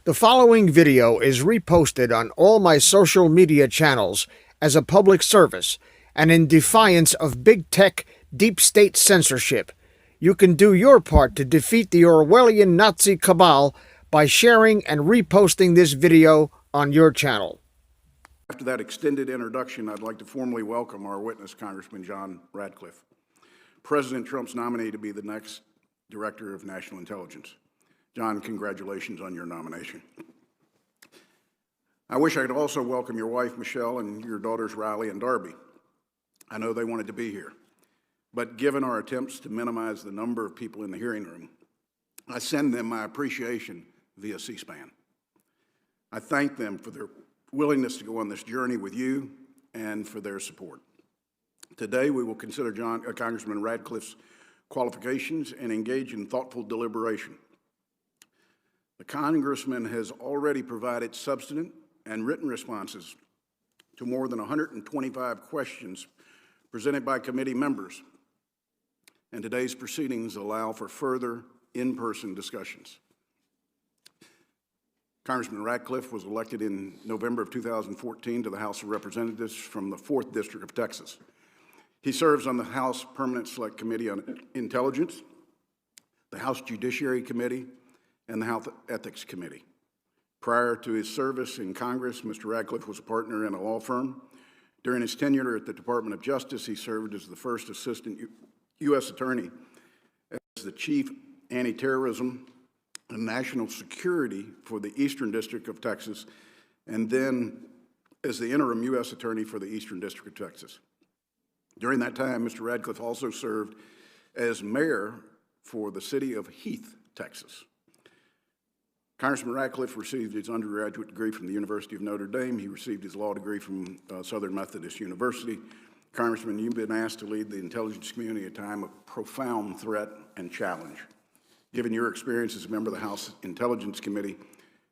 The following video is reposted on all my social media channels as a public service and in defiance of big tech, deep state censorship. You can do your part to defeat the Orwellian Nazi cabal by sharing and reposting this video on your channel. After that extended introduction, I'd like to formally welcome our witness, Congressman John Ratcliff, President Trump's nominee to be the next Director of National Intelligence. John, congratulations on your nomination. I wish I could also welcome your wife, Michelle, and your daughters, Riley and Darby. I know they wanted to be here, but given our attempts to minimize the number of people in the hearing room, I send them my appreciation via C-SPAN. I thank them for their willingness to go on this journey with you and for their support. Today, we will consider Congressman Ratcliff's qualifications and engage in thoughtful deliberation. The Congressman has already provided substantive and written responses to more than 125 questions presented by committee members, and today's proceedings allow for further in-person discussions. Congressman Ratcliff was elected in November of 2014 to the House of Representatives from the 4th District of Texas. He serves on the House Permanent Select Committee on Intelligence, the House Judiciary Committee, and the Health Ethics Committee. Prior to his service in Congress, Mr. Ratcliff was a partner in a law firm. During his tenure at the Department of Justice, he served as the first assistant U.S. attorney, as the chief anti-terrorism and national security for the Eastern District of Texas, and then as the interim U.S. attorney for the Eastern District of Texas. During that time, Mr. Ratcliff also served as mayor for the city of Heath, Texas. Congressman Ratcliff received his undergraduate degree from the University of Notre Dame. He received his law degree from Southern Methodist University. Congressman, you've been asked to lead the intelligence community at a time of profound threat and challenge. Given your experience as a member of the House Intelligence Committee,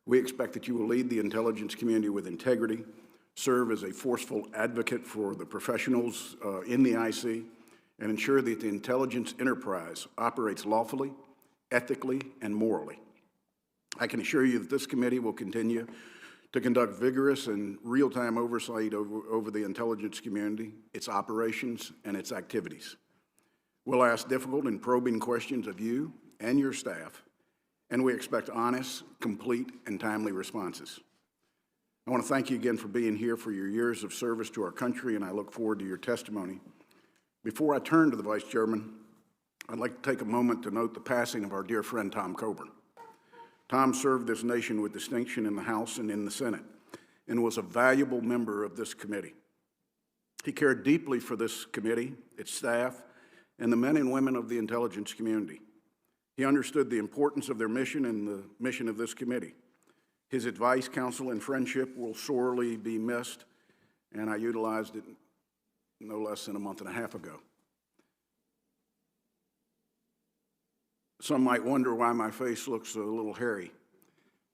we expect that you will lead the intelligence community with integrity, serve as a forceful advocate for the professionals in the IC, and ensure that the intelligence enterprise operates lawfully, ethically, and morally. I can assure you that this committee will continue to conduct vigorous and real-time oversight over the intelligence community, its operations, and its activities. We'll ask difficult and probing questions of you and your staff, and we expect honest, complete, and timely responses. I want to thank you again for being here, for your years of service to our country, and I look forward to your testimony. Before I turn to the Vice Chairman, I'd like to take a moment to note the passing of our dear friend Tom Coburn. Tom served this nation with distinction in the House and in the Senate, and was a valuable member of this committee. He cared deeply for this committee, its staff, and the men and women of the intelligence community. He understood the importance of their mission and the mission of this committee. His advice, counsel, and friendship will sorely be missed, and I utilized it no less than a month and a half ago. Some might wonder why my face looks a little hairy.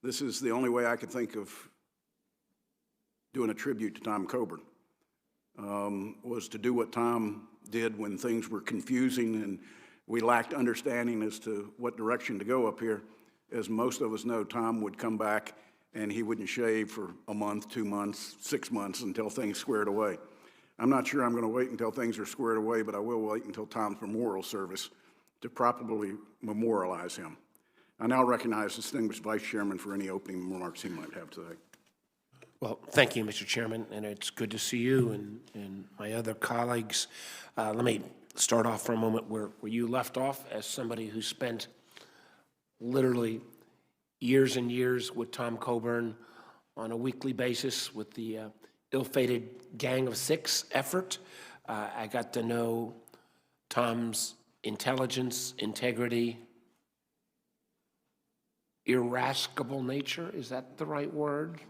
This is the only way I could think of doing a tribute to Tom Coburn, was to do what Tom did when things were confusing and we lacked understanding as to what direction to go up here. As most of us know, Tom would come back and he wouldn't shave for a month, 2 months, 6 months until things squared away. I'm not sure I'm going to wait until things are squared away, but I will wait until Tom's memorial service to properly memorialize him. I now recognize the distinguished Vice Chairman for any opening remarks he might have today. Well, thank you, Mr. Chairman, and it's good to see you and my other colleagues. Let me start off for a moment where you left off, as somebody who spent literally years and years with Tom Coburn on a weekly basis with the ill-fated Gang of Six effort. I got to know Tom's intelligence, integrity, irascible nature, is that the right word?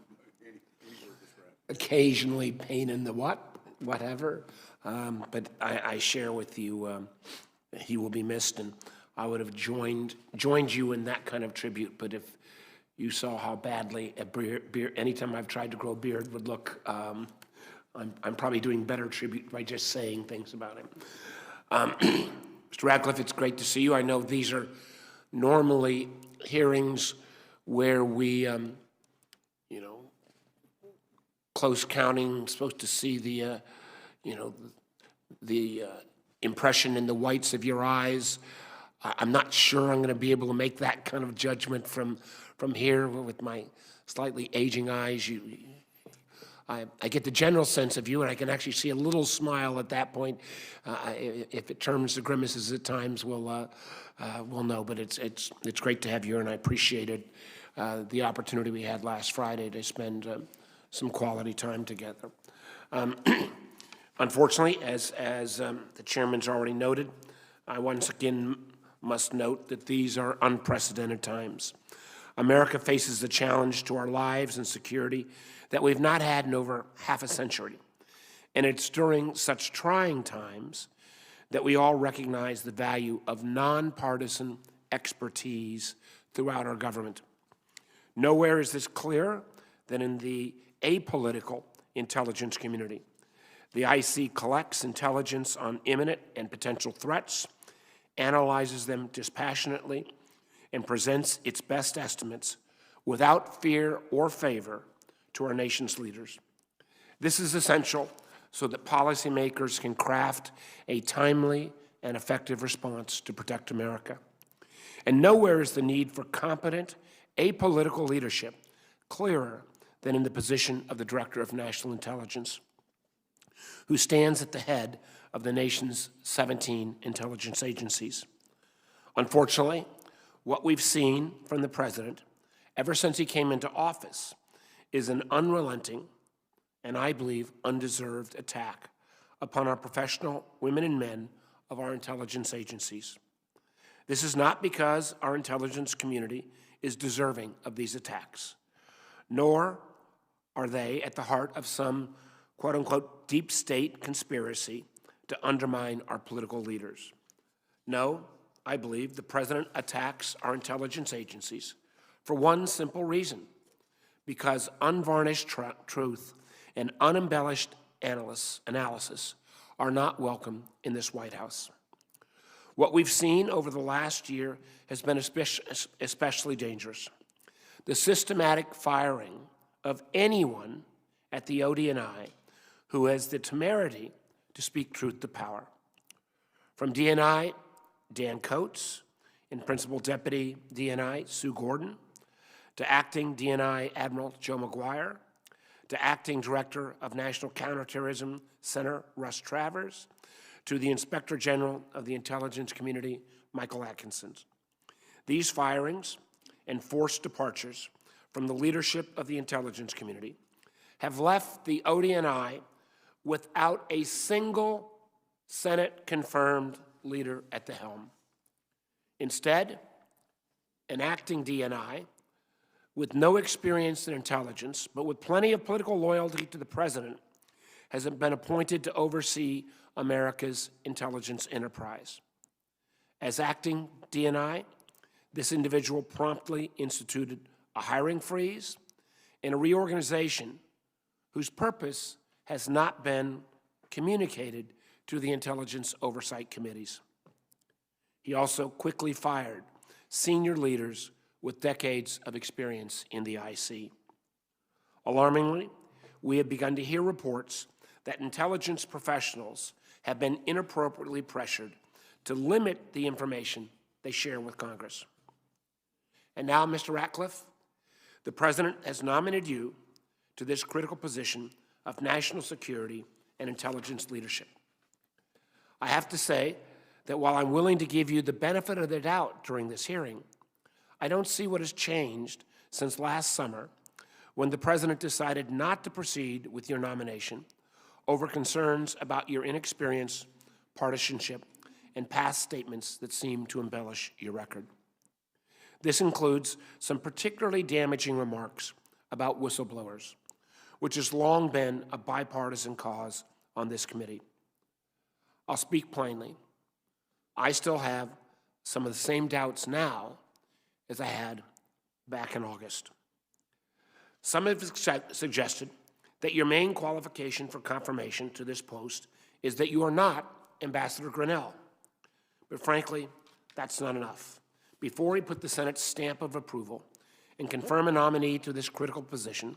Occasionally pain in the whatever. But I share with you, he will be missed, and I would have joined you in that kind of tribute, but if you saw how badly a beard, anytime I've tried to grow a beard would look, I'm probably doing better tribute by just saying things about him. Mr. Ratcliff, it's great to see you. I know these are normally hearings where we, close counting, supposed to see the, the impression in the whites of your eyes. I'm not sure I'm going to be able to make that kind of judgment from here with my slightly aging eyes. I get the general sense of you, and I can actually see a little smile at that point. If it turns to grimaces at times, we'll know. But it's great to have you, and I appreciated the opportunity we had last Friday to spend some quality time together. Unfortunately, as the chairman's already noted, I once again must note that these are unprecedented times. America faces a challenge to our lives and security that we've not had in over half a century. And it's during such trying times that we all recognize the value of nonpartisan expertise throughout our government. Nowhere is this clearer than in the apolitical intelligence community. The IC collects intelligence on imminent and potential threats, analyzes them dispassionately, and presents its best estimates without fear or favor to our nation's leaders. This is essential so that policymakers can craft a timely and effective response to protect America. And nowhere is the need for competent, apolitical leadership clearer than in the position of the Director of National Intelligence, who stands at the head of the nation's 17 intelligence agencies. Unfortunately, what we've seen from the President ever since he came into office is an unrelenting and, I believe, undeserved attack upon our professional women and men of our intelligence agencies. This is not because our intelligence community is deserving of these attacks, nor are they at the heart of some quote-unquote deep state conspiracy to undermine our political leaders. No, I believe the President attacks our intelligence agencies for one simple reason: because unvarnished truth and unembellished analysis are not welcome in this White House. What we've seen over the last year has been especially dangerous. The systematic firing of anyone at the ODNI who has the temerity to speak truth to power. From DNI, Dan Coates, and Principal Deputy DNI, Sue Gordon, to Acting DNI Admiral Joe McGuire, to Acting Director of National Counterterrorism Center Russ Travers, to the Inspector General of the Intelligence Community, Michael Atkinson. These firings and forced departures from the leadership of the intelligence community have left the ODNI without a single Senate-confirmed leader at the helm. Instead, an acting DNI with no experience in intelligence, but with plenty of political loyalty to the President, has been appointed to oversee America's intelligence enterprise. As acting DNI, this individual promptly instituted a hiring freeze and a reorganization whose purpose has not been communicated to the intelligence oversight committees. He also quickly fired senior leaders with decades of experience in the IC. Alarmingly, we have begun to hear reports that intelligence professionals have been inappropriately pressured to limit the information they share with Congress. And now, Mr. Ratcliff, the President has nominated you to this critical position of national security and intelligence leadership. I have to say that while I'm willing to give you the benefit of the doubt during this hearing, I don't see what has changed since last summer when the President decided not to proceed with your nomination over concerns about your inexperience, partisanship, and past statements that seem to embellish your record. This includes some particularly damaging remarks about whistleblowers, which has long been a bipartisan cause on this committee. I'll speak plainly. I still have some of the same doubts now as I had back in August. Some have suggested that your main qualification for confirmation to this post is that you are not Ambassador Grinnell. But frankly, that's not enough. Before he put the Senate's stamp of approval, and confirm a nominee to this critical position,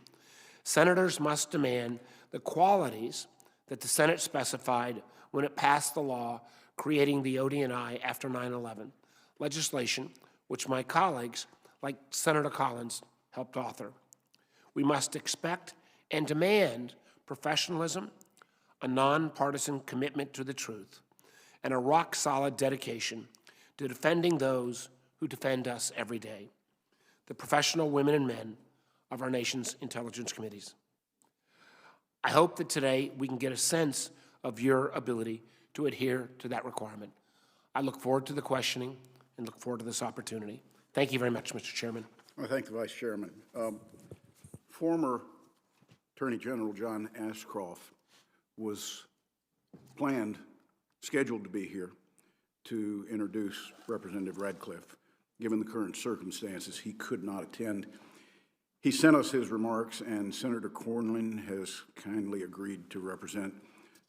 senators must demand the qualities that the Senate specified when it passed the law creating the ODNI after 9/11, legislation which my colleagues, like Senator Collins, helped author. We must expect and demand professionalism, a nonpartisan commitment to the truth, and a rock-solid dedication to defending those who defend us every day, the professional women and men of our nation's intelligence committees. I hope that today we can get a sense of your ability to adhere to that requirement. I look forward to the questioning and look forward to this opportunity. Thank you very much, Mr. Chairman. I thank the Vice Chairman. Former Attorney General John Ashcroft was scheduled to be here to introduce Representative Ratcliff. Given the current circumstances, he could not attend. He sent us his remarks, and Senator Cornyn has kindly agreed to represent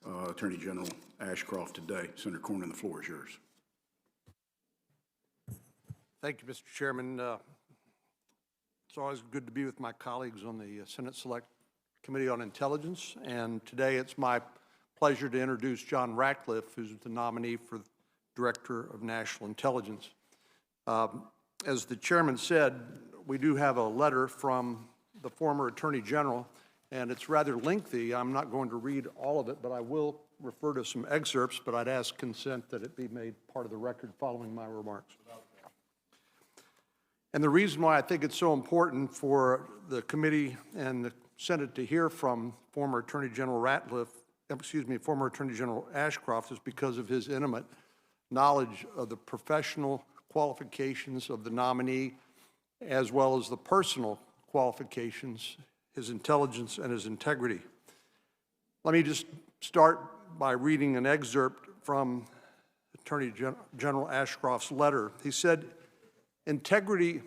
Attorney General Ashcroft today. Senator Cornyn, the floor is yours. Thank you, Mr. Chairman. It's always good to be with my colleagues on the Senate Select Committee on Intelligence, and today it's my pleasure to introduce John Ratcliff, who's the nominee for Director of National Intelligence. As the chairman said, we do have a letter from the former Attorney General, and it's rather lengthy. I'm not going to read all of it, but I will refer to some excerpts, but I'd ask consent that it be made part of the record following my remarks. And the reason why I think it's so important for the committee and the Senate to hear from former Attorney General former Attorney General Ashcroft is because of his intimate knowledge of the professional qualifications of the nominee, as well as the personal qualifications, his intelligence and his integrity. Let me just start by reading an excerpt from Attorney General Ashcroft's letter. He said, "Integrity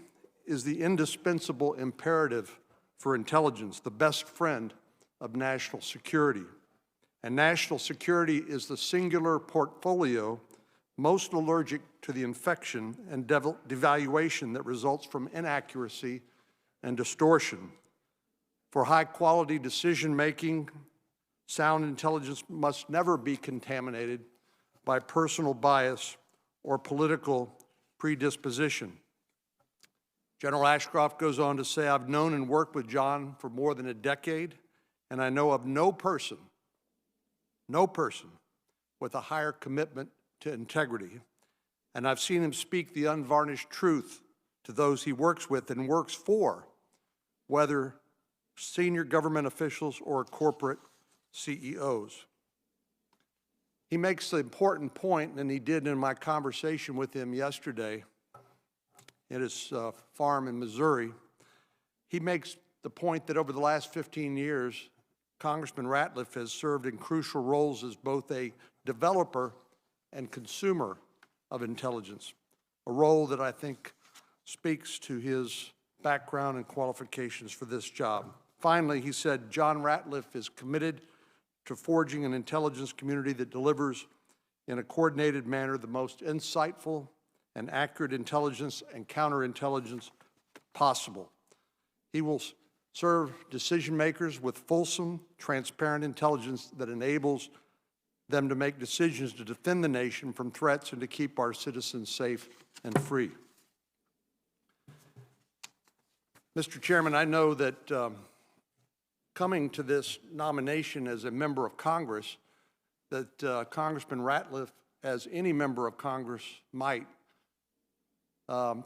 is the indispensable imperative for intelligence, the best friend of national security. And national security is the singular portfolio most allergic to the infection and devaluation that results from inaccuracy and distortion. For high-quality decision-making, sound intelligence must never be contaminated by personal bias or political predisposition." General Ashcroft goes on to say, "I've known and worked with John for more than a decade, and I know of no person with a higher commitment to integrity. And I've seen him speak the unvarnished truth to those he works with and works for, whether senior government officials or corporate CEOs. He makes the important point, and he did in my conversation with him yesterday at his farm in Missouri. He makes the point that over the last 15 years, Congressman Ratcliff has served in crucial roles as both a developer and consumer of intelligence, a role that I think speaks to his background and qualifications for this job. Finally, he said, John Ratcliff is committed to forging an intelligence community that delivers in a coordinated manner the most insightful and accurate intelligence and counterintelligence possible. He will serve decision makers with fulsome, transparent intelligence that enables them to make decisions to defend the nation from threats and to keep our citizens safe and free. Mr. Chairman, I know that coming to this nomination as a member of Congress, that Congressman Ratcliff, as any member of Congress might,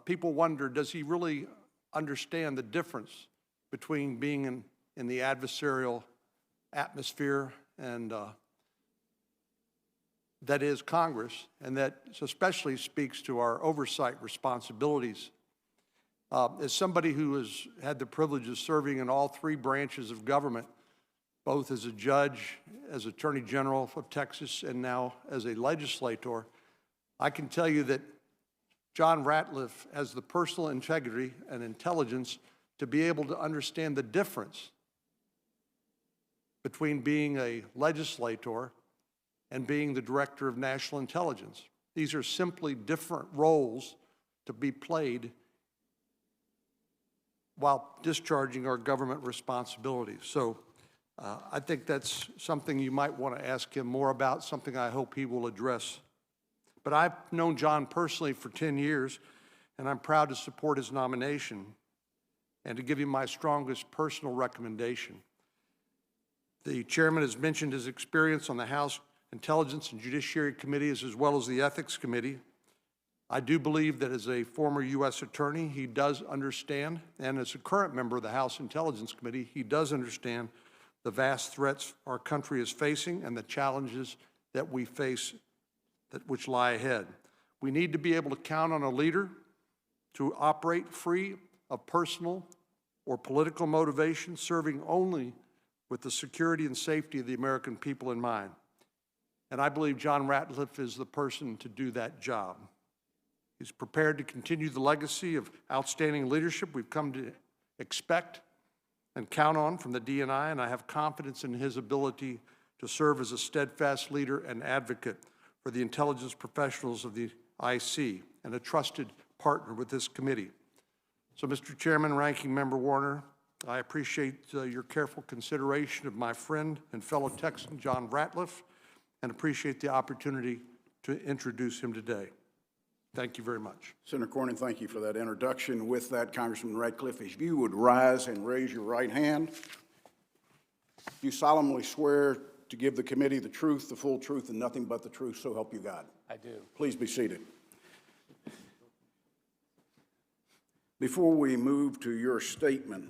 people wonder, does he really understand the difference between being in the adversarial atmosphere and that is Congress, and that especially speaks to our oversight responsibilities. As somebody who has had the privilege of serving in all three branches of government, both as a judge, as Attorney General of Texas, and now as a legislator, I can tell you that John Ratcliff has the personal integrity and intelligence to be able to understand the difference between being a legislator and being the Director of National Intelligence. These are simply different roles to be played while discharging our government responsibilities. So I think that's something you might want to ask him more about, something I hope he will address. But I've known John personally for 10 years, and I'm proud to support his nomination and to give him my strongest personal recommendation. The chairman has mentioned his experience on the House Intelligence and Judiciary Committees as well as the Ethics Committee. I do believe that as a former U.S. attorney, he does understand, and as a current member of the House Intelligence Committee, he does understand the vast threats our country is facing and the challenges that we face which lie ahead. We need to be able to count on a leader to operate free of personal or political motivation, serving only with the security and safety of the American people in mind. And I believe John Ratcliff is the person to do that job. He's prepared to continue the legacy of outstanding leadership we've come to expect and count on from the DNI, and I have confidence in his ability to serve as a steadfast leader and advocate for the intelligence professionals of the IC and a trusted partner with this committee. So, Mr. Chairman, Ranking Member Warner, I appreciate your careful consideration of my friend and fellow Texan, John Ratcliff, and appreciate the opportunity to introduce him today. Thank you very much. Senator Cornyn, thank you for that introduction. With that, Congressman Ratcliffe, if you would rise and raise your right hand. Do you solemnly swear to give the committee the truth, the full truth, and nothing but the truth, so help you God? I do. Please be seated. Before we move to your statement,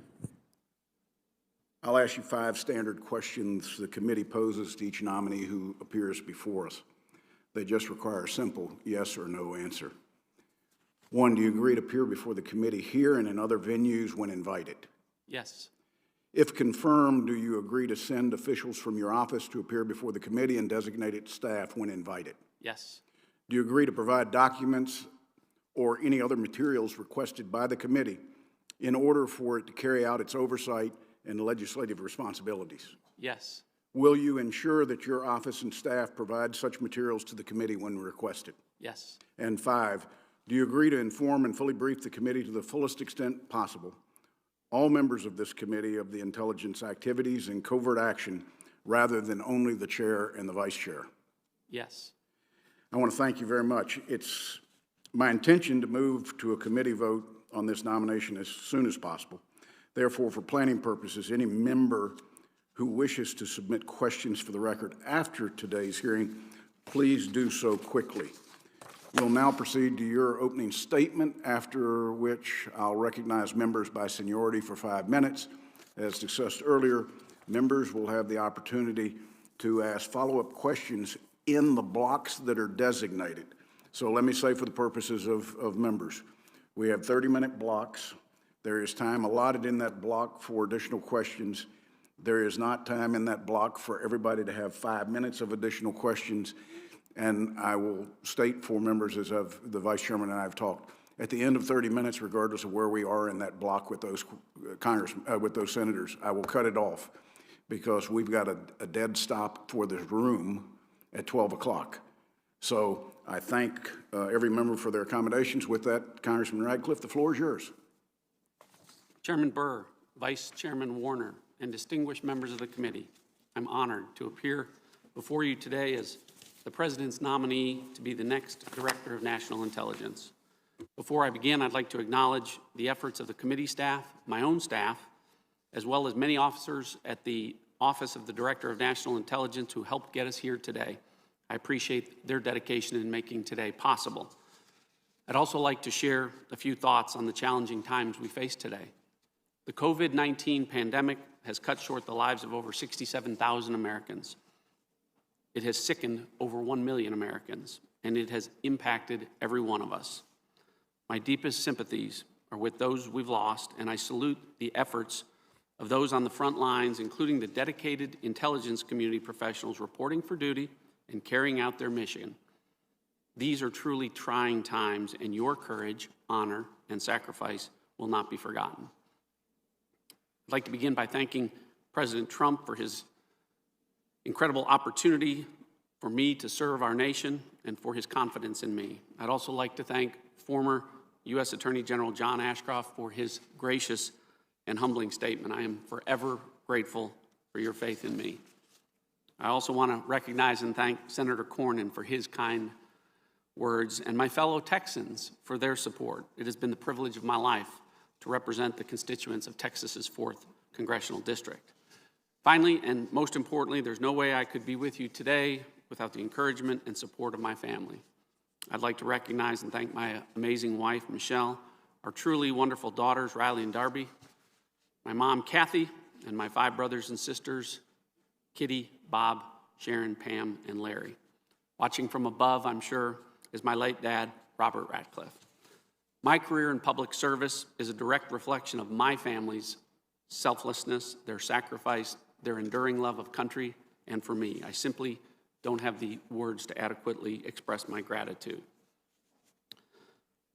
I'll ask you 5 standard questions the committee poses to each nominee who appears before us. They just require a simple yes or no answer. 1, do you agree to appear before the committee here and in other venues when invited? Yes. If confirmed, do you agree to send officials from your office to appear before the committee and designated staff when invited? Yes. Do you agree to provide documents or any other materials requested by the committee in order for it to carry out its oversight and legislative responsibilities? Yes. Will you ensure that your office and staff provide such materials to the committee when requested? Yes. And 5, do you agree to inform and fully brief the committee to the fullest extent possible, all members of this committee, of the intelligence activities and covert action, rather than only the chair and the vice chair? Yes. I want to thank you very much. It's my intention to move to a committee vote on this nomination as soon as possible. Therefore, for planning purposes, any member who wishes to submit questions for the record after today's hearing, please do so quickly. We'll now proceed to your opening statement, after which I'll recognize members by seniority for 5 minutes. As discussed earlier, members will have the opportunity to ask follow-up questions in the blocks that are designated. So let me say, for the purposes of members, we have 30-minute blocks. There is time allotted in that block for additional questions. There is not time in that block for everybody to have 5 minutes of additional questions. And I will state for members, as the Vice Chairman and I have talked, at the end of 30 minutes, regardless of where we are in that block with those with those senators, I will cut it off, because we've got a dead stop for this room at 12 o'clock. So I thank every member for their accommodations. With that, Congressman Ratcliffe, the floor is yours. Chairman Burr, Vice Chairman Warner, and distinguished members of the committee, I'm honored to appear before you today as the President's nominee to be the next Director of National Intelligence. Before I begin, I'd like to acknowledge the efforts of the committee staff, my own staff, as well as many officers at the Office of the Director of National Intelligence who helped get us here today. I appreciate their dedication in making today possible. I'd also like to share a few thoughts on the challenging times we face today. The COVID-19 pandemic has cut short the lives of over 67,000 Americans. It has sickened over 1 million Americans, and it has impacted every one of us. My deepest sympathies are with those we've lost, and I salute the efforts of those on the front lines, including the dedicated intelligence community professionals reporting for duty and carrying out their mission. These are truly trying times, and your courage, honor, and sacrifice will not be forgotten. I'd like to begin by thanking President Trump for his incredible opportunity for me to serve our nation and for his confidence in me. I'd also like to thank former U.S. Attorney General John Ashcroft for his gracious and humbling statement. I am forever grateful for your faith in me. I also want to recognize and thank Senator Cornyn for his kind words and my fellow Texans for their support. It has been the privilege of my life to represent the constituents of Texas's 4th Congressional District. Finally, and most importantly, there's no way I could be with you today without the encouragement and support of my family. I'd like to recognize and thank my amazing wife, Michelle, our truly wonderful daughters, Riley and Darby, my mom, Kathy, and my 5 brothers and sisters, Kitty, Bob, Sharon, Pam, and Larry. Watching from above, I'm sure, is my late dad, Robert Ratcliff. My career in public service is a direct reflection of my family's selflessness, their sacrifice, their enduring love of country, and for me. I simply don't have the words to adequately express my gratitude.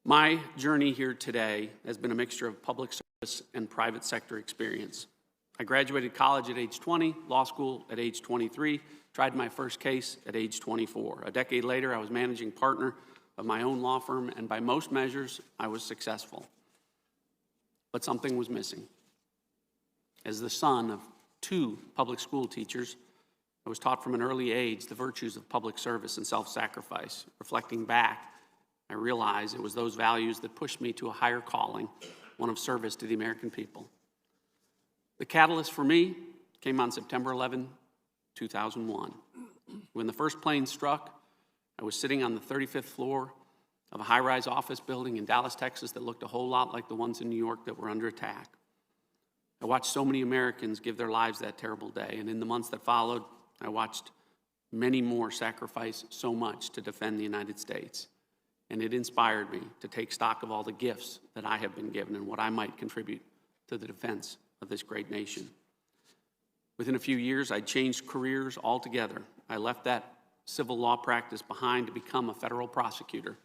My journey here today has been a mixture of public service and private sector experience. I graduated college at age 20, law school at age 23, tried my first case at age 24. A decade later, I was managing partner of my own law firm, and by most measures, I was successful. But something was missing. As the son of 2 public school teachers, I was taught from an early age the virtues of public service and self-sacrifice. Reflecting back, I realized it was those values that pushed me to a higher calling, one of service to the American people. The catalyst for me came on September 11, 2001. When the first plane struck, I was sitting on the 35th floor of a high-rise office building in Dallas, Texas that looked a whole lot like the ones in New York that were under attack. I watched so many Americans give their lives that terrible day, and in the months that followed, I watched many more sacrifice so much to defend the United States. And it inspired me to take stock of all the gifts that I have been given and what I might contribute to the defense of this great nation. Within a few years, I changed careers altogether. I left that civil law practice behind to become a federal prosecutor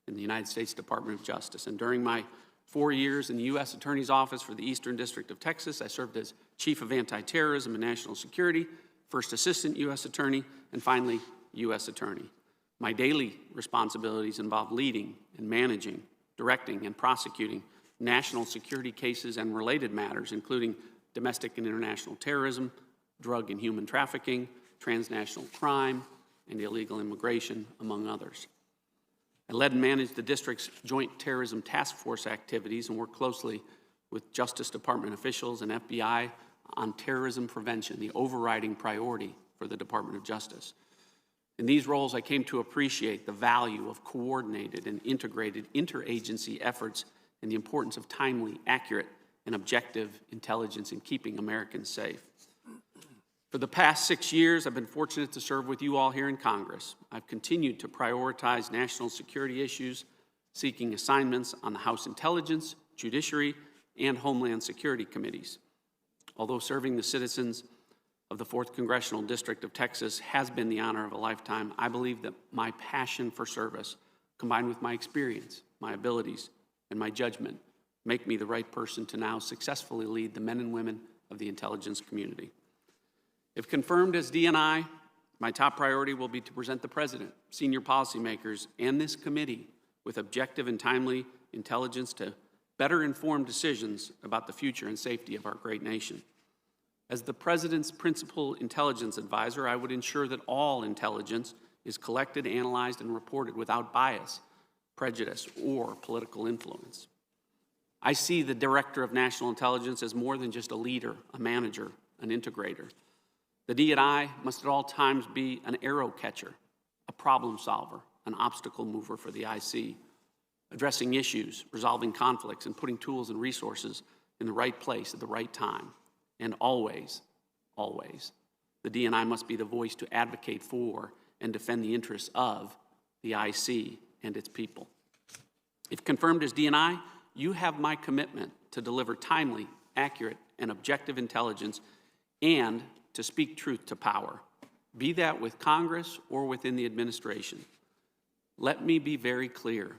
in the United States Department of Justice. And during my 4 years in the U.S. Attorney's Office for the Eastern District of Texas, I served as Chief of Anti-Terrorism and National Security, First Assistant U.S. Attorney, and finally, U.S. Attorney. My daily responsibilities involve leading and managing, directing and prosecuting national security cases and related matters, including domestic and international terrorism, drug and human trafficking, transnational crime, and illegal immigration, among others. I led and managed the district's Joint Terrorism Task Force activities and worked closely with Justice Department officials and FBI on terrorism prevention, the overriding priority for the Department of Justice. In these roles, I came to appreciate the value of coordinated and integrated interagency efforts and the importance of timely, accurate, and objective intelligence in keeping Americans safe. For the past 6 years, I've been fortunate to serve with you all here in Congress. I've continued to prioritize national security issues, seeking assignments on the House Intelligence, Judiciary, and Homeland Security committees. Although serving the citizens of the 4th Congressional District of Texas has been the honor of a lifetime, I believe that my passion for service, combined with my experience, my abilities, and my judgment, make me the right person to now successfully lead the men and women of the intelligence community. If confirmed as DNI, my top priority will be to present the President, senior policymakers, and this committee with objective and timely intelligence to better inform decisions about the future and safety of our great nation. As the President's principal intelligence advisor, I would ensure that all intelligence is collected, analyzed, and reported without bias, prejudice, or political influence. I see the Director of National Intelligence as more than just a leader, a manager, an integrator. The DNI must at all times be an arrow catcher, a problem solver, an obstacle mover for the IC, addressing issues, resolving conflicts, and putting tools and resources in the right place at the right time. And always, always, the DNI must be the voice to advocate for and defend the interests of the IC and its people. If confirmed as DNI, you have my commitment to deliver timely, accurate, and objective intelligence and to speak truth to power, be that with Congress or within the administration. Let me be very clear.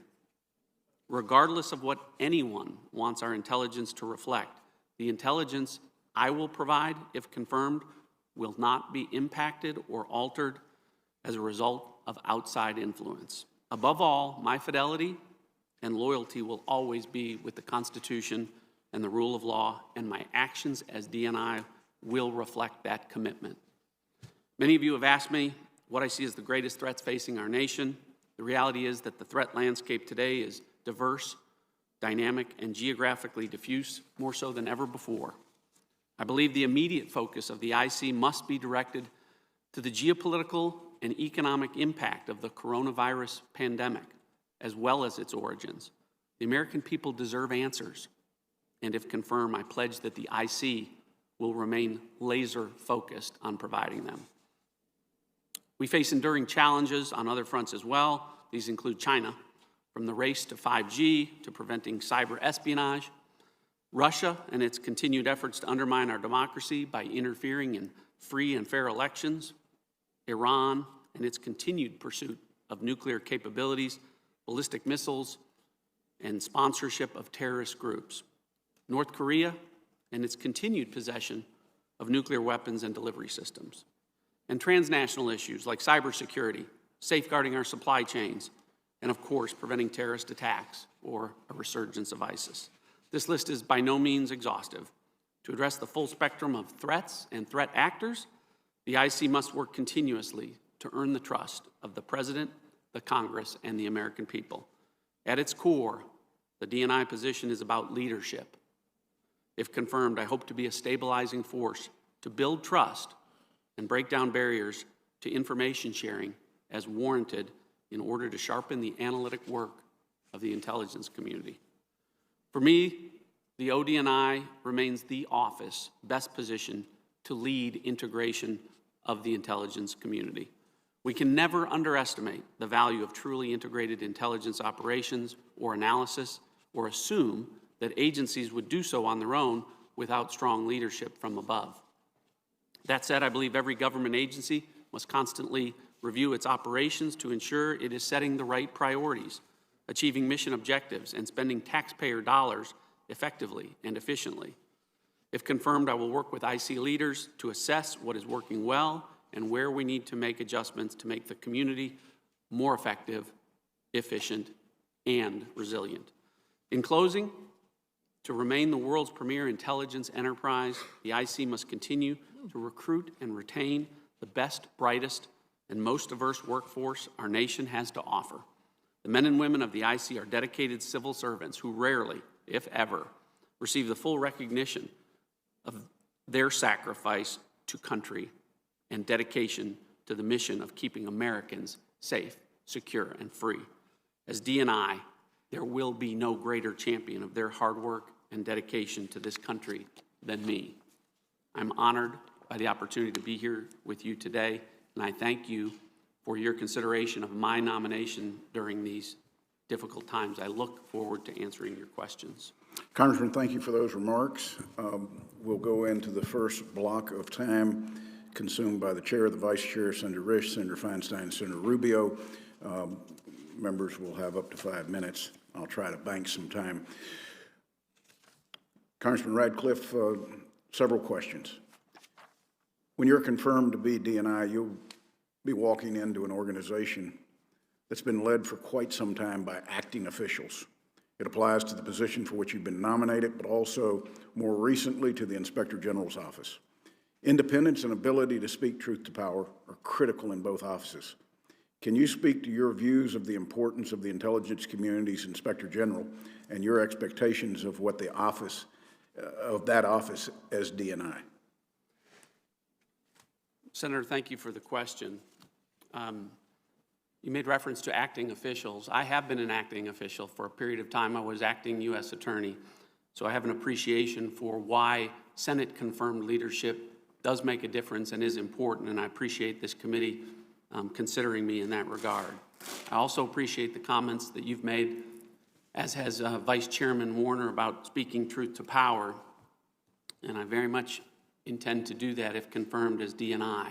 Regardless of what anyone wants our intelligence to reflect, the intelligence I will provide, if confirmed, will not be impacted or altered as a result of outside influence. Above all, my fidelity and loyalty will always be with the Constitution, and the rule of law, and my actions as DNI will reflect that commitment. Many of you have asked me what I see as the greatest threats facing our nation. The reality is that the threat landscape today is diverse, dynamic, and geographically diffuse, more so than ever before. I believe the immediate focus of the IC must be directed to the geopolitical and economic impact of the coronavirus pandemic, as well as its origins. The American people deserve answers, and if confirmed, I pledge that the IC will remain laser-focused on providing them. We face enduring challenges on other fronts as well. These include China, from the race to 5G to preventing cyber espionage, Russia and its continued efforts to undermine our democracy by interfering in free and fair elections, Iran and its continued pursuit of nuclear capabilities, ballistic missiles, and sponsorship of terrorist groups, North Korea and its continued possession of nuclear weapons and delivery systems, and transnational issues like cybersecurity, safeguarding our supply chains, and of course, preventing terrorist attacks or a resurgence of ISIS. This list is by no means exhaustive. To address the full spectrum of threats and threat actors, the IC must work continuously to earn the trust of the President, the Congress, and the American people. At its core, the DNI position is about leadership. If confirmed, I hope to be a stabilizing force to build trust and break down barriers to information sharing as warranted in order to sharpen the analytic work of the intelligence community. For me, the ODNI remains the office best positioned to lead integration of the intelligence community. We can never underestimate the value of truly integrated intelligence operations or analysis, or assume that agencies would do so on their own without strong leadership from above. That said, I believe every government agency must constantly review its operations to ensure it is setting the right priorities, achieving mission objectives, and spending taxpayer dollars effectively and efficiently. If confirmed, I will work with IC leaders to assess what is working well and where we need to make adjustments to make the community more effective, efficient, and resilient. In closing, to remain the world's premier intelligence enterprise, the IC must continue to recruit and retain the best, brightest, and most diverse workforce our nation has to offer. The men and women of the IC are dedicated civil servants who rarely, if ever, receive the full recognition of their sacrifice to country and dedication to the mission of keeping Americans safe, secure, and free. As DNI, there will be no greater champion of their hard work and dedication to this country than me. I'm honored by the opportunity to be here with you today, and I thank you for your consideration of my nomination during these difficult times. I look forward to answering your questions. Congressman, thank you for those remarks. We'll go into the first block of time consumed by the chair, the vice chair, Senator Risch, Senator Feinstein, Senator Rubio. Members will have up to 5 minutes. I'll try to bank some time. Congressman Ratcliff, several questions. When you're confirmed to be DNI, you'll be walking into an organization that's been led for quite some time by acting officials. It applies to the position for which you've been nominated, but also more recently to the Inspector General's office. Independence and ability to speak truth to power are critical in both offices. Can you speak to your views of the importance of the intelligence community's Inspector General and your expectations of what the office, of that office as DNI? Senator, thank you for the question. You made reference to acting officials. I have been an acting official for a period of time. I was acting U.S. Attorney, so I have an appreciation for why Senate-confirmed leadership does make a difference and is important, and I appreciate this committee considering me in that regard. I also appreciate the comments that you've made, as has Vice Chairman Warner, about speaking truth to power, and I very much intend to do that if confirmed as DNI.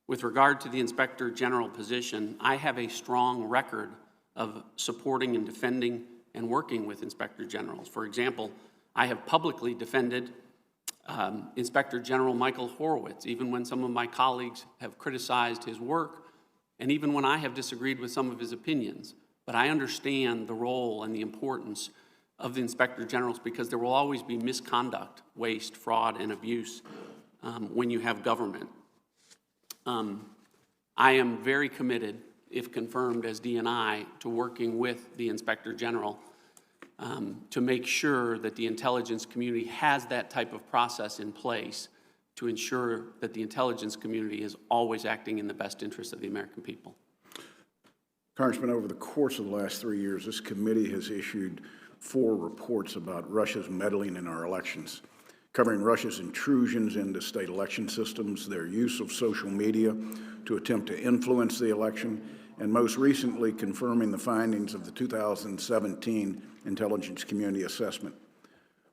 With regard to the Inspector General position, I have a strong record of supporting and defending and working with Inspector Generals. For example, I have publicly defended Inspector General Michael Horowitz, even when some of my colleagues have criticized his work, and even when I have disagreed with some of his opinions. But I understand the role and the importance of the Inspector Generals because there will always be misconduct, waste, fraud, and abuse when you have government. I am very committed, if confirmed as DNI, to working with the Inspector General to make sure that the intelligence community has that type of process in place to ensure that the intelligence community is always acting in the best interest of the American people. Congressman, over the course of the last 3 years, this committee has issued 4 reports about Russia's meddling in our elections, covering Russia's intrusions into state election systems, their use of social media to attempt to influence the election, and most recently confirming the findings of the 2017 Intelligence Community Assessment.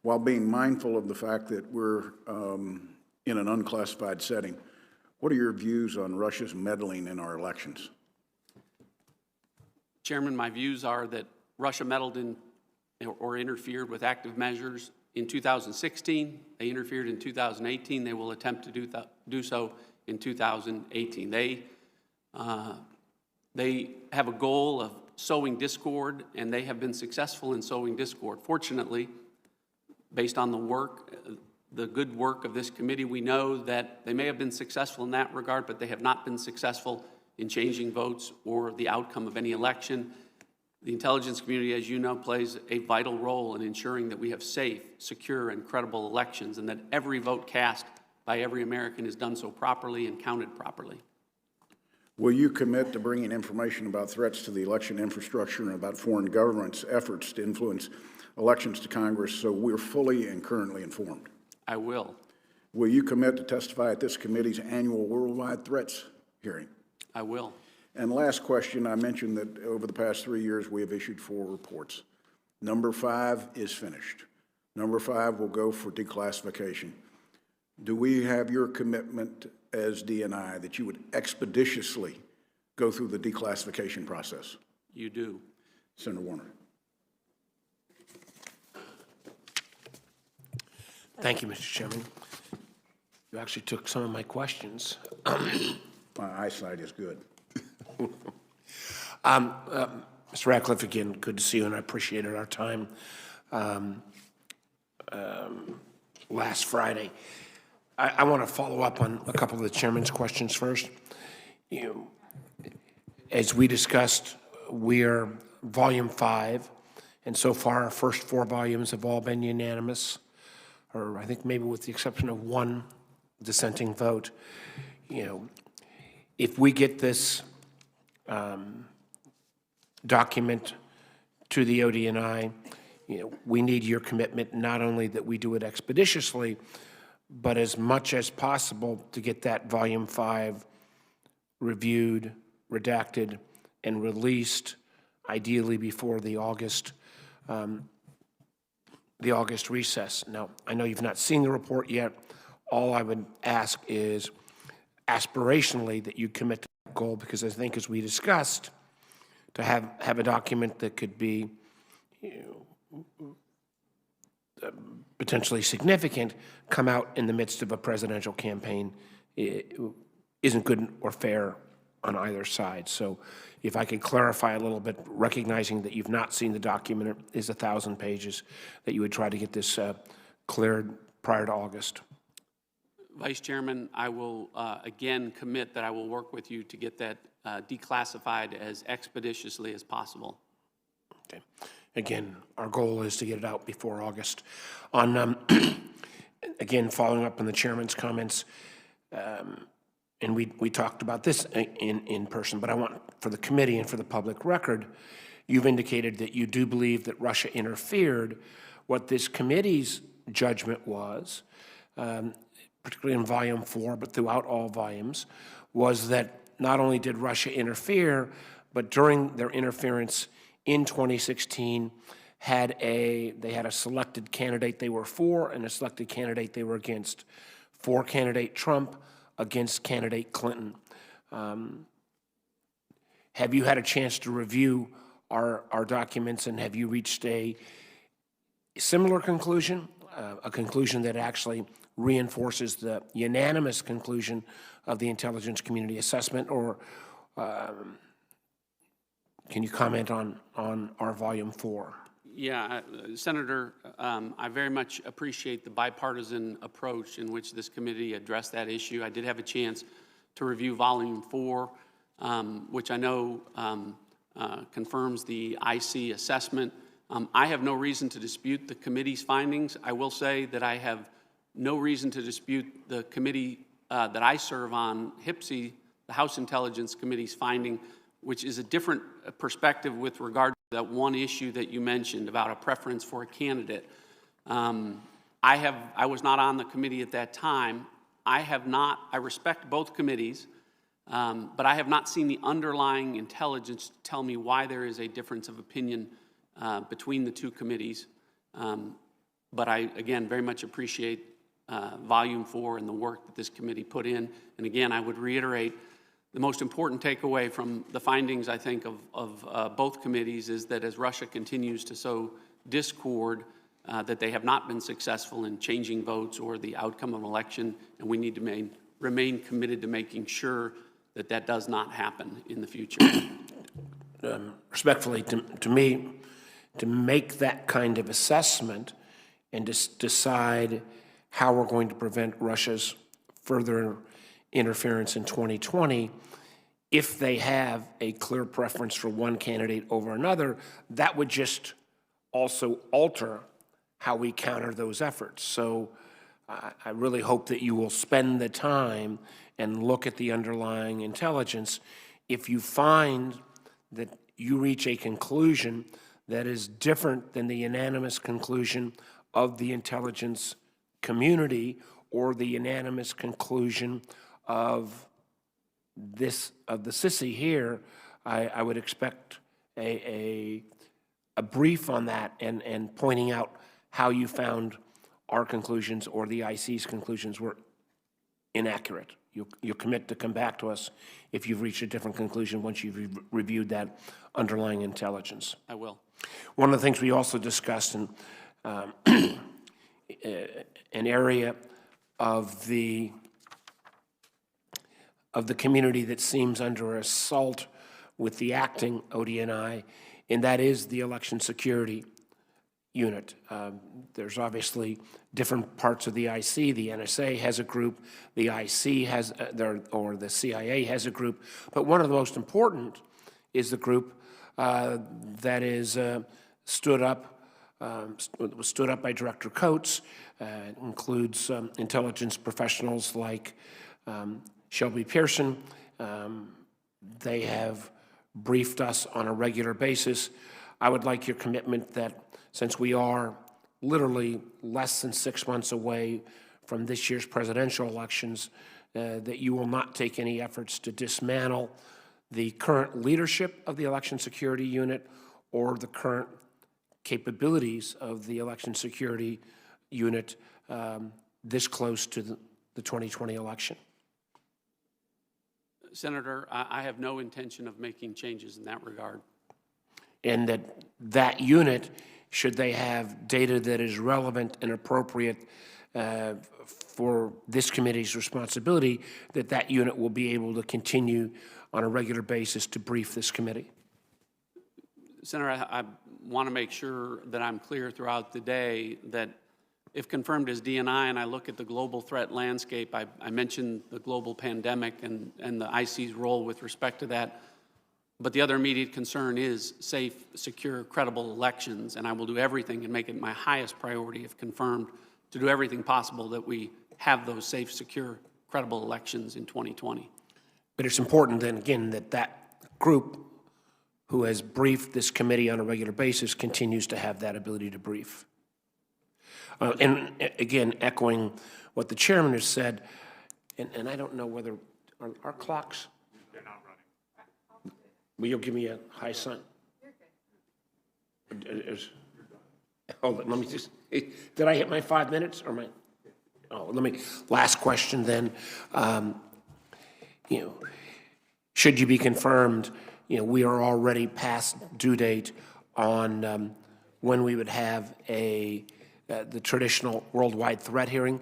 While being mindful of the fact that we're in an unclassified setting, what are your views on Russia's meddling in our elections? Chairman, my views are that Russia meddled in or interfered with active measures in 2016. They interfered in 2018. They will attempt to do so in 2018. They have a goal of sowing discord, and they have been successful in sowing discord. Fortunately, based on the good work of this committee, we know that they may have been successful in that regard, but they have not been successful in changing votes or the outcome of any election. The intelligence community, as you know, plays a vital role in ensuring that we have safe, secure, and credible elections, and that every vote cast by every American is done so properly and counted properly. Will you commit to bringing information about threats to the election infrastructure and about foreign governments' efforts to influence elections to Congress so we're fully and currently informed? I will. Will you commit to testify at this committee's annual Worldwide Threats hearing? I will. And last question, I mentioned that over the past 3 years, we have issued 4 reports. Number 5 is finished. Number 5 will go for declassification. Do we have your commitment as DNI that you would expeditiously go through the declassification process? You do. Senator Warner. Thank you, Mr. Chairman. You actually took some of my questions. My eyesight is good. Mr. Ratcliff, again, good to see you, and I appreciated our time last Friday. I want to follow up on a couple of the chairman's questions first. As we discussed, we're volume 5, and so far our first 4 volumes have all been unanimous, or I think maybe with the exception of 1 dissenting vote. If we get this document to the ODNI, we need your commitment not only that we do it expeditiously, but as much as possible to get that volume 5 reviewed, redacted, and released, ideally before the August recess. Now, I know you've not seen the report yet. All I would ask is aspirationally that you commit to that goal, because I think, as we discussed, to have a document that could be potentially significant come out in the midst of a presidential campaign isn't good or fair on either side. So if I could clarify a little bit, recognizing that you've not seen the document, it is 1,000 pages, that you would try to get this cleared prior to August. Vice Chairman, I will again commit that I will work with you to get that declassified as expeditiously as possible. Okay. Again, our goal is to get it out before August. On again, following up on the chairman's comments, and we talked about this in person, but I want, for the committee and for the public record, you've indicated that you do believe that Russia interfered. What this committee's judgment was, particularly in volume 4, but throughout all volumes, was that not only did Russia interfere, but during their interference in 2016, they had a selected candidate they were for and a selected candidate they were against. For candidate Trump, against candidate Clinton. Have you had a chance to review our documents, and have you reached a similar conclusion, a conclusion that actually reinforces the unanimous conclusion of the intelligence community assessment, or can you comment on our volume 4? Yeah, Senator, I very much appreciate the bipartisan approach in which this committee addressed that issue. I did have a chance to review Volume 4, which I know confirms the IC assessment. I have no reason to dispute the committee's findings. I will say that I have no reason to dispute the committee that I serve on, HIPSI, the House Intelligence Committee's finding, which is a different perspective with regard to that one issue that you mentioned about a preference for a candidate. I was not on the committee at that time. I respect both committees, but I have not seen the underlying intelligence tell me why there is a difference of opinion between the two committees. But I, again, very much appreciate Volume 4 and the work that this committee put in. And again, I would reiterate, the most important takeaway from the findings, I think, of both committees is that as Russia continues to sow discord, that they have not been successful in changing votes or the outcome of an election, and we need to remain committed to making sure that that does not happen in the future. Respectfully, to me, to make that kind of assessment and to decide how we're going to prevent Russia's further interference in 2020, if they have a clear preference for one candidate over another, that would just also alter how we counter those efforts. So I really hope that you will spend the time and look at the underlying intelligence. If you find that you reach a conclusion that is different than the unanimous conclusion of the intelligence community or the unanimous conclusion of the sissy here, I would expect a brief on that and pointing out how you found our conclusions or the IC's conclusions were inaccurate. You'll commit to come back to us if you've reached a different conclusion once you've reviewed that underlying intelligence. I will. One of the things we also discussed in an area of the community that seems under assault with the acting ODNI, and that is the election security unit. There's obviously different parts of the IC. The NSA has a group, the IC has, or the CIA has a group, but one of the most important is the group that is stood up by Director Coates. It includes intelligence professionals like Shelby Pearson. They have briefed us on a regular basis. I would like your commitment that since we are literally less than 6 months away from this year's presidential elections, that you will not take any efforts to dismantle the current leadership of the election security unit or the current capabilities of the election security unit this close to the 2020 election. Senator, I have no intention of making changes in that regard. And that unit, should they have data that is relevant and appropriate for this committee's responsibility, that unit will be able to continue on a regular basis to brief this committee? Senator, I want to make sure that I'm clear throughout the day that if confirmed as DNI and I look at the global threat landscape, I mentioned the global pandemic and the IC's role with respect to that, but the other immediate concern is safe, secure, credible elections, and I will do everything and make it my highest priority if confirmed to do everything possible that we have those safe, secure, credible elections in 2020. But it's important then, again, that group who has briefed this committee on a regular basis continues to have that ability to brief. And again, echoing what the chairman has said, and I don't know whether, are our clocks? They're not running. Will you give me a high sign? Hold on, let me just, did I hit my 5 minutes or my, last question then. Should you be confirmed, we are already past due date on when we would have the traditional worldwide threat hearing.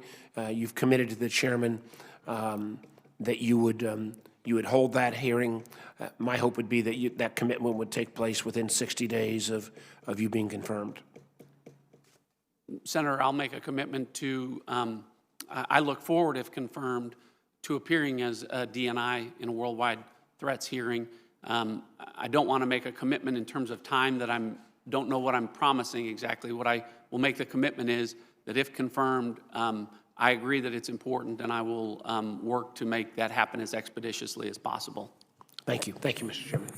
You've committed to the chairman that you would you would hold that hearing. My hope would be that that commitment would take place within 60 days of you being confirmed. Senator, I'll make a commitment to, I look forward, if confirmed, to appearing as a DNI in a worldwide threats hearing. I don't want to make a commitment in terms of time that don't know what I'm promising exactly. What I will make the commitment is that if confirmed, I agree that it's important, and I will work to make that happen as expeditiously as possible. Thank you. Thank you, Mr. Chairman.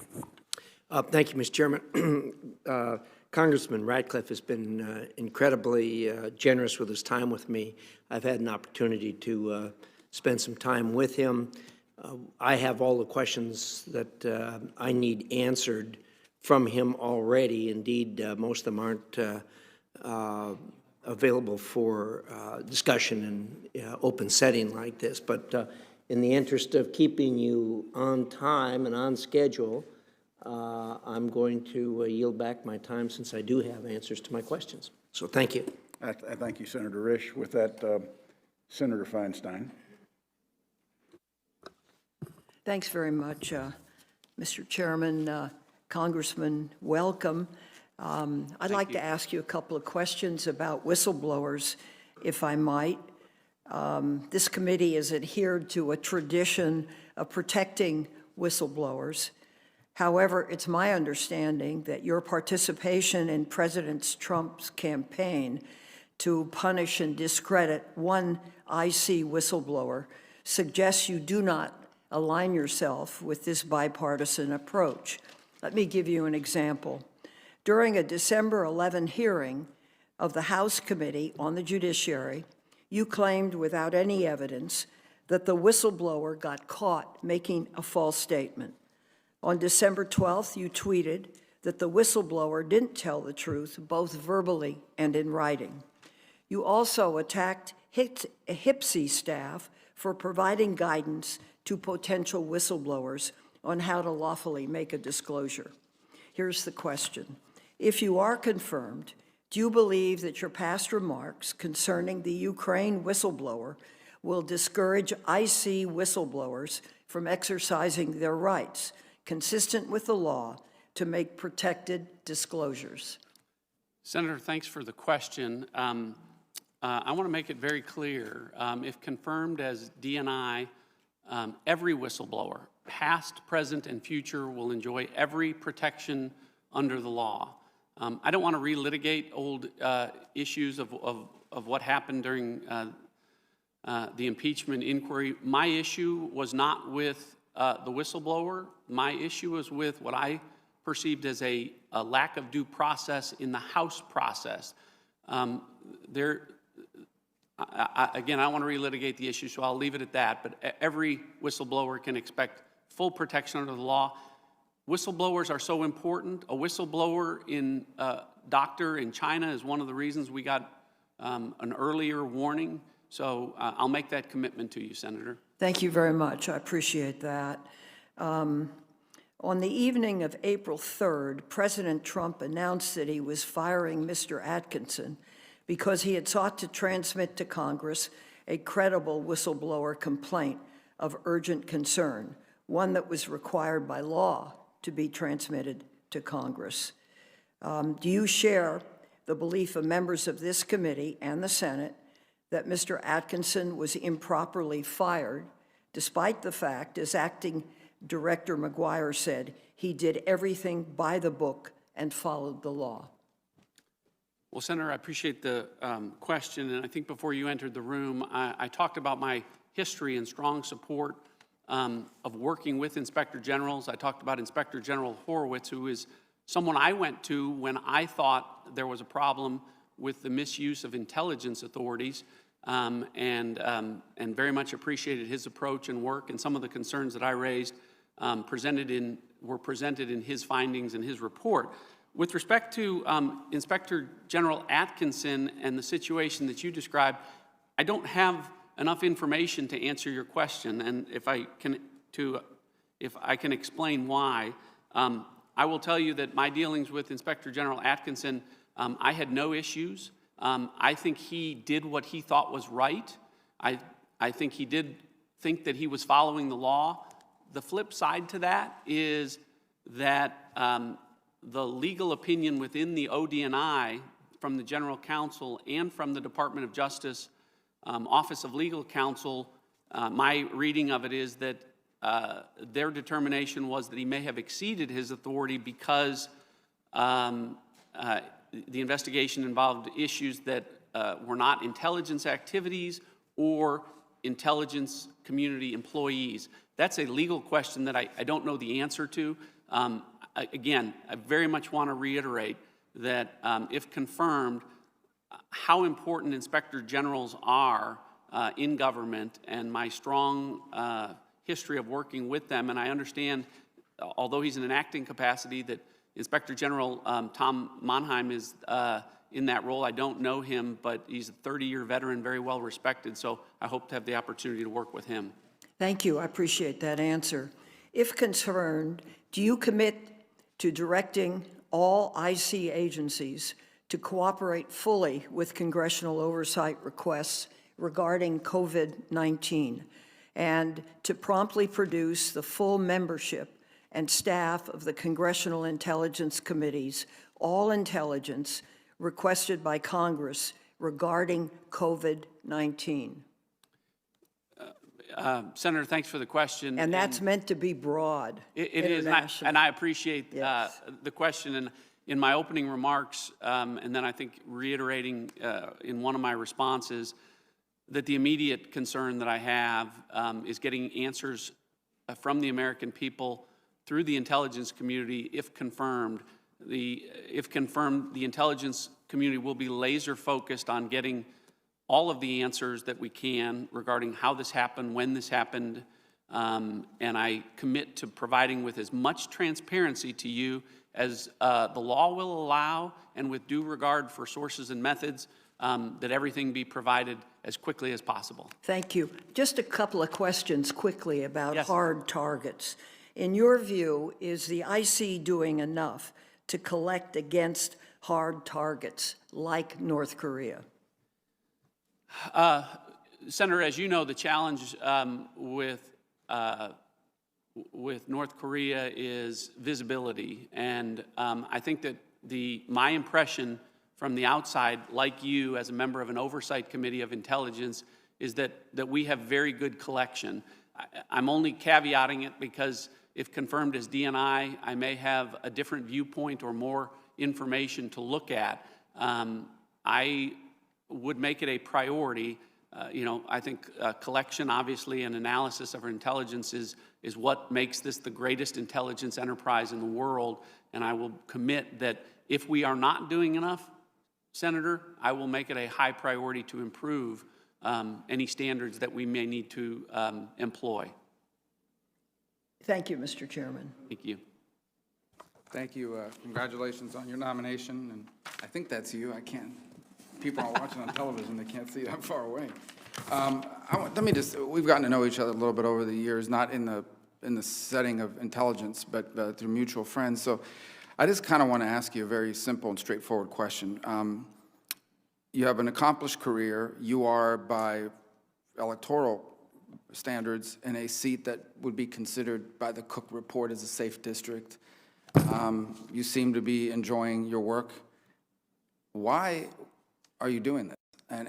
Thank you, Mr. Chairman. Congressman Ratcliff has been incredibly generous with his time with me. I've had an opportunity to spend some time with him. I have all the questions that I need answered from him already. Indeed, most of them aren't available for discussion in open setting like this. But in the interest of keeping you on time and on schedule, I'm going to yield back my time since I do have answers to my questions. So thank you. I thank you, Senator Risch. With that, Senator Feinstein. Thanks very much, Mr. Chairman. Congressman, welcome. I'd like to ask you a couple of questions about whistleblowers, if I might. This committee has adhered to a tradition of protecting whistleblowers. However, it's my understanding that your participation in President Trump's campaign to punish and discredit one IC whistleblower suggests you do not align yourself with this bipartisan approach. Let me give you an example. During a December 11 hearing of the House Committee on the Judiciary, you claimed without any evidence that the whistleblower got caught making a false statement. On December 12th, you tweeted that the whistleblower didn't tell the truth, both verbally and in writing. You also attacked HPSI staff for providing guidance to potential whistleblowers on how to lawfully make a disclosure. Here's the question. If you are confirmed, do you believe that your past remarks concerning the Ukraine whistleblower will discourage IC whistleblowers from exercising their rights, consistent with the law, to make protected disclosures? Senator, thanks for the question. I want to make it very clear. If confirmed as DNI, every whistleblower, past, present, and future, will enjoy every protection under the law. I don't want to relitigate old issues of what happened during the impeachment inquiry. My issue was not with the whistleblower. My issue was with what I perceived as a lack of due process in the House process. Again, I don't want to relitigate the issue, so I'll leave it at that, but every whistleblower can expect full protection under the law. Whistleblowers are so important. A whistleblower doctor in China is one of the reasons we got an earlier warning. So I'll make that commitment to you, Senator. Thank you very much. I appreciate that. On the evening of April 3rd, President Trump announced that he was firing Mr. Atkinson because he had sought to transmit to Congress a credible whistleblower complaint of urgent concern, one that was required by law to be transmitted to Congress. Do you share the belief of members of this committee and the Senate that Mr. Atkinson was improperly fired, despite the fact, as Acting Director McGuire said, he did everything by the book and followed the law? Well, Senator, I appreciate the question, and I think before you entered the room, I talked about my history and strong support of working with Inspector Generals. I talked about Inspector General Horowitz, who is someone I went to when I thought there was a problem with the misuse of intelligence authorities, and very much appreciated his approach and work, and some of the concerns that I raised were presented in his findings and his report. With respect to Inspector General Atkinson and the situation that you described, I don't have enough information to answer your question, and if I can explain why, I will tell you that my dealings with Inspector General Atkinson, I had no issues. I think he did what he thought was right. I think he did think that he was following the law. The flip side to that is that the legal opinion within the ODNI from the General Counsel and from the Department of Justice Office of Legal Counsel, my reading of it is that their determination was that he may have exceeded his authority because the investigation involved issues that were not intelligence activities or intelligence community employees. That's a legal question that I don't know the answer to. Again, I very much want to reiterate that if confirmed, how important inspector generals are in government, and my strong history of working with them. And I understand, although he's in an acting capacity, that Inspector General Tom Monheim is in that role. I don't know him, but he's a 30-year veteran, very well respected, so I hope to have the opportunity to work with him. Thank you. I appreciate that answer. If confirmed, do you commit to directing all IC agencies to cooperate fully with congressional oversight requests regarding COVID-19 and to promptly produce the full membership and staff of the Congressional Intelligence Committees, all intelligence requested by Congress regarding COVID-19? Senator, thanks for the question. And that's meant to be broad. It is, and I appreciate the question. And in my opening remarks, and then I think reiterating in one of my responses, that the immediate concern that I have is getting answers from the American people through the intelligence community. If confirmed, the intelligence community will be laser focused on getting all of the answers that we can regarding how this happened, when this happened, and I commit to providing with as much transparency to you as the law will allow, and with due regard for sources and methods, that everything be provided as quickly as possible. Thank you. Just a couple of questions quickly about Yes. hard targets. In your view, is the IC doing enough to collect against hard targets like North Korea? Senator, as you know, the challenge with North Korea is visibility, and I think that my impression from the outside, like you as a member of an oversight committee of intelligence, is that we have very good collection. I'm only caveating it because if confirmed as DNI, I may have a different viewpoint or more information to look at. I would make it a priority. I think collection, obviously, and analysis of our intelligence is what makes this the greatest intelligence enterprise in the world, and I will commit that if we are not doing enough, Senator, I will make it a high priority to improve any standards that we may need to employ. Thank you, Mr. Chairman. Thank you. Thank you. Congratulations on your nomination. And I think that's you. I can't. People aren't watching on television. They can't see that far away. We've gotten to know each other a little bit over the years, not in the setting of intelligence, but through mutual friends. So I just kind of want to ask you a very simple and straightforward question. You have an accomplished career. You are, by electoral standards, in a seat that would be considered by the Cook Report as a safe district. You seem to be enjoying your work. Why are you doing this? And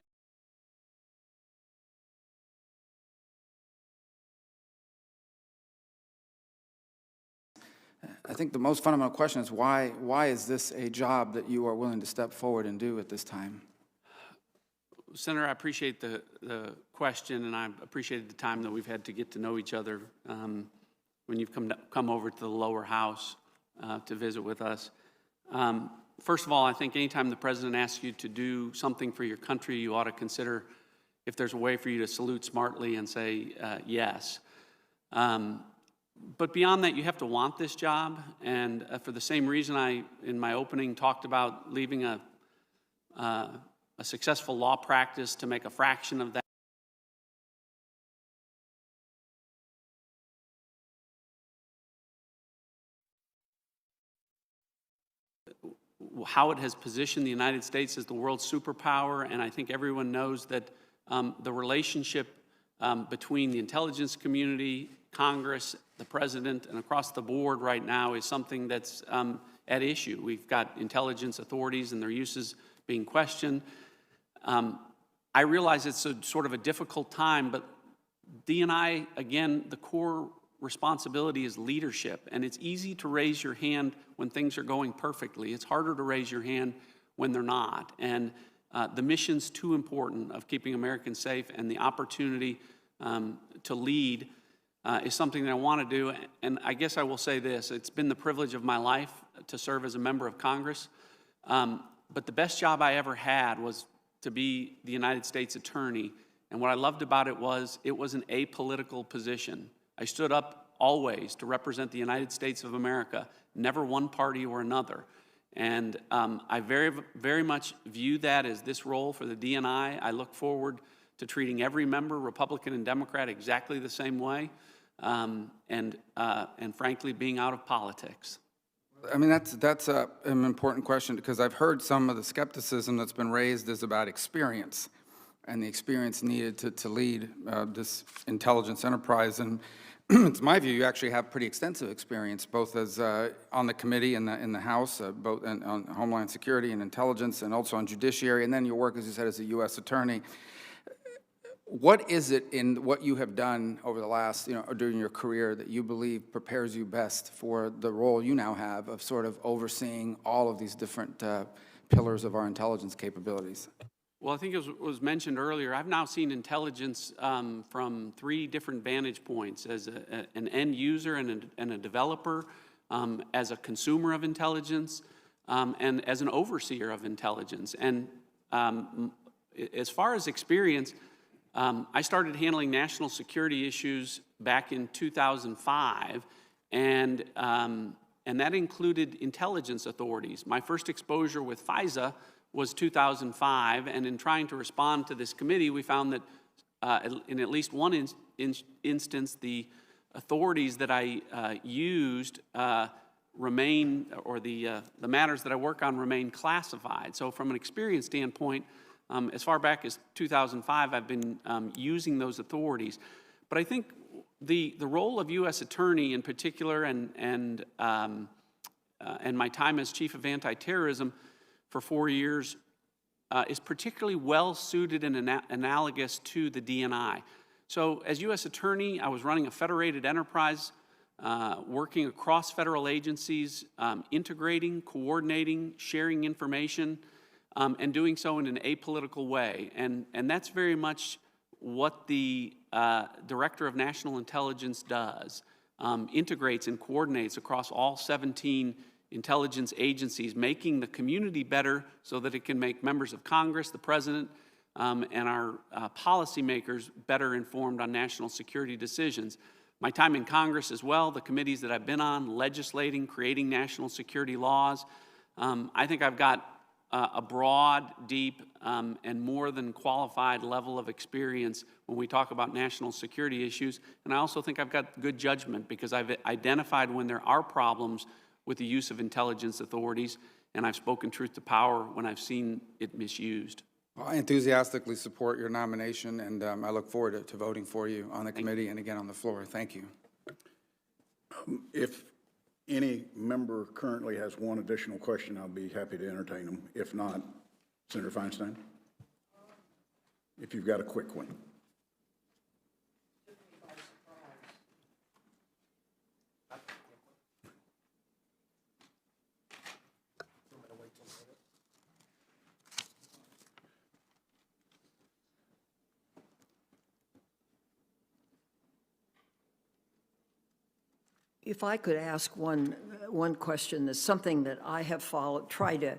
I think the most fundamental question is why is this a job that you are willing to step forward and do at this time? Senator, I appreciate the question, and I appreciated the time that we've had to get to know each other when you've come over to the lower house to visit with us. First of all, I think anytime the President asks you to do something for your country, you ought to consider if there's a way for you to salute smartly and say yes. But beyond that, you have to want this job, and for the same reason I, in my opening, talked about leaving a successful law practice to make a fraction of that. How it has positioned the United States as the world's superpower, and I think everyone knows that the relationship between the intelligence community Congress, the president, and across the board right now is something that's at issue. We've got intelligence authorities and their uses being questioned. I realize it's a sort of a difficult time, but DNI, again, the core responsibility is leadership, and it's easy to raise your hand when things are going perfectly. It's harder to raise your hand when they're not. And the mission's too important of keeping Americans safe, and the opportunity to lead is something that I want to do. And I guess I will say this, it's been the privilege of my life to serve as a member of Congress, but the best job I ever had was to be the United States Attorney. And what I loved about it was an apolitical position. I stood up always to represent the United States of America, never one party or another. And I very, very much view that as this role for the DNI. I look forward to treating every member, Republican and Democrat, exactly the same way, and frankly, being out of politics. I mean, that's an important question, because I've heard some of the skepticism that's been raised is about experience and the experience needed to lead this intelligence enterprise. And it's my view you actually have pretty extensive experience, both as on the committee in the House, both on Homeland Security and Intelligence, and also on Judiciary, and then your work, as you said, as a U.S. Attorney. What is it in what you have done over the last, or during your career, that you believe prepares you best for the role you now have of sort of overseeing all of these different pillars of our intelligence capabilities? Well, I think as was mentioned earlier, I've now seen intelligence from 3 different vantage points: as an end user and a developer, as a consumer of intelligence, and as an overseer of intelligence. And as far as experience, I started handling national security issues back in 2005, and that included intelligence authorities. My first exposure with FISA was 2005, and in trying to respond to this committee, we found that in at least one instance, the authorities that I used remain, or the matters that I work on remain classified. So from an experience standpoint, as far back as 2005, I've been using those authorities. But I think the role of U.S. Attorney in particular, and my time as Chief of Anti-Terrorism for 4 years, is particularly well suited and analogous to the DNI. So as U.S. Attorney, I was running a federated enterprise, working across federal agencies, integrating, coordinating, sharing information, and doing so in an apolitical way. And that's very much what the Director of National Intelligence does, integrates and coordinates across all 17 intelligence agencies, making the community better so that it can make members of Congress, the President, and our policymakers better informed on national security decisions. My time in Congress as well, the committees that I've been on, legislating, creating national security laws, I think I've got a broad, deep, and more than qualified level of experience when we talk about national security issues. And I also think I've got good judgment, because I've identified when there are problems with the use of intelligence authorities, and I've spoken truth to power when I've seen it misused. Well, I enthusiastically support your nomination, and I look forward to voting for you on the committee and again on the floor. Thank you. If any member currently has one additional question, I'll be happy to entertain them. If not, Senator Feinstein, if you've got a quick one. If I could ask one question, that's something that I have tried to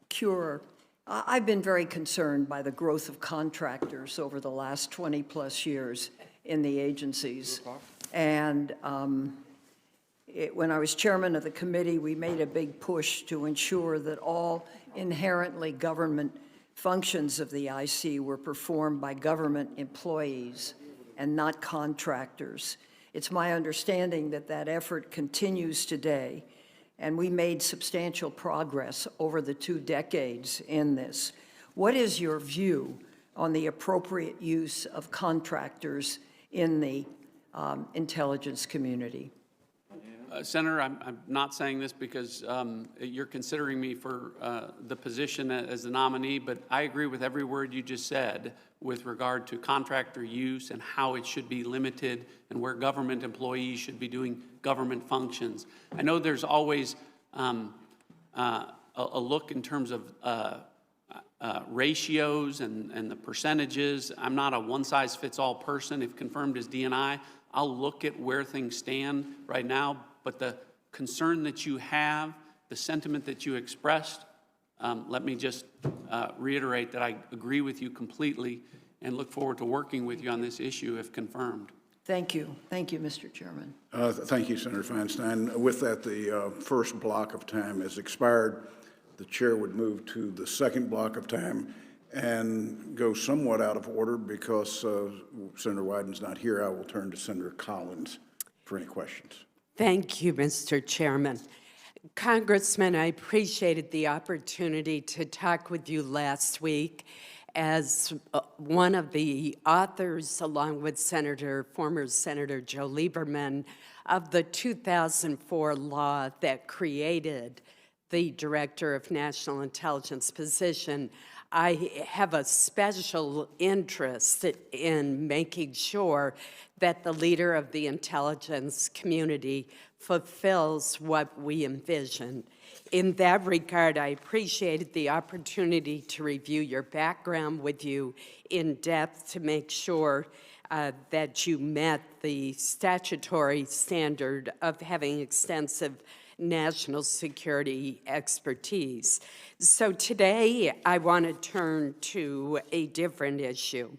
cure. I've been very concerned by the growth of contractors over the last 20-plus years in the agencies. And when I was chairman of the committee, we made a big push to ensure that all inherently government functions of the IC were performed by government employees and not contractors. It's my understanding that that effort continues today, and we made substantial progress over the 2 decades in this. What is your view on the appropriate use of contractors in the intelligence community. Senator, I'm not saying this because you're considering me for the position as the nominee, but I agree with every word you just said with regard to contractor use and how it should be limited and where government employees should be doing government functions. I know there's always a look in terms of ratios and the percentages. I'm not a one-size-fits-all person. If confirmed as DNI, I'll look at where things stand right now. But the concern that you have, the sentiment that you expressed, let me just reiterate that I agree with you completely and look forward to working with you on this issue if confirmed. Thank you. Thank you, Mr. Chairman. Thank you, Senator Feinstein. With that, the first block of time has expired. The chair would move to the second block of time and go somewhat out of order because Senator Wyden's not here. I will turn to Senator Collins for any questions. Thank you, Mr. Chairman. Congressman, I appreciated the opportunity to talk with you last week as one of the authors, along with former Senator Joe Lieberman, of the 2004 law that created the Director of National Intelligence position. I have a special interest in making sure that the leader of the intelligence community fulfills what we envision. In that regard, I appreciated the opportunity to review your background with you in depth to make sure that you met the statutory standard of having extensive national security expertise. So today, I want to turn to a different issue.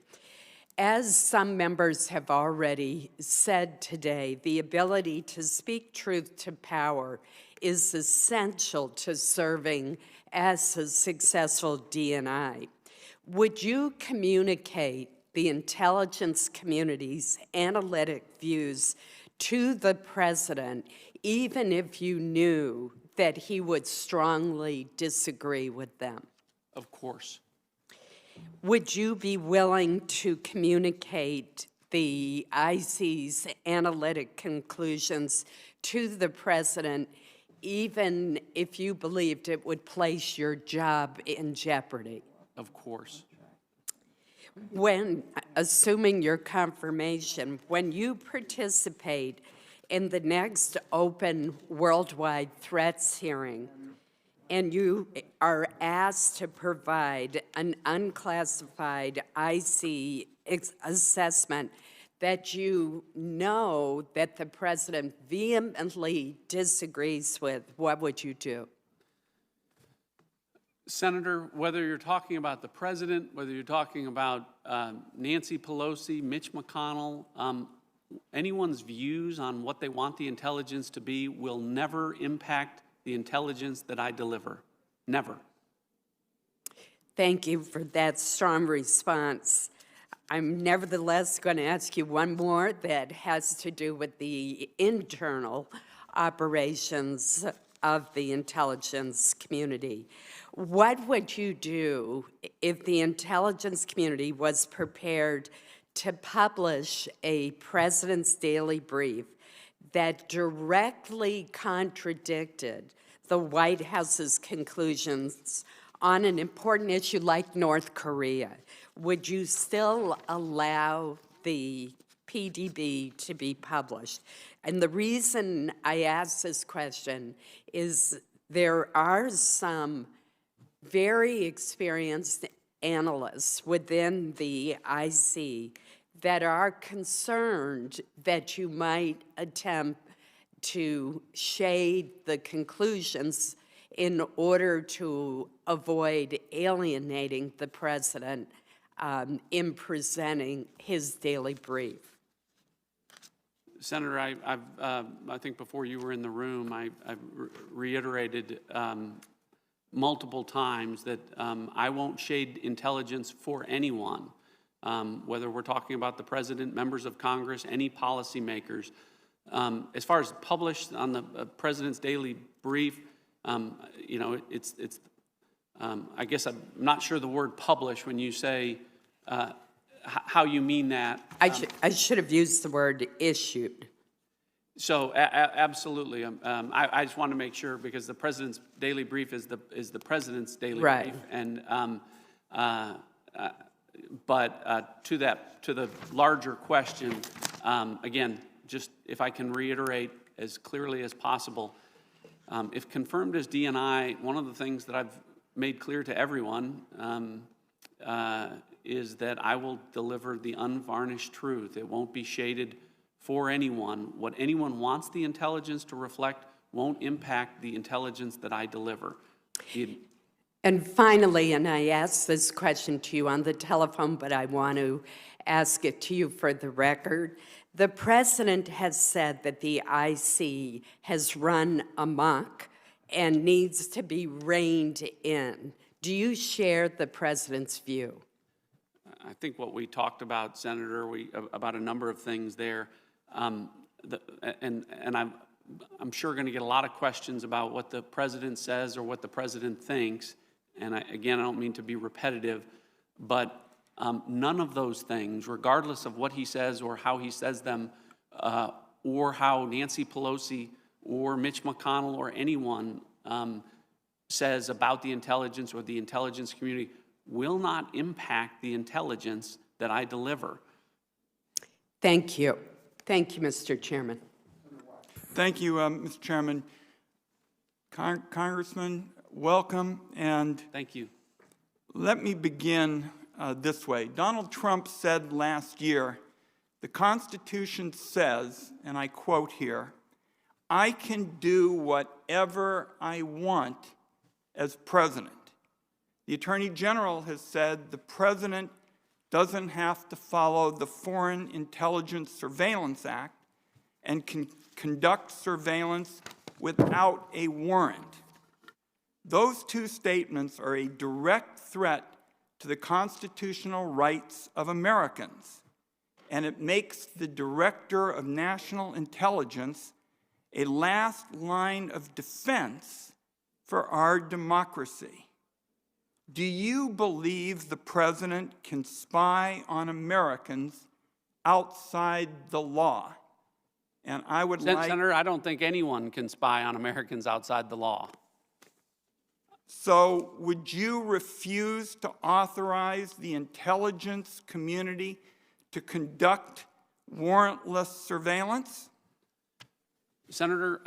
As some members have already said today, the ability to speak truth to power is essential to serving as a successful DNI. Would you communicate the intelligence community's analytic views to the president, even if you knew that he would strongly disagree with them? Of course. Would you be willing to communicate the IC's analytic conclusions to the president, even if you believed it would place your job in jeopardy? Of course. When, assuming your confirmation, when you participate in the next open worldwide threats hearing, and you are asked to provide an unclassified IC assessment that you know that the president vehemently disagrees with, what would you do? Senator, whether you're talking about the president, whether you're talking about Nancy Pelosi, Mitch McConnell, anyone's views on what they want the intelligence to be will never impact the intelligence that I deliver. Never. Thank you for that strong response. I'm nevertheless going to ask you one more that has to do with the internal operations of the intelligence community. What would you do if the intelligence community was prepared to publish a president's daily brief that directly contradicted the White House's conclusions on an important issue like North Korea? Would you still allow the PDB to be published? And the reason I ask this question is there are some very experienced analysts within the IC that are concerned that you might attempt to shade the conclusions in order to avoid alienating the president in presenting his daily brief. Senator, I think before you were in the room, I reiterated multiple times that I won't shade intelligence for anyone, whether we're talking about the president, members of Congress, any policymakers. As far as published on the president's daily brief, you know, I guess I'm not sure the word publish when you say, how you mean that. I should have used the word issued. So absolutely. I just want to make sure, because the president's daily brief is the president's daily Right. brief. And but to the larger question, again, just if I can reiterate as clearly as possible, if confirmed as DNI, one of the things that I've made clear to everyone is that I will deliver the unvarnished truth. It won't be shaded for anyone. What anyone wants the intelligence to reflect won't impact the intelligence that I deliver. And finally, and I asked this question to you on the telephone, but I want to ask it to you for the record. The president has said that the IC has run amok and needs to be reined in. Do you share the president's view? I think what we talked about, Senator, about a number of things there, and I'm sure going to get a lot of questions about what the president says or what the president thinks. And again, I don't mean to be repetitive, but none of those things, regardless of what he says or how he says them, or how Nancy Pelosi or Mitch McConnell or anyone says about the intelligence or the intelligence community, will not impact the intelligence that I deliver. Thank you. Thank you, Mr. Chairman. Thank you, Mr. Chairman. Congressman, welcome, and thank you. Let me begin this way. Donald Trump said last year, the Constitution says, and I quote here, "I can do whatever I want as president." The Attorney General has said the president doesn't have to follow the Foreign Intelligence Surveillance Act and can conduct surveillance without a warrant. Those two statements are a direct threat to the constitutional rights of Americans, and it makes the Director of National Intelligence a last line of defense for our democracy. Do you believe the president can spy on Americans outside the law? And I would Senator, I don't think anyone can spy on Americans outside the law. So would you refuse to authorize the intelligence community to conduct warrantless surveillance? Senator,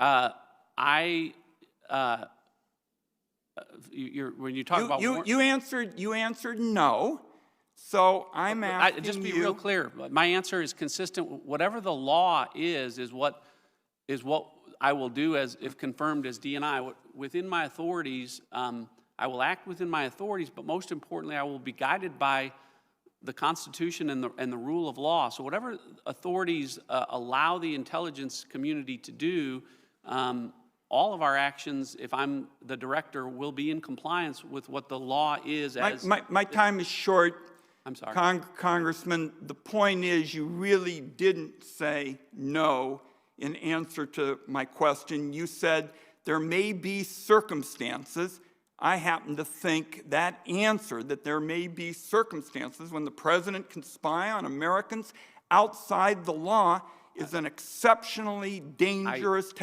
when you talk about you answered no. So I'm asking just be real clear. My answer is consistent. Whatever the law is what I will do as if confirmed as DNI. Within my authorities, I will act within my authorities, but most importantly, I will be guided by the Constitution and the rule of law. So whatever authorities allow the intelligence community to do, all of our actions, if I'm the director, will be in compliance with what the law is. My time is short. I'm sorry. Congressman, the point is you really didn't say no in answer to my question. You said there may be circumstances. I happen to think that answer, that there may be circumstances when the president can spy on Americans outside the law, is an exceptionally dangerous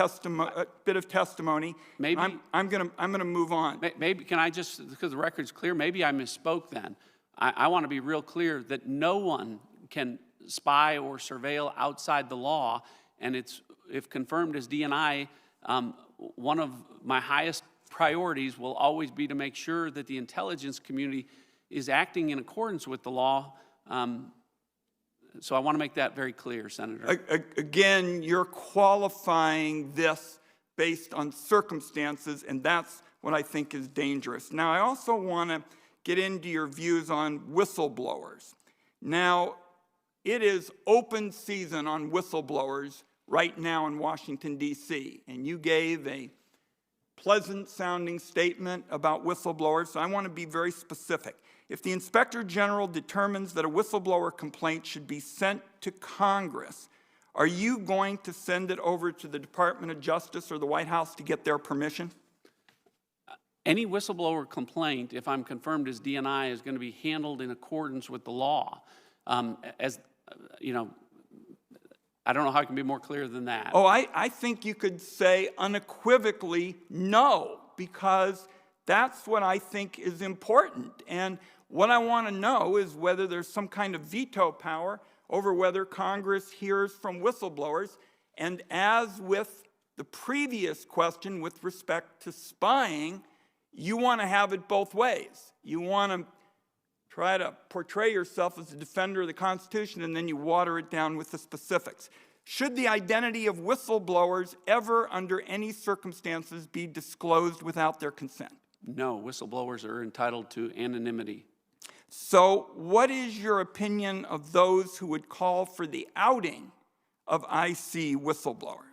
bit of testimony. Maybe I'm gonna move on. Maybe can I just, because the record's clear, maybe I misspoke then. I want to be real clear that no one can spy or surveil outside the law, and if confirmed as DNI, one of my highest priorities will always be to make sure that the intelligence community is acting in accordance with the law. So I want to make that very clear, Senator. Again, you're qualifying this based on circumstances, and that's what I think is dangerous. Now, I also want to get into your views on whistleblowers. Now, it is open season on whistleblowers right now in Washington, D.C., and you gave a pleasant-sounding statement about whistleblowers, so I want to be very specific. If the Inspector General determines that a whistleblower complaint should be sent to Congress, are you going to send it over to the Department of Justice or the White House to get their permission? Any whistleblower complaint, if I'm confirmed as DNI, is going to be handled in accordance with the law. As, you know, I don't know how I can be more clear than that. Oh, I think you could say unequivocally no, because that's what I think is important. And what I want to know is whether there's some kind of veto power over whether Congress hears from whistleblowers. And as with the previous question with respect to spying, you want to have it both ways. You want to try to portray yourself as a defender of the Constitution, and then you water it down with the specifics. Should the identity of whistleblowers ever, under any circumstances, be disclosed without their consent? No, whistleblowers are entitled to anonymity. So what is your opinion of those who would call for the outing of IC whistleblowers?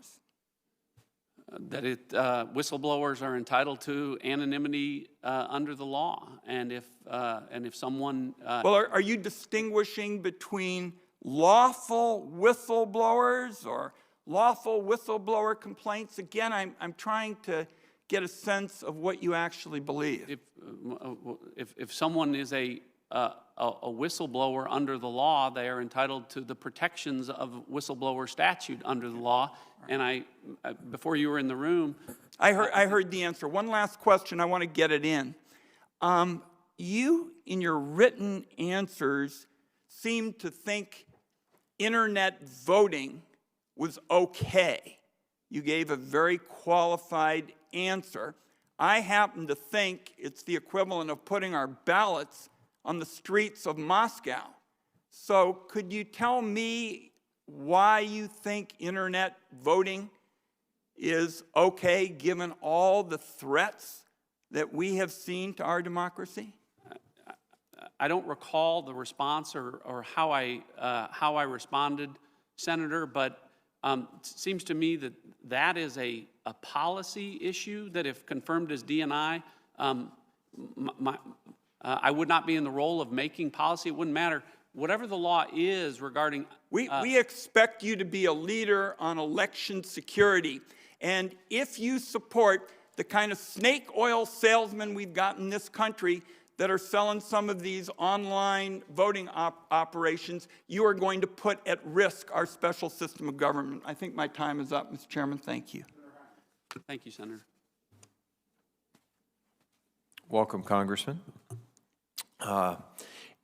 That whistleblowers are entitled to anonymity under the law, and if someone well, are you distinguishing between lawful whistleblowers or lawful whistleblower complaints? Again, I'm trying to get a sense of what you actually believe. if someone is a whistleblower under the law, they are entitled to the protections of whistleblower statute under the law. And before you were in the room, I heard the answer. One last question. I want to get it in. You, in your written answers, seem to think internet voting was okay. You gave a very qualified answer. I happen to think it's the equivalent of putting our ballots on the streets of Moscow. So could you tell me why you think internet voting is okay given all the threats that we have seen to our democracy? I don't recall the response or how I responded, Senator, but it seems to me that is a policy issue that, if confirmed as DNI, I would not be in the role of making policy. It wouldn't matter. Whatever the law is regarding... We expect you to be a leader on election security. And if you support the kind of snake oil salesmen we've got in this country that are selling some of these online voting operations, you are going to put at risk our special system of government. I think my time is up, Mr. Chairman. Thank you. Thank you, Senator. Welcome, Congressman.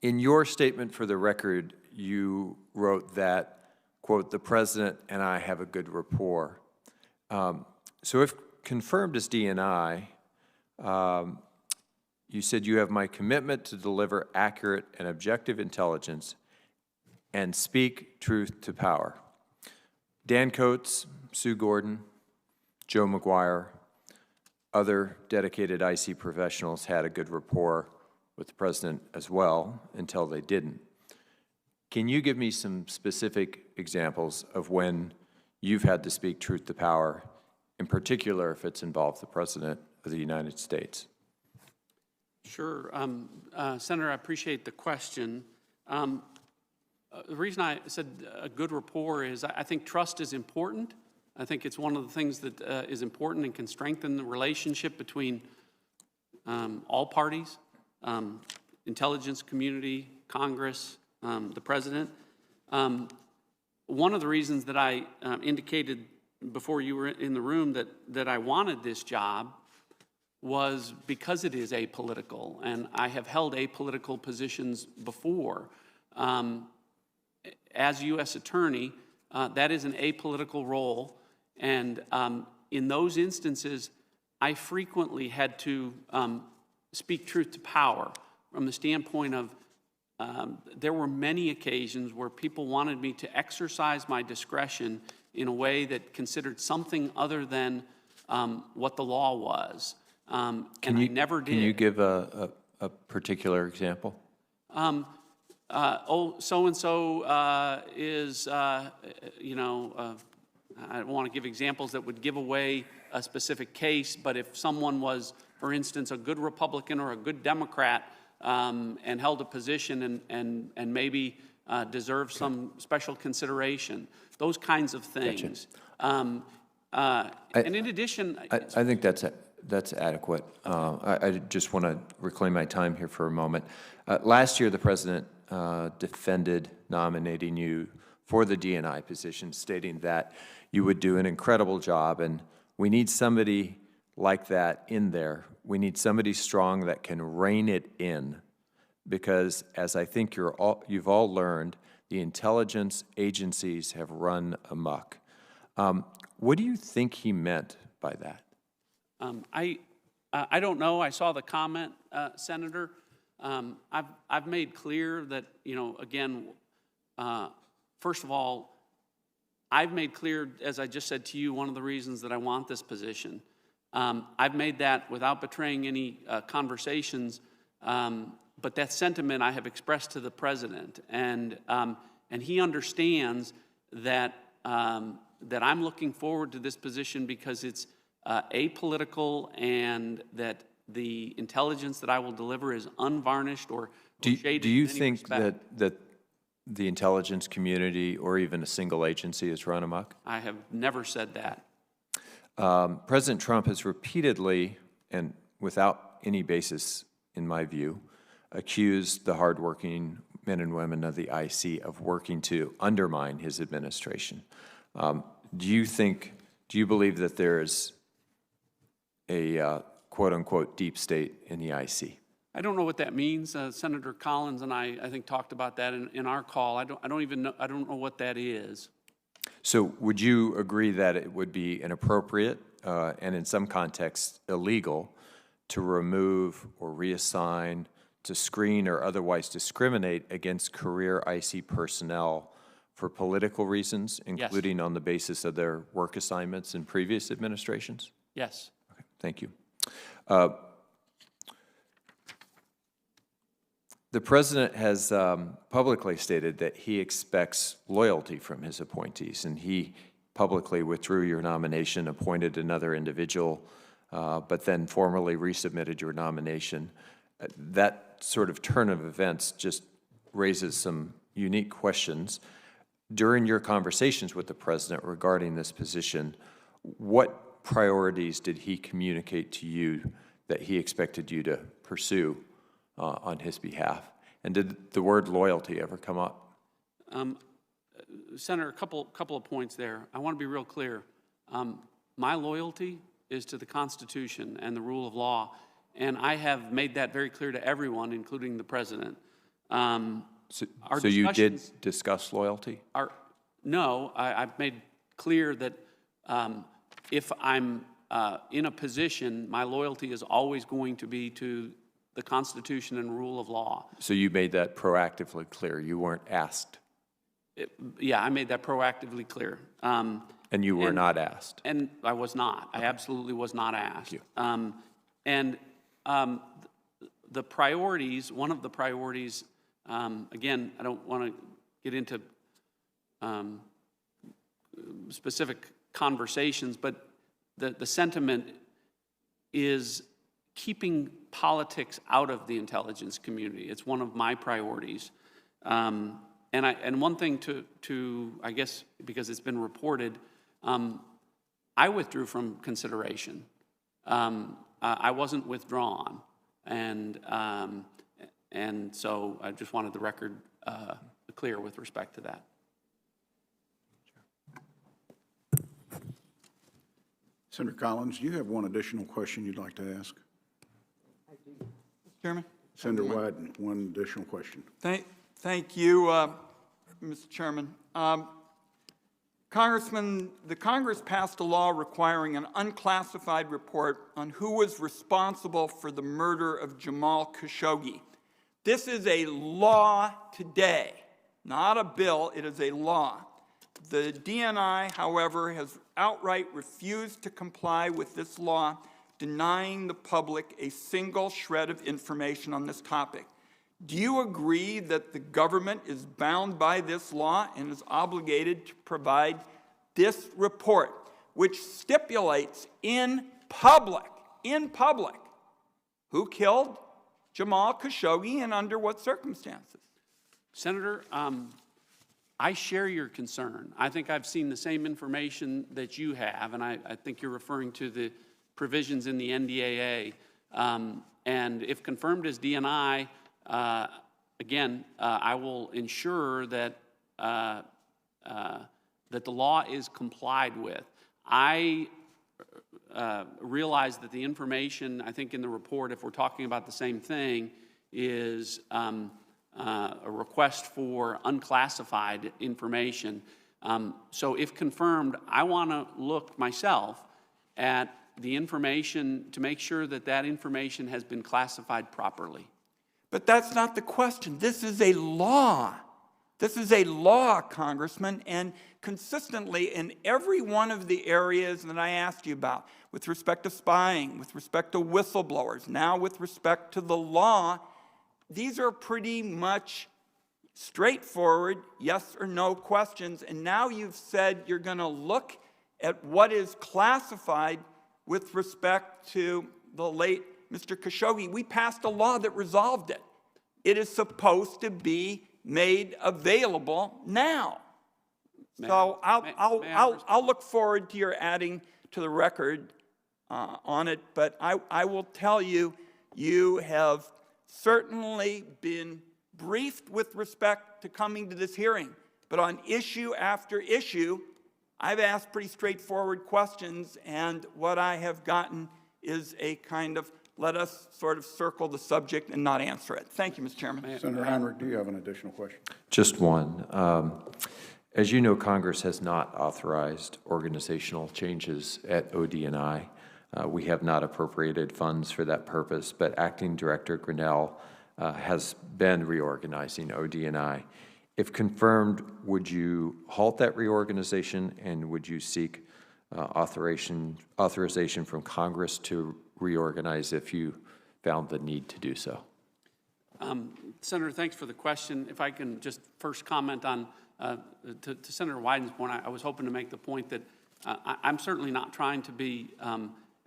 In your statement for the record, you wrote that, quote, "The President and I have a good rapport." So if confirmed as DNI, you said you have my commitment to deliver accurate and objective intelligence and speak truth to power. Dan Coates, Sue Gordon, Joe McGuire, other dedicated IC professionals had a good rapport with the President as well until they didn't. Can you give me some specific examples of when you've had to speak truth to power, in particular if it's involved the President of the United States? Sure. Senator, I appreciate the question. The reason I said a good rapport is I think trust is important. I think it's one of the things that is important and can strengthen the relationship between all parties, intelligence community, Congress, the President. One of the reasons that I indicated before you were in the room that I wanted this job was because it is apolitical, and I have held apolitical positions before. As U.S. Attorney, that is an apolitical role, and in those instances, I frequently had to speak truth to power from the standpoint of there were many occasions where people wanted me to exercise my discretion in a way that considered something other than what the law was. And I never did. Can you give a particular example? So-and-so is, you know, I don't want to give examples that would give away a specific case, but if someone was, for instance, a good Republican or a good Democrat and held a position and maybe deserved some special consideration, those kinds of things. Gotcha. And in addition... I think that's That's adequate. I just want to reclaim my time here for a moment. Last year, the president defended nominating you for the DNI position, stating that you would do an incredible job, and we need somebody like that in there. We need somebody strong that can rein it in, because as I think you've all learned, the intelligence agencies have run amok. What do you think he meant by that? I don't know. I saw the comment, Senator. I've made clear that, again, first of all, I've made clear, as I just said to you, one of the reasons that I want this position. I've made that without betraying any conversations, but that sentiment I have expressed to the president, and he understands that that I'm looking forward to this position because it's apolitical, and that the intelligence that I will deliver is unvarnished or shaded. Do you in any think respect. that the intelligence community or even a single agency is run amok? I have never said that. President Trump has repeatedly, and without any basis in my view, accused the hardworking men and women of the IC of working to undermine his administration. Do you believe that there is a quote-unquote deep state in the IC? I don't know what that means. Senator Collins and I think, talked about that in our call. I don't even know. I don't know what that is. So would you agree that it would be inappropriate and in some contexts illegal to remove or reassign, to screen or otherwise discriminate against career IC personnel for political reasons, including on the basis of their work assignments in previous administrations? Yes. Okay, thank you. The president has publicly stated that he expects loyalty from his appointees, and he publicly withdrew your nomination, appointed another individual, but then formally resubmitted your nomination. That sort of turn of events just raises some unique questions. During your conversations with the president regarding this position, what priorities did he communicate to you that he expected you to pursue on his behalf? And did the word loyalty ever come up? Senator, a couple of points there. I want to be real clear. My loyalty is to the Constitution and the rule of law, and I have made that very clear to everyone, including the president. So you did discuss loyalty? No, I've made clear that if I'm in a position, my loyalty is always going to be to the Constitution and rule of law. So you made that proactively clear. You weren't asked. Yeah, I made that proactively clear. And you were not asked. And I was not. I absolutely was not asked. Thank you. The priorities, one of the priorities, again, I don't want to get into specific conversations, but the sentiment is keeping politics out of the intelligence community. It's one of my priorities. And one thing to I guess, because it's been reported, I withdrew from consideration. I wasn't withdrawn, and so I just wanted the record clear with respect to that. Senator Collins, do you have one additional question you'd like to ask? I do. Chairman? Senator Wyden, one additional question. Thank you, Mr. Chairman. Congressman, the Congress passed a law requiring an unclassified report on who was responsible for the murder of Jamal Khashoggi. This is a law today, not a bill, it is a law. The DNI, however, has outright refused to comply with this law, denying the public a single shred of information on this topic. Do you agree that the government is bound by this law and is obligated to provide this report, which stipulates in public, who killed Jamal Khashoggi and under what circumstances? Senator, I share your concern. I think I've seen the same information that you have, and I think you're referring to the provisions in the NDAA. And if confirmed as DNI, again, I will ensure that that the law is complied with. I realize that the information, I think in the report, if we're talking about the same thing, is a request for unclassified information. So if confirmed, I want to look myself at the information to make sure that that information has been classified properly. But that's not the question. This is a law. This is a law, Congressman, and consistently in every one of the areas that I asked you about, with respect to spying, with respect to whistleblowers, now with respect to the law, these are pretty much straightforward yes or no questions. And now you've said you're going to look at what is classified with respect to the late Mr. Khashoggi. We passed a law that resolved it. It is supposed to be made available now. So I'll look forward to your adding to the record on it, but I will tell you, you have certainly been briefed with respect to coming to this hearing, but on issue after issue, I've asked pretty straightforward questions, and what I have gotten is a kind of let us sort of circle the subject and not answer it. Thank you, Mr. Chairman. Senator Heinrich, do you have an additional question? Just one. As you know, Congress has not authorized organizational changes at ODNI. We have not appropriated funds for that purpose, but Acting Director Grinnell has been reorganizing ODNI. If confirmed, would you halt that reorganization, and would you seek authorization from Congress to reorganize if you found the need to do so? Senator, thanks for the question. If I can just first comment on, to Senator Wyden's point, I was hoping to make the point that I'm certainly not trying to be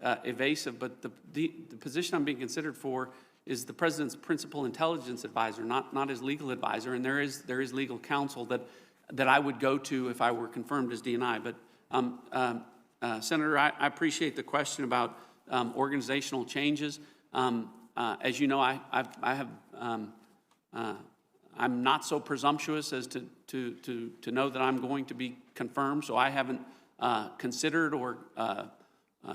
evasive, but the position I'm being considered for is the President's principal intelligence advisor, not his legal advisor, and there is legal counsel that I would go to if I were confirmed as DNI. But Senator, I appreciate the question about organizational changes. As you know, I'm not so presumptuous as to know that I'm going to be confirmed, so I haven't considered or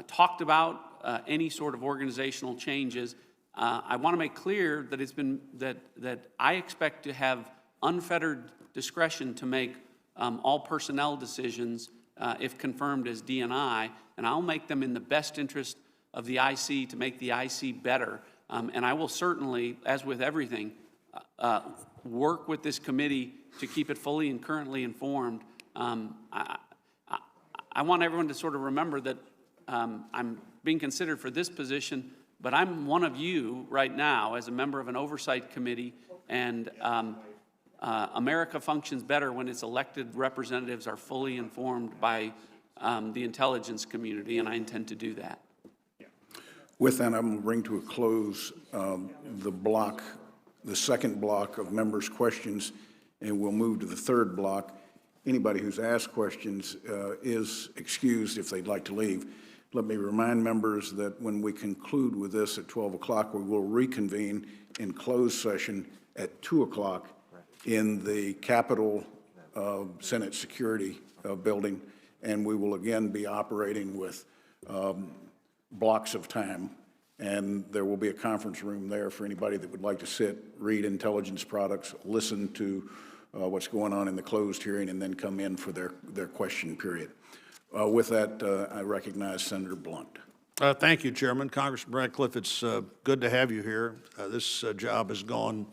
talked about any sort of organizational changes. I want to make clear that it's been that I expect to have unfettered discretion to make all personnel decisions if confirmed as DNI, and I'll make them in the best interest of the IC to make the IC better. And I will certainly, as with everything, work with this committee to keep it fully and currently informed. I want everyone to sort of remember that I'm being considered for this position, but I'm one of you right now as a member of an oversight committee, and America functions better when its elected representatives are fully informed by the intelligence community, and I intend to do that. With that, I'm going to bring to a close the second block of members' questions, and we'll move to the third block. Anybody who's asked questions is excused if they'd like to leave. Let me remind members that when we conclude with this at 12 o'clock, we will reconvene in closed session at 2 o'clock in the Capitol Senate Security Building, and we will again be operating with blocks of time, and there will be a conference room there for anybody that would like to sit, read intelligence products, listen to what's going on in the closed hearing, and then come in for their question period. With that, I recognize Senator Blunt. Thank you, Chairman. Congressman Ratcliff, it's good to have you here. This job has gone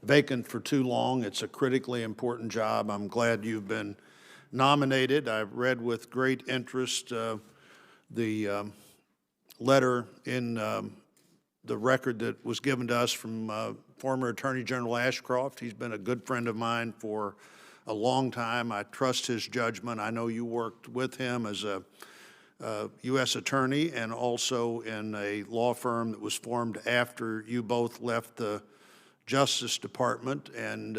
vacant for too long. It's a critically important job. I'm glad you've been nominated. I've read with great interest the letter in the record that was given to us from former Attorney General Ashcroft. He's been a good friend of mine for a long time. I trust his judgment. I know you worked with him as a U.S. attorney and also in a law firm that was formed after you both left the Justice Department, and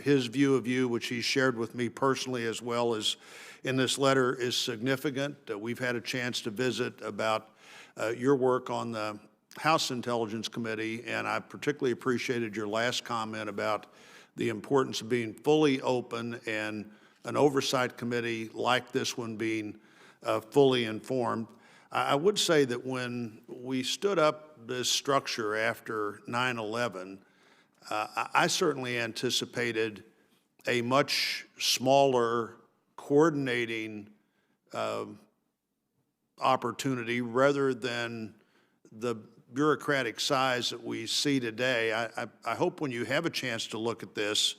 his view of you, which he shared with me personally as well as in this letter, is significant. We've had a chance to visit about your work on the House Intelligence Committee, and I particularly appreciated your last comment about the importance of being fully open and an oversight committee like this one being fully informed. I would say that when we stood up this structure after 9/11, I certainly anticipated a much smaller coordinating opportunity rather than the bureaucratic size that we see today. I hope when you have a chance to look at this,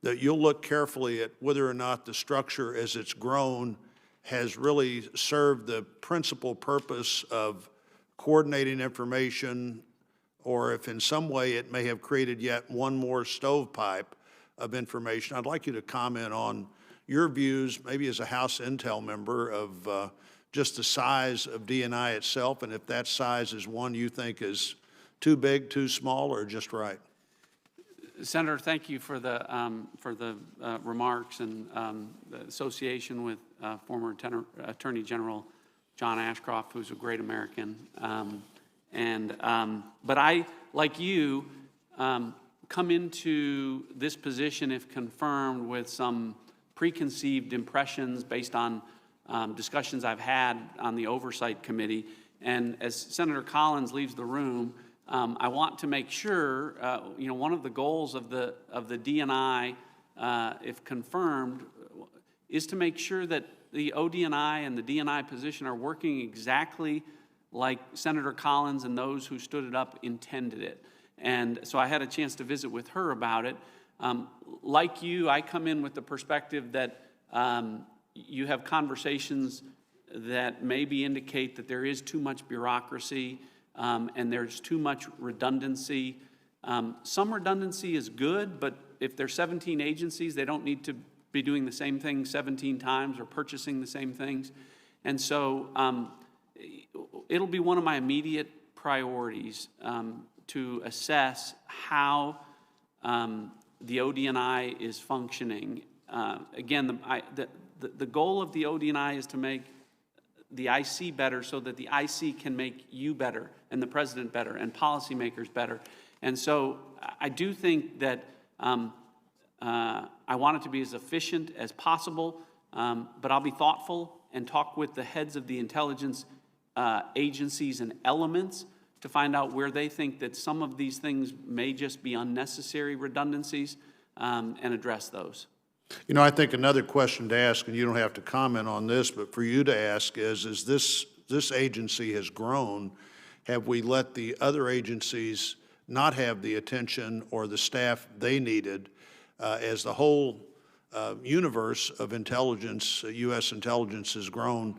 that you'll look carefully at whether or not the structure as it's grown has really served the principal purpose of coordinating information, or if in some way it may have created yet one more stovepipe of information. I'd like you to comment on your views, maybe as a House Intel member, of just the size of DNI itself, and if that size is one you think is too big, too small, or just right. Senator, thank you for the remarks and the association with former Attorney General John Ashcroft, who's a great American. But I, like you, come into this position, if confirmed, with some preconceived impressions based on discussions I've had on the Oversight Committee. And as Senator Collins leaves the room, I want to make sure, one of the goals of the DNI, if confirmed, is to make sure that the ODNI and the DNI position are working exactly like Senator Collins and those who stood it up intended it. And so I had a chance to visit with her about it. Like you, I come in with the perspective that you have conversations that maybe indicate that there is too much bureaucracy and there's too much redundancy. Some redundancy is good, but if there's 17 agencies, they don't need to be doing the same thing 17 times or purchasing the same things. And so it'll be one of my immediate priorities to assess how the ODNI is functioning. Again, the goal of the ODNI is to make the IC better so that the IC can make you better and the president better and policymakers better. And so I do think that I want it to be as efficient as possible, but I'll be thoughtful and talk with the heads of the intelligence agencies and elements to find out where they think that some of these things may just be unnecessary redundancies and address those. You know, I think another question to ask, and you don't have to comment on this, but for you to ask is this agency has grown, have we let the other agencies not have the attention or the staff they needed as the whole universe of intelligence, U.S. intelligence has grown?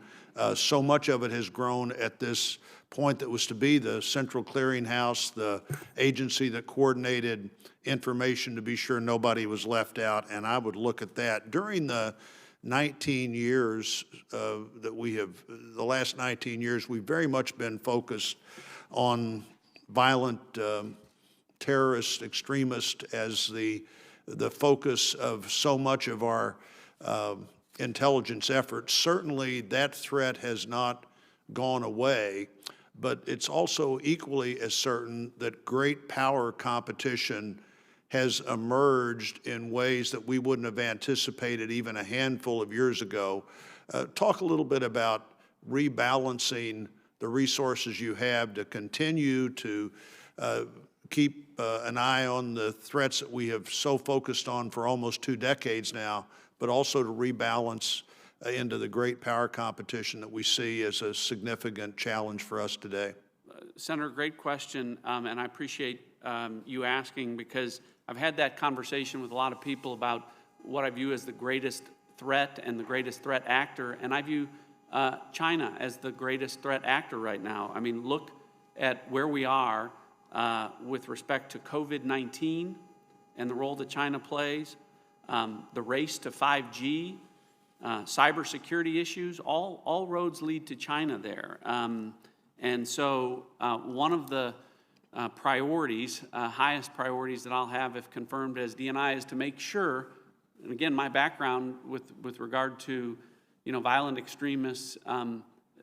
So much of it has grown at this point that was to be the central clearinghouse, the agency that coordinated information to be sure nobody was left out, and I would look at that. During the 19 years that we have, the last 19 years, we've very much been focused on violent terrorist, extremist as the focus of so much of our intelligence efforts. Certainly that threat has not gone away, but it's also equally as certain that great power competition has emerged in ways that we wouldn't have anticipated even a handful of years ago. Talk a little bit about rebalancing the resources you have to continue to keep an eye on the threats that we have so focused on for almost 2 decades now, but also to rebalance into the great power competition that we see as a significant challenge for us today. Senator, great question, and I appreciate you asking, because I've had that conversation with a lot of people about what I view as the greatest threat and the greatest threat actor, and I view China as the greatest threat actor right now. I mean, look at where we are with respect to COVID-19 and the role that China plays, the race to 5G, cybersecurity issues, all roads lead to China there. And so one of the priorities, highest priorities that I'll have if confirmed as DNI is to make sure, and again, my background with regard to, violent extremists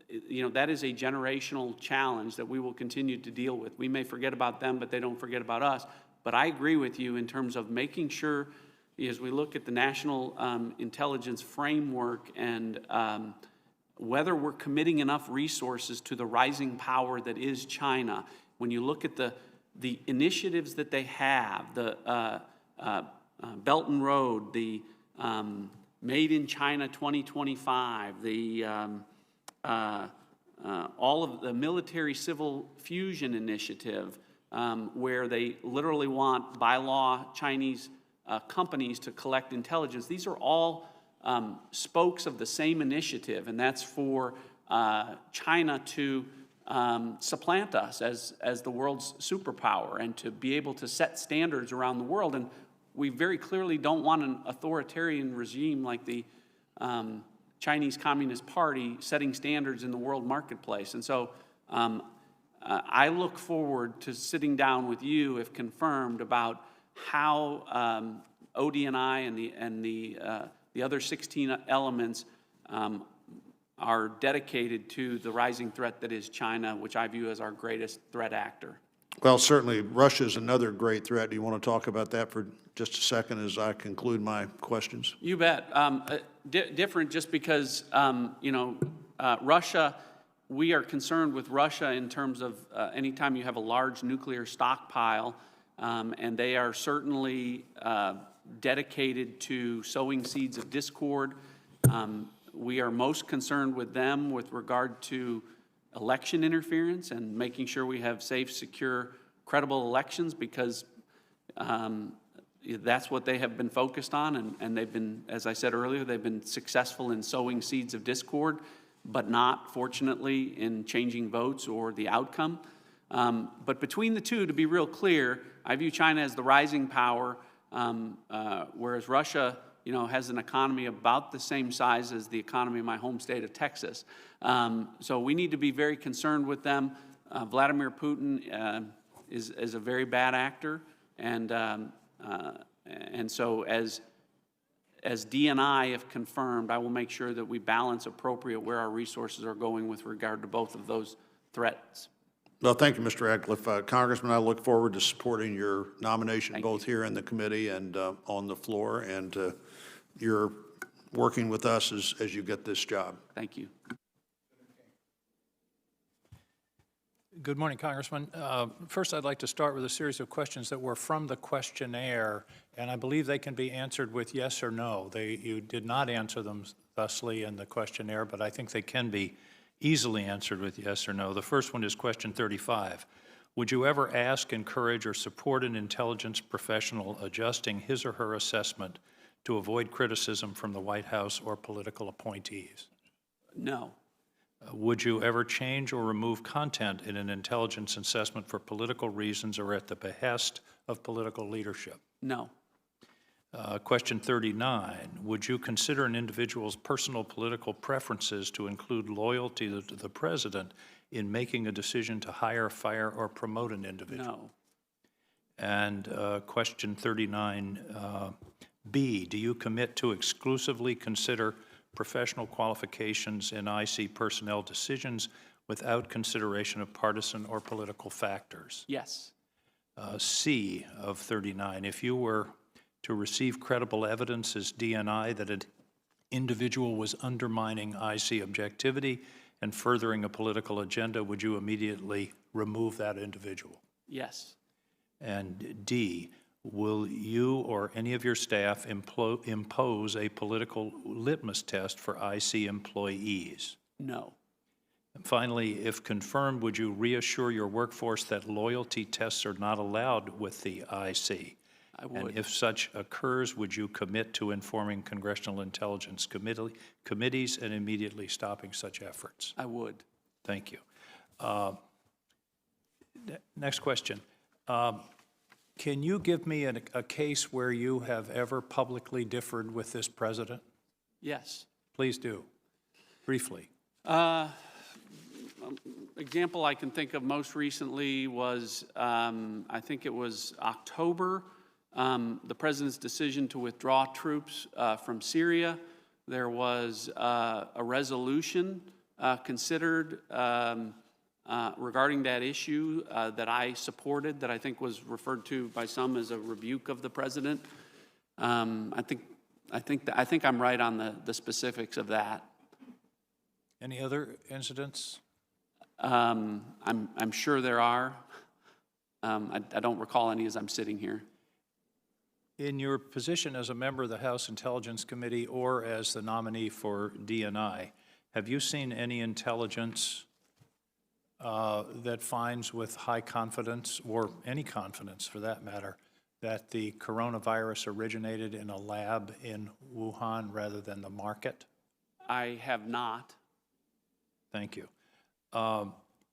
that is a generational challenge that we will continue to deal with. We may forget about them, but they don't forget about us. But I agree with you in terms of making sure, as we look at the national intelligence framework and whether we're committing enough resources to the rising power that is China. When you look at the initiatives that they have, the Belt and Road, the Made in China 2025, the all of the military civil fusion initiative, where they literally want by law Chinese companies to collect intelligence. These are all spokes of the same initiative, and that's for China to supplant us as the world's superpower and to be able to set standards around the world. And we very clearly don't want an authoritarian regime like the Chinese Communist Party setting standards in the world marketplace. And so I look forward to sitting down with you, if confirmed, about how ODNI and the other 16 elements are dedicated to the rising threat that is China, which I view as our greatest threat actor. Well, certainly, Russia is another great threat. Do you want to talk about that for just a second as I conclude my questions? You bet. Different just because, Russia, we are concerned with Russia in terms of anytime you have a large nuclear stockpile, and they are certainly dedicated to sowing seeds of discord. We are most concerned with them with regard to election interference and making sure we have safe, secure, credible elections, because that's what they have been focused on, and they've been, as I said earlier, they've been successful in sowing seeds of discord, but not, fortunately, in changing votes or the outcome. But between the two, to be real clear, I view China as the rising power, whereas Russia, has an economy about the same size as the economy of my home state of Texas. So we need to be very concerned with them. Vladimir Putin is a very bad actor, and so as DNI, if confirmed, I will make sure that we balance appropriate where our resources are going with regard to both of those threats. Well, thank you, Mr. Ratcliff. Congressman, I look forward to supporting your nomination both here in the committee and on the floor, and you're working with us as you get this job. Thank you. Good morning, Congressman. First, I'd like to start with a series of questions that were from the questionnaire, and I believe they can be answered with yes or no. You did not answer them thusly in the questionnaire, but I think they can be easily answered with yes or no. The first one is question 35. Would you ever ask, encourage, or support an intelligence professional adjusting his or her assessment to avoid criticism from the White House or political appointees? No. Would you ever change or remove content in an intelligence assessment for political reasons or at the behest of political leadership? No. Question 39, would you consider an individual's personal political preferences to include loyalty to the president in making a decision to hire, fire, or promote an individual? No. And question 39, B, do you commit to exclusively consider professional qualifications in IC personnel decisions without consideration of partisan or political factors? Yes. C of 39, if you were to receive credible evidence as DNI that an individual was undermining IC objectivity and furthering a political agenda, would you immediately remove that individual? Yes. And D, will you or any of your staff impose a political litmus test for IC employees? No. And finally, if confirmed, would you reassure your workforce that loyalty tests are not allowed with the IC? I would. And if such occurs, would you commit to informing Congressional Intelligence committees and immediately stopping such efforts? I would. Thank you. Next question. Can you give me a case where you have ever publicly differed with this president? Yes. Please do, briefly. Example I can think of most recently was, I think it was October, the president's decision to withdraw troops from Syria. There was a resolution considered regarding that issue that I supported, that I think was referred to by some as a rebuke of the president. I think I'm right on the specifics of that. Any other incidents? I'm sure there are. I don't recall any as I'm sitting here. In your position as a member of the House Intelligence Committee or as the nominee for DNI, have you seen any intelligence that finds with high confidence, or any confidence for that matter, that the coronavirus originated in a lab in Wuhan rather than the market? I have not. Thank you.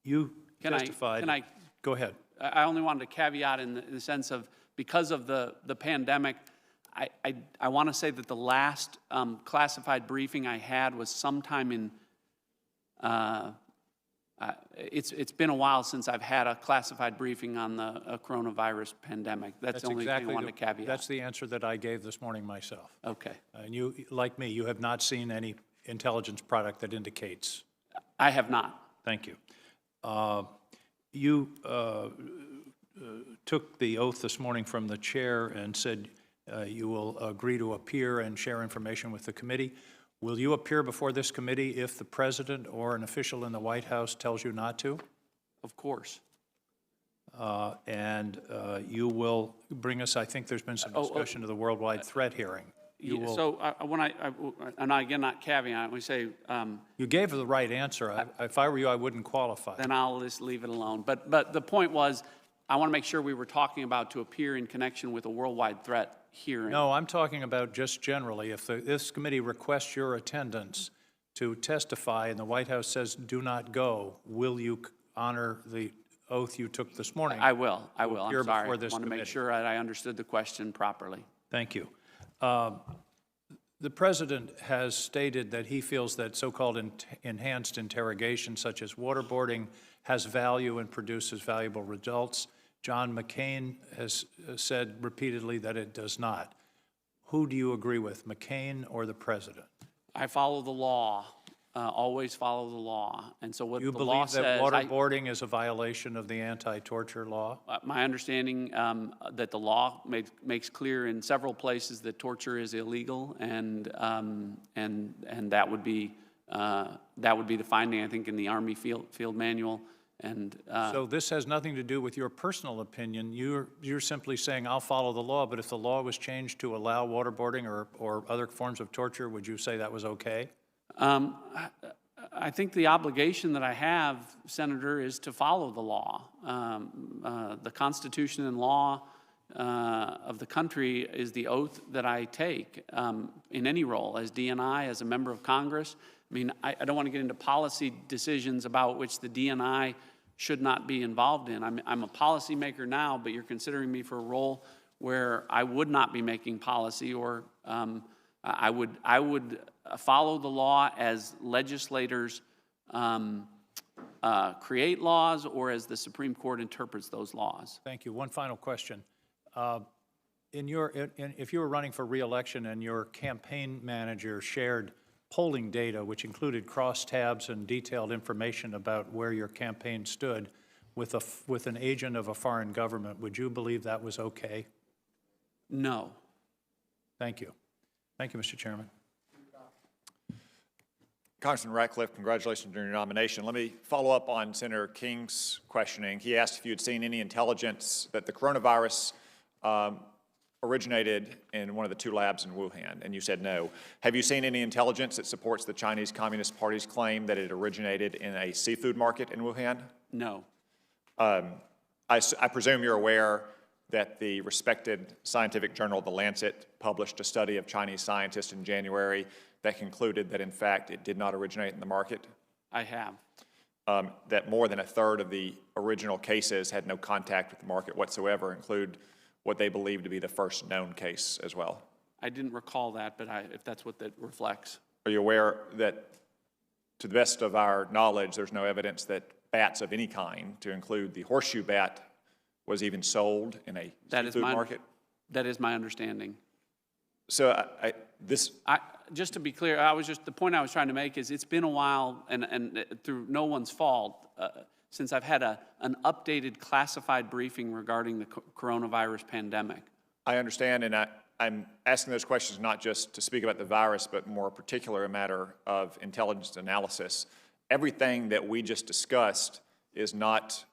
You testified. Go ahead. I only wanted to caveat in the sense of, because of the pandemic, I want to say that the last classified briefing I had was sometime in, it's been a while since I've had a classified briefing on the coronavirus pandemic. That's the only thing I wanted to caveat. That's the answer that I gave this morning myself. Okay. And you, like me, you have not seen any intelligence product that indicates. I have not. Thank you. You took the oath this morning from the chair and said you will agree to appear and share information with the committee. Will you appear before this committee if the president or an official in the White House tells you not to? Of course. And you will bring us, I think there's been some discussion of the worldwide threat hearing. You will, so when I'm not, again, not caveat, we say. You gave the right answer. If I were you, I wouldn't qualify. Then I'll just leave it alone. But the point was, I want to make sure we were talking about to appear in connection with a worldwide threat hearing. No, I'm talking about just generally. If this committee requests your attendance to testify and the White House says do not go, will you honor the oath you took this morning? I will. I'm sorry. I want to make sure that I understood the question properly. Thank you. The president has stated that he feels that so-called enhanced interrogation, such as waterboarding, has value and produces valuable results. John McCain has said repeatedly that it does not. Who do you agree with, McCain or the president? I follow the law. Always follow the law. And so what the law says... You believe that waterboarding is a violation of the anti-torture law? My understanding that the law makes clear in several places that torture is illegal, and that would be the finding, I think, in the Army field manual. And so this has nothing to do with your personal opinion. You're simply saying I'll follow the law, but if the law was changed to allow waterboarding or other forms of torture, would you say that was okay? I think the obligation that I have, Senator, is to follow the law. The Constitution and law of the country is the oath that I take in any role, as DNI, as a member of Congress. I mean, I don't want to get into policy decisions about which the DNI should not be involved in. I'm a policymaker now, but you're considering me for a role where I would not be making policy, or I would follow the law as legislators create laws, or as the Supreme Court interprets those laws. Thank you. One final question. If you were running for re-election and your campaign manager shared polling data, which included crosstabs and detailed information about where your campaign stood with an agent of a foreign government, would you believe that was okay? No. Thank you. Thank you, Mr. Chairman. Congressman Ratcliff, congratulations on your nomination. Let me follow up on Senator King's questioning. He asked if you had seen any intelligence that the coronavirus originated in one of the two labs in Wuhan, and you said no. Have you seen any intelligence that supports the Chinese Communist Party's claim that it originated in a seafood market in Wuhan? No. I presume you're aware that the respected scientific journal, The Lancet, published a study of Chinese scientists in January that concluded that, in fact, it did not originate in the market? I have. That more than a third of the original cases had no contact with the market whatsoever, include what they believe to be the first known case as well. I didn't recall that, but if that's what that reflects. Are you aware that, to the best of our knowledge, there's no evidence that bats of any kind, to include the horseshoe bat, was even sold in a seafood market? That is my understanding. So Just to be clear, the point I was trying to make is it's been a while, and through no one's fault, since I've had an updated classified briefing regarding the coronavirus pandemic. I understand, and I'm asking those questions not just to speak about the virus, but more particular a matter of intelligence analysis. Everything that we just discussed is not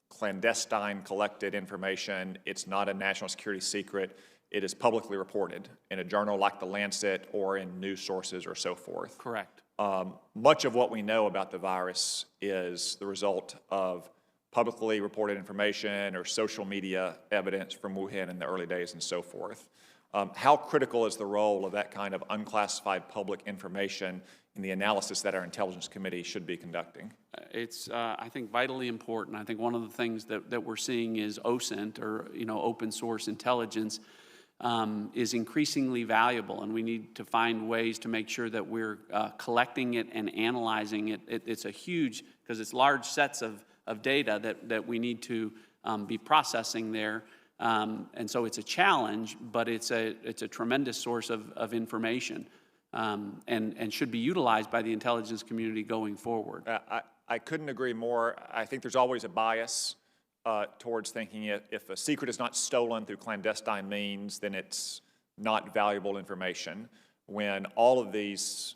clandestine collected information. It's not a national security secret. It is publicly reported in a journal like The Lancet or in news sources or so forth. Correct. Much of what we know about the virus is the result of publicly reported information or social media evidence from Wuhan in the early days and so forth. How critical is the role of that kind of unclassified public information in the analysis that our Intelligence Committee should be conducting? It's, I think, vitally important. I think one of the things that we're seeing is OSINT, or open source intelligence, is increasingly valuable, and we need to find ways to make sure that we're collecting it and analyzing it. It's a huge, because it's large sets of data that we need to be processing there. And so it's a challenge, but it's a tremendous source of information, and should be utilized by the intelligence community going forward. I couldn't agree more. I think there's always a bias towards thinking if a secret is not stolen through clandestine means, then it's not valuable information, when all of these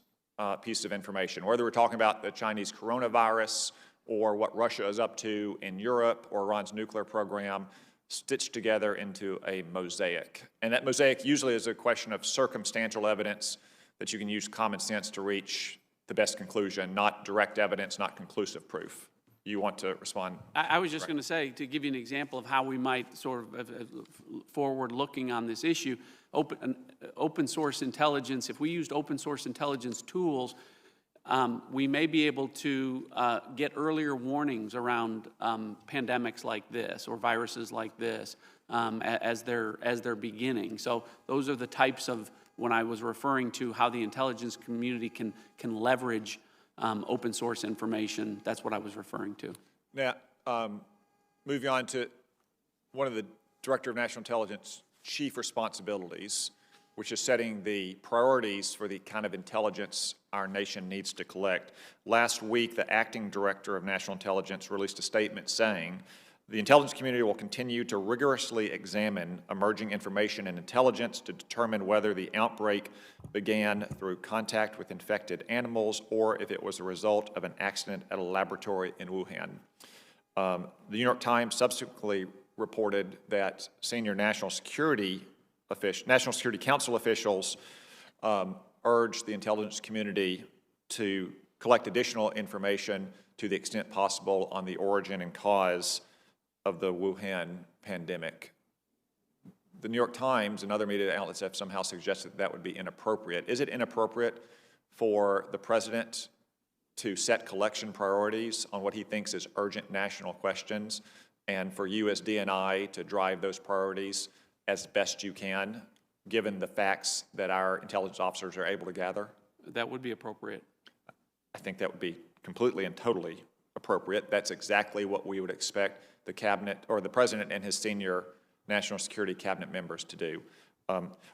pieces of information, whether we're talking about the Chinese coronavirus or what Russia is up to in Europe or Iran's nuclear program, stitched together into a mosaic. And that mosaic usually is a question of circumstantial evidence that you can use common sense to reach the best conclusion, not direct evidence, not conclusive proof. You want to respond? I was just going to say, to give you an example of how we might sort of forward-looking on this issue, open source intelligence, if we used open source intelligence tools, we may be able to get earlier warnings around pandemics like this or viruses like this as they're beginning. So those are the types of, when I was referring to how the intelligence community can leverage open source information, that's what I was referring to. Now, moving on to one of the Director of National Intelligence chief responsibilities, which is setting the priorities for the kind of intelligence our nation needs to collect. Last week, the acting Director of National Intelligence released a statement saying, the intelligence community will continue to rigorously examine emerging information and intelligence to determine whether the outbreak began through contact with infected animals or if it was a result of an accident at a laboratory in Wuhan. The New York Times subsequently reported that senior National Security Council officials urged the intelligence community to collect additional information to the extent possible on the origin and cause of the Wuhan pandemic. The New York Times and other media outlets have somehow suggested that would be inappropriate. Is it inappropriate for the President to set collection priorities on what he thinks is urgent national questions, and for you as DNI to drive those priorities as best you can, given the facts that our intelligence officers are able to gather? That would be appropriate. I think that would be completely and totally appropriate. That's exactly what we would expect the Cabinet, or the President and his senior National Security Cabinet members to do.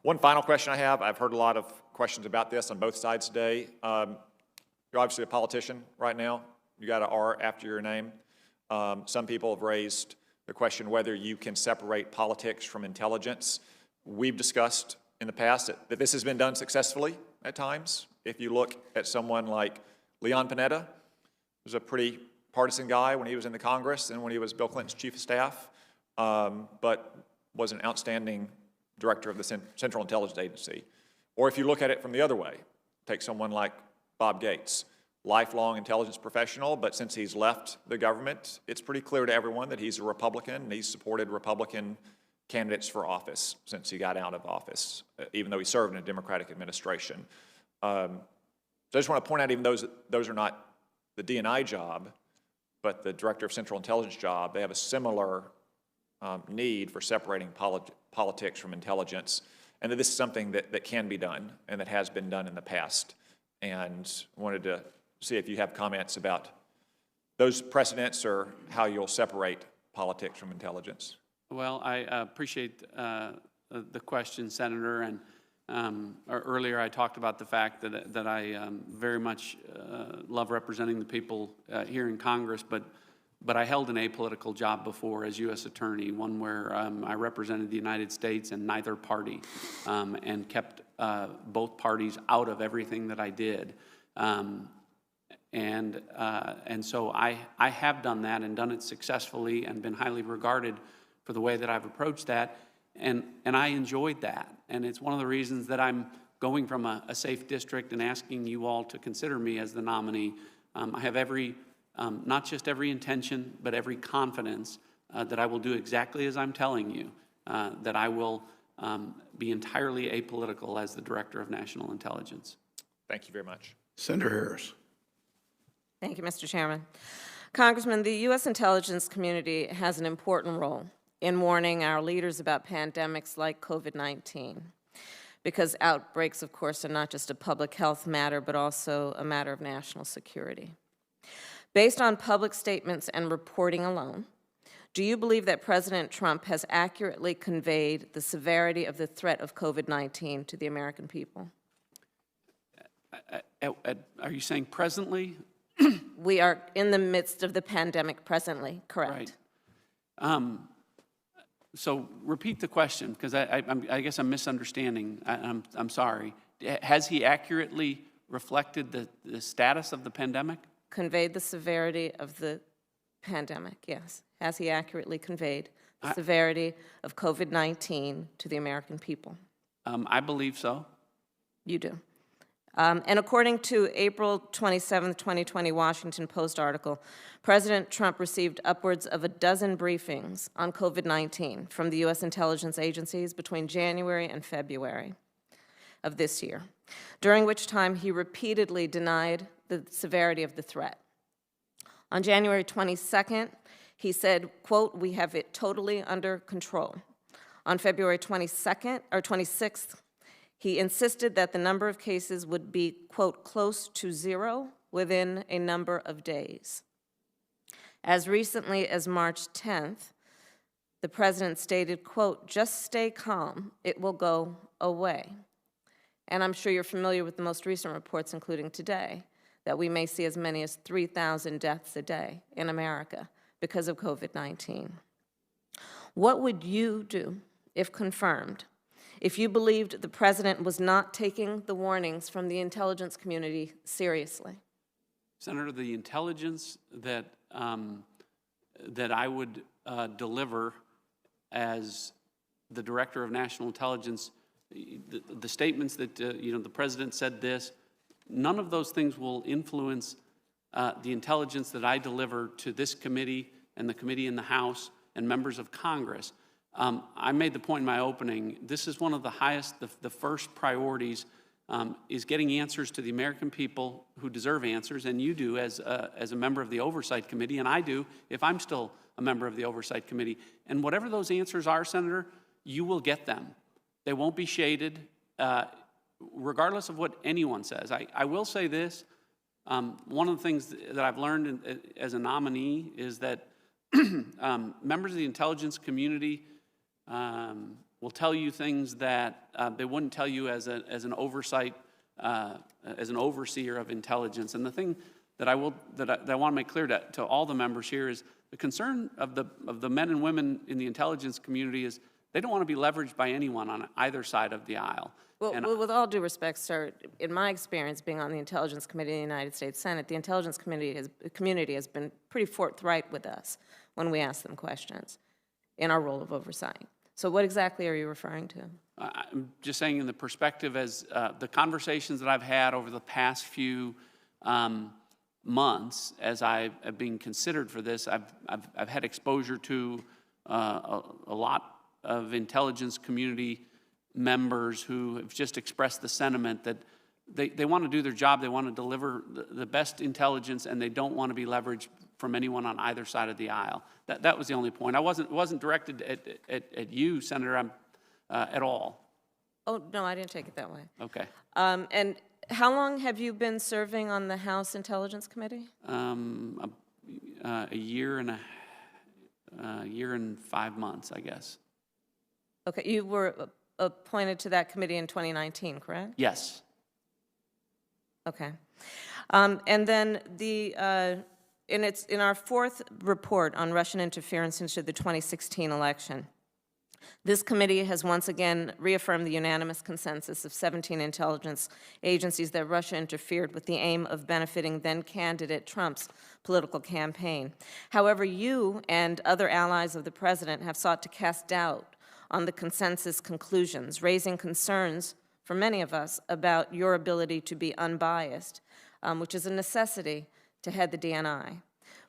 One final question I have. I've heard a lot of questions about this on both sides today. You're obviously a politician right now. You got an R after your name. Some people have raised the question whether you can separate politics from intelligence. We've discussed in the past that this has been done successfully at times. If you look at someone like Leon Panetta, who's a pretty partisan guy when he was in the Congress and when he was Bill Clinton's chief of staff, but was an outstanding director of the Central Intelligence Agency. Or if you look at it from the other way, take someone like Bob Gates, lifelong intelligence professional, but since he's left the government, it's pretty clear to everyone that he's a Republican, and he's supported Republican candidates for office since he got out of office, even though he served in a Democratic administration. So I just want to point out, even those are not the DNI job, but the Director of Central Intelligence job, they have a similar need for separating politics from intelligence, and that this is something that can be done and that has been done in the past. And wanted to see if you have comments about those precedents or how you'll separate politics from intelligence. Well, I appreciate the question, Senator, and Earlier, I talked about the fact that I very much love representing the people here in Congress, but I held an apolitical job before as U.S. Attorney, one where I represented the United States and neither party, and kept both parties out of everything that I did. And so I have done that and done it successfully and been highly regarded for the way that I've approached that. And I enjoyed that. And it's one of the reasons that I'm going from a safe district and asking you all to consider me as the nominee. I have every, not just every intention, but every confidence that I will do exactly as I'm telling you, that I will be entirely apolitical as the Director of National Intelligence. Thank you very much. Senator Harris. Thank you, Mr. Chairman. Congressman, the U.S. intelligence community has an important role in warning our leaders about pandemics like COVID-19, because outbreaks, of course, are not just a public health matter, but also a matter of national security. Based on public statements and reporting alone, do you believe that President Trump has accurately conveyed the severity of the threat of COVID-19 to the American people? Are you saying presently? We are in the midst of the pandemic presently, correct? Right. So repeat the question, because I guess I'm misunderstanding. I'm sorry. Has he accurately reflected the status of the pandemic? Conveyed the severity of the pandemic, yes. Has he accurately conveyed the severity of COVID-19 to the American people? I believe so. You do. And according to April 27, 2020 Washington Post article, President Trump received upwards of a dozen briefings on COVID-19 from the U.S. intelligence agencies between January and February of this year, during which time he repeatedly denied the severity of the threat. On January 22nd, he said, quote, "We have it totally under control." On February 22nd or 26th, he insisted that the number of cases would be, quote, "close to zero within a number of days." As recently as March 10th, the president stated, quote, "Just stay calm, it will go away." And I'm sure you're familiar with the most recent reports, including today, that we may see as many as 3,000 deaths a day in America because of COVID-19. What would you do, if confirmed, if you believed the president was not taking the warnings from the intelligence community seriously? Senator, the intelligence that I would deliver as the Director of National Intelligence, the statements that the president said this, none of those things will influence the intelligence that I deliver to this committee and the committee in the House and members of Congress. I made the point in my opening, this is one of the highest, the first priorities is getting answers to the American people who deserve answers, and you do as a member of the Oversight Committee, and I do if I'm still a member of the Oversight Committee. And whatever those answers are, Senator, you will get them. They won't be shaded, regardless of what anyone says. I will say this, one of the things that I've learned as a nominee is that members of the intelligence community will tell you things that they wouldn't tell you as an oversight, as an overseer of intelligence. And the thing that I want to make clear to all the members here is the concern of the men and women in the intelligence community is they don't want to be leveraged by anyone on either side of the aisle. Well, with all due respect, sir, in my experience being on the Intelligence Committee in the United States Senate, the Intelligence community has been pretty forthright with us when we ask them questions in our role of oversight. So what exactly are you referring to? I'm just saying in the perspective as the conversations that I've had over the past few months as I've been considered for this, I've had exposure to a lot of intelligence community members who have just expressed the sentiment that they want to do their job, they want to deliver the best intelligence, and they don't want to be leveraged from anyone on either side of the aisle. That was the only point. It wasn't directed at you, Senator, at all. Oh, no, I didn't take it that way. Okay. And how long have you been serving on the House Intelligence Committee? A year and 5 months, I guess. Okay, you were appointed to that committee in 2019, correct? Yes. Okay. And then in our fourth report on Russian interference into the 2016 election, this committee has once again reaffirmed the unanimous consensus of 17 intelligence agencies that Russia interfered with the aim of benefiting then-candidate Trump's political campaign. However, you and other allies of the president have sought to cast doubt on the consensus conclusions, raising concerns for many of us about your ability to be unbiased, which is a necessity to head the DNI.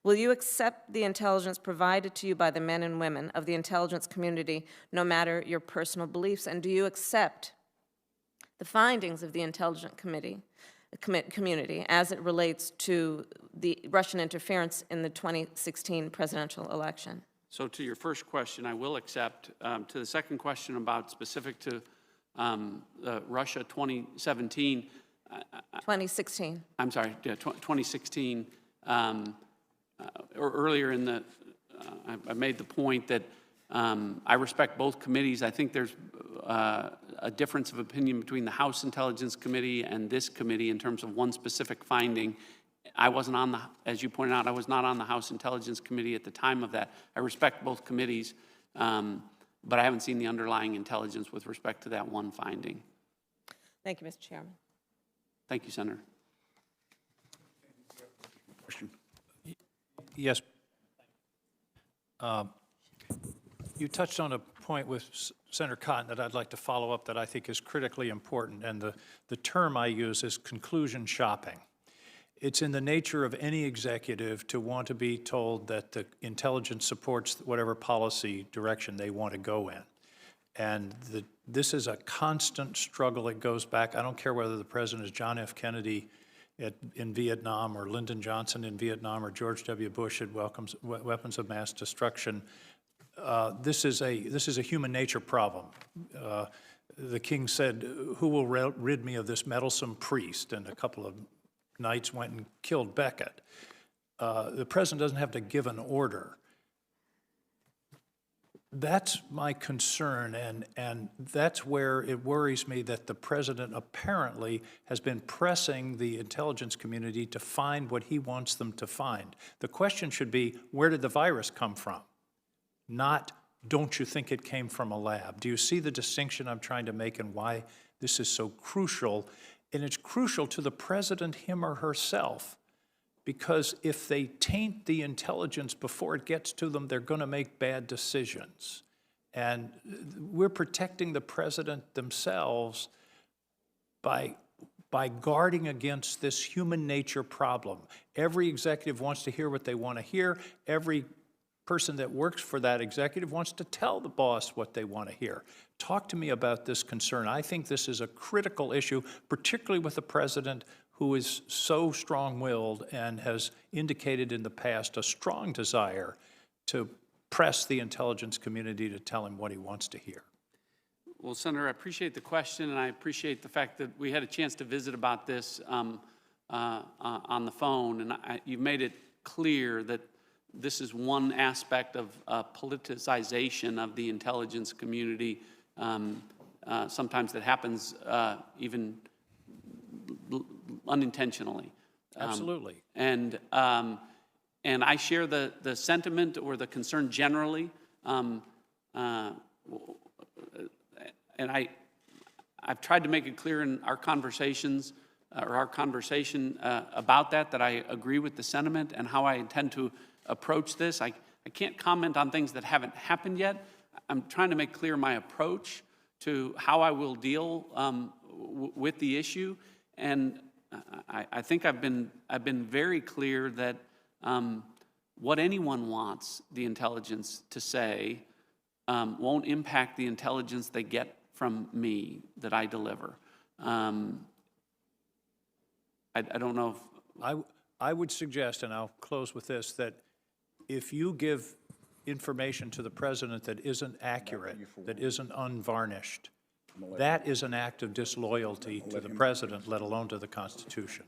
Will you accept the intelligence provided to you by the men and women of the intelligence community, no matter your personal beliefs? And do you accept the findings of the intelligence community as it relates to the Russian interference in the 2016 presidential election? So to your first question, I will accept. To the second question about specific to Russia 2017. 2016. I'm sorry, yeah, 2016. Or earlier in the, I made the point that I respect both committees. I think there's a difference of opinion between the House Intelligence Committee and this committee in terms of one specific finding. I wasn't on the, as you pointed out, I was not on the House Intelligence Committee at the time of that. I respect both committees, but I haven't seen the underlying intelligence with respect to that one finding. Thank you, Mr. Chairman. Thank you, Senator. Question. Yes. You touched on a point with Senator Cotton that I'd like to follow up that I think is critically important, and the term I use is conclusion shopping. It's in the nature of any executive to want to be told that the intelligence supports whatever policy direction they want to go in. And this is a constant struggle. It goes back, I don't care whether the president is John F. Kennedy in Vietnam, or Lyndon Johnson in Vietnam, or George W. Bush at weapons of mass destruction. This is a human nature problem. The king said, "Who will rid me of this meddlesome priest?" And a couple of knights went and killed Becket. The president doesn't have to give an order. That's my concern, and that's where it worries me that the president apparently has been pressing the intelligence community to find what he wants them to find. The question should be, where did the virus come from? Not, don't you think it came from a lab? Do you see the distinction I'm trying to make and why this is so crucial? And it's crucial to the president, him or herself, because if they taint the intelligence before it gets to them, they're going to make bad decisions. And we're protecting the president themselves by guarding against this human nature problem. Every executive wants to hear what they want to hear. Every person that works for that executive wants to tell the boss what they want to hear. Talk to me about this concern. I think this is a critical issue, particularly with the president who is so strong-willed and has indicated in the past a strong desire to press the intelligence community to tell him what he wants to hear. Well, Senator, I appreciate the question, and I appreciate the fact that we had a chance to visit about this on the phone, and you've made it clear that this is one aspect of politicization of the intelligence community, sometimes that happens even unintentionally. Absolutely. And I share the sentiment or the concern generally. And I've tried to make it clear in our conversations, or our conversation about that I agree with the sentiment and how I intend to approach this. I can't comment on things that haven't happened yet. I'm trying to make clear my approach to how I will deal with the issue. And I think I've been very clear that what anyone wants the intelligence to say won't impact the intelligence they get from me that I deliver. I don't know if... I would suggest, and I'll close with this, that if you give information to the president that isn't accurate, that isn't unvarnished, that is an act of disloyalty to the president, let alone to the Constitution.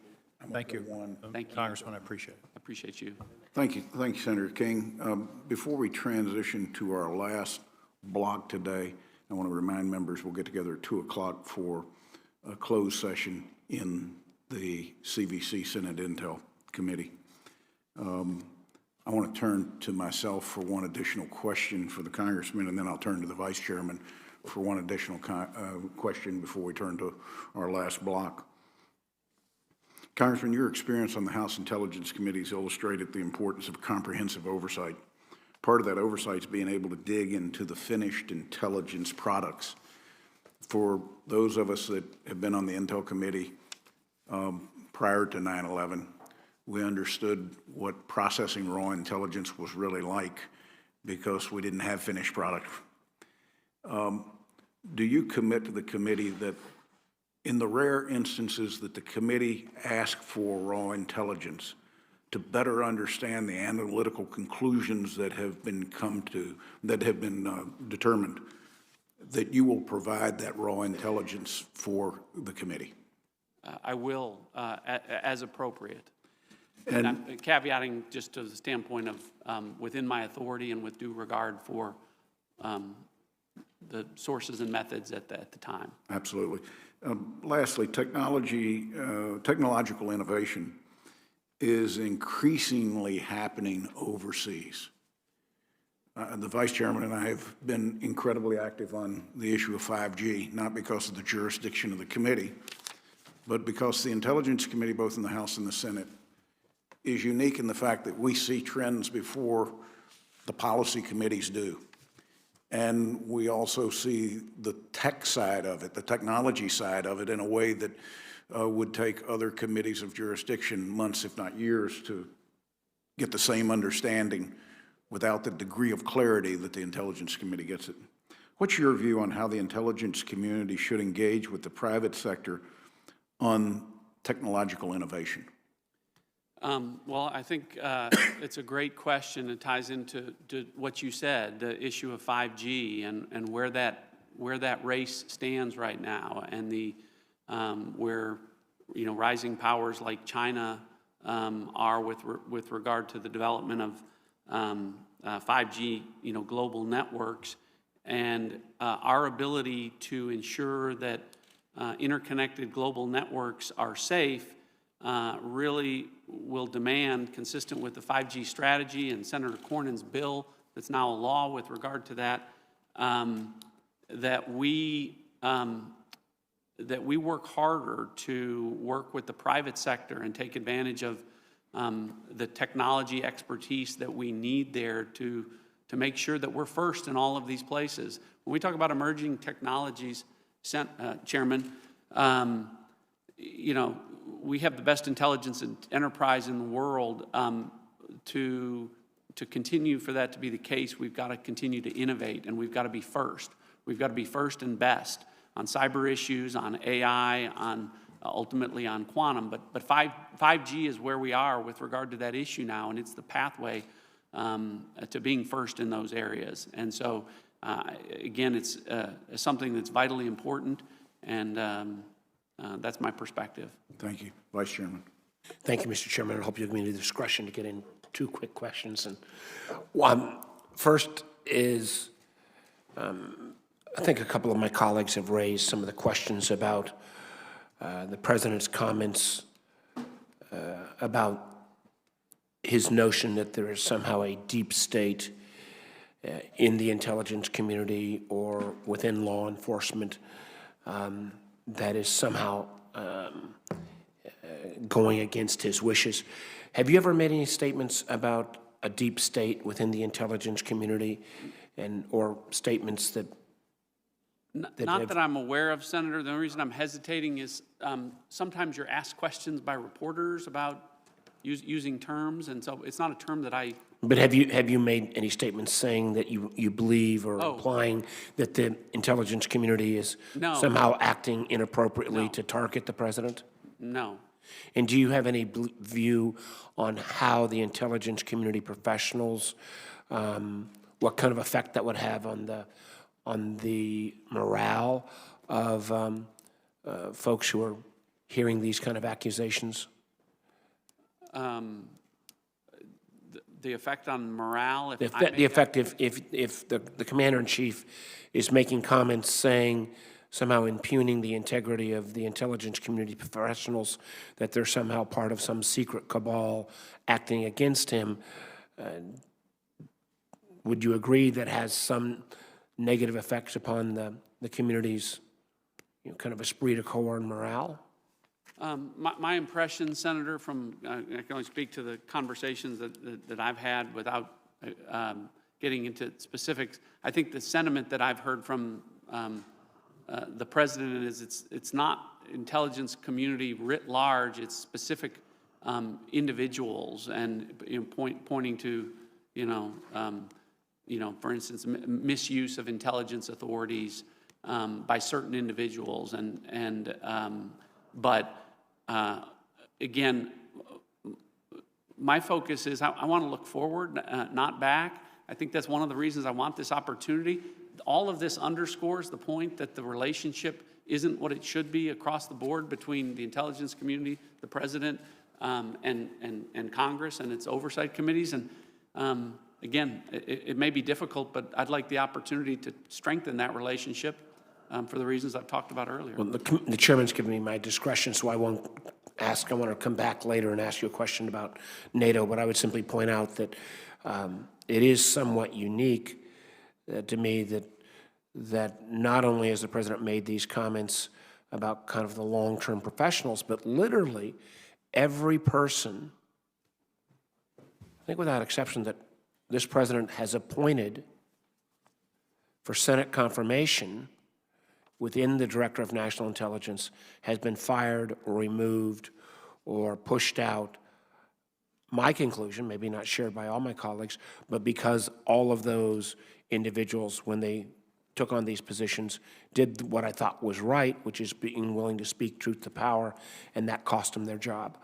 Thank you. Thank you. Congressman, I appreciate it. I appreciate you. Thank you, Senator King. Before we transition to our last block today, I want to remind members we'll get together at 2 o'clock for a closed session in the CVC Senate Intel Committee. I want to turn to myself for one additional question for the Congressman, and then I'll turn to the Vice Chairman for one additional question before we turn to our last block. Congressman, your experience on the House Intelligence Committees illustrated the importance of comprehensive oversight. Part of that oversight is being able to dig into the finished intelligence products. For those of us that have been on the Intel Committee prior to 9/11, we understood what processing raw intelligence was really like because we didn't have finished product. Do you commit to the committee that in the rare instances that the committee asks for raw intelligence, to better understand the analytical conclusions that have been determined, that you will provide that raw intelligence for the committee? I will, as appropriate. And I'm caveating just to the standpoint of within my authority and with due regard for the sources and methods at the time. Absolutely. Lastly, technological innovation is increasingly happening overseas. The Vice Chairman and I have been incredibly active on the issue of 5G, not because of the jurisdiction of the committee, but because the Intelligence Committee, both in the House and the Senate, is unique in the fact that we see trends before the policy committees do. And we also see the tech side of it, the technology side of it, in a way that would take other committees of jurisdiction months, if not years, to get the same understanding without the degree of clarity that the Intelligence Committee gets it. What's your view on how the intelligence community should engage with the private sector on technological innovation? Well, I think it's a great question. It ties into what you said, the issue of 5G and where that race stands right now, and the where rising powers like China are with regard to the development of 5G global networks, and our ability to ensure that interconnected global networks are safe really will demand, consistent with the 5G strategy and Senator Cornyn's bill that's now a law with regard to that, that we work harder to work with the private sector and take advantage of the technology expertise that we need there to make sure that we're first in all of these places. When we talk about emerging technologies, Chairman, we have the best intelligence and enterprise in the world. To continue for that to be the case, we've got to continue to innovate, and we've got to be first. We've got to be first and best on cyber issues, on AI, on ultimately on quantum. But 5G is where we are with regard to that issue now, and it's the pathway to being first in those areas. And so, again, it's something that's vitally important, and that's my perspective. Thank you. Vice Chairman. Thank you, Mr. Chairman. I hope you'll give me the discretion to get in two quick questions. And one, first is, I think a couple of my colleagues have raised some of the questions about the President's comments about his notion that there is somehow a deep state in the intelligence community or within law enforcement that is somehow going against his wishes. Have you ever made any statements about a deep state within the intelligence community, or statements that Not that I'm aware of, Senator. The only reason I'm hesitating is sometimes you're asked questions by reporters about using terms, and so it's not a term that I... But have you made any statements saying that you believe or implying that the intelligence community is somehow acting inappropriately to target the president? No. And do you have any view on how the intelligence community professionals, what kind of effect that would have on the morale of folks who are hearing these kind of accusations? The effect on morale, if I The make effect if the commander-in-chief is making comments saying, somehow impugning the integrity of the intelligence community professionals, that they're somehow part of some secret cabal acting against him, would you agree that has some negative effects upon the community's kind of esprit de corps and morale? My impression, Senator, from, I can only speak to the conversations that I've had without getting into specifics. I think the sentiment that I've heard from the president is it's not intelligence community writ large, it's specific individuals, and pointing to, for instance, misuse of intelligence authorities by certain individuals, but again, my focus is I want to look forward, not back. I think that's one of the reasons I want this opportunity. All of this underscores the point that the relationship isn't what it should be across the board between the intelligence community, the president, and Congress and its oversight committees. And again, it may be difficult, but I'd like the opportunity to strengthen that relationship for the reasons I've talked about earlier. Well, the chairman's given me my discretion, so I won't ask. I want to come back later and ask you a question about NATO, but I would simply point out that it is somewhat unique to me that not only has the president made these comments about kind of the long-term professionals, but literally every person, I think without exception, that this president has appointed for Senate confirmation within the Director of National Intelligence has been fired or removed or pushed out. My conclusion, maybe not shared by all my colleagues, but because all of those individuals, when they took on these positions, did what I thought was right, which is being willing to speak truth to power, and that cost them their job.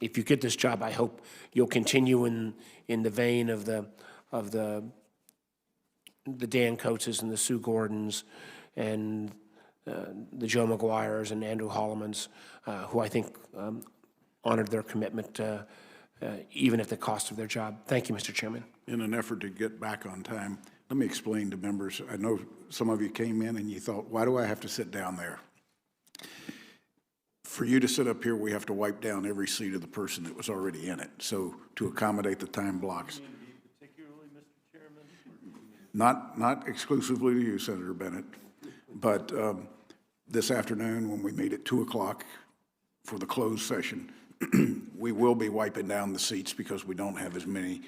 If you get this job, I hope you'll continue in the vein of the Dan Coates and the Sue Gordons and the Joe McGuires and Andrew Hollemans, who I think honored their commitment even at the cost of their job. Thank you, Mr. Chairman. In an effort to get back on time, let me explain to members. I know some of you came in and you thought, why do I have to sit down there? For you to sit up here, we have to wipe down every seat of the person that was already in it. So to accommodate the time blocks. Particularly, Mr. Chairman? Not exclusively to you, Senator Bennett, but this afternoon when we meet at 2 o'clock for the closed session, we will be wiping down the seats because we don't have as many,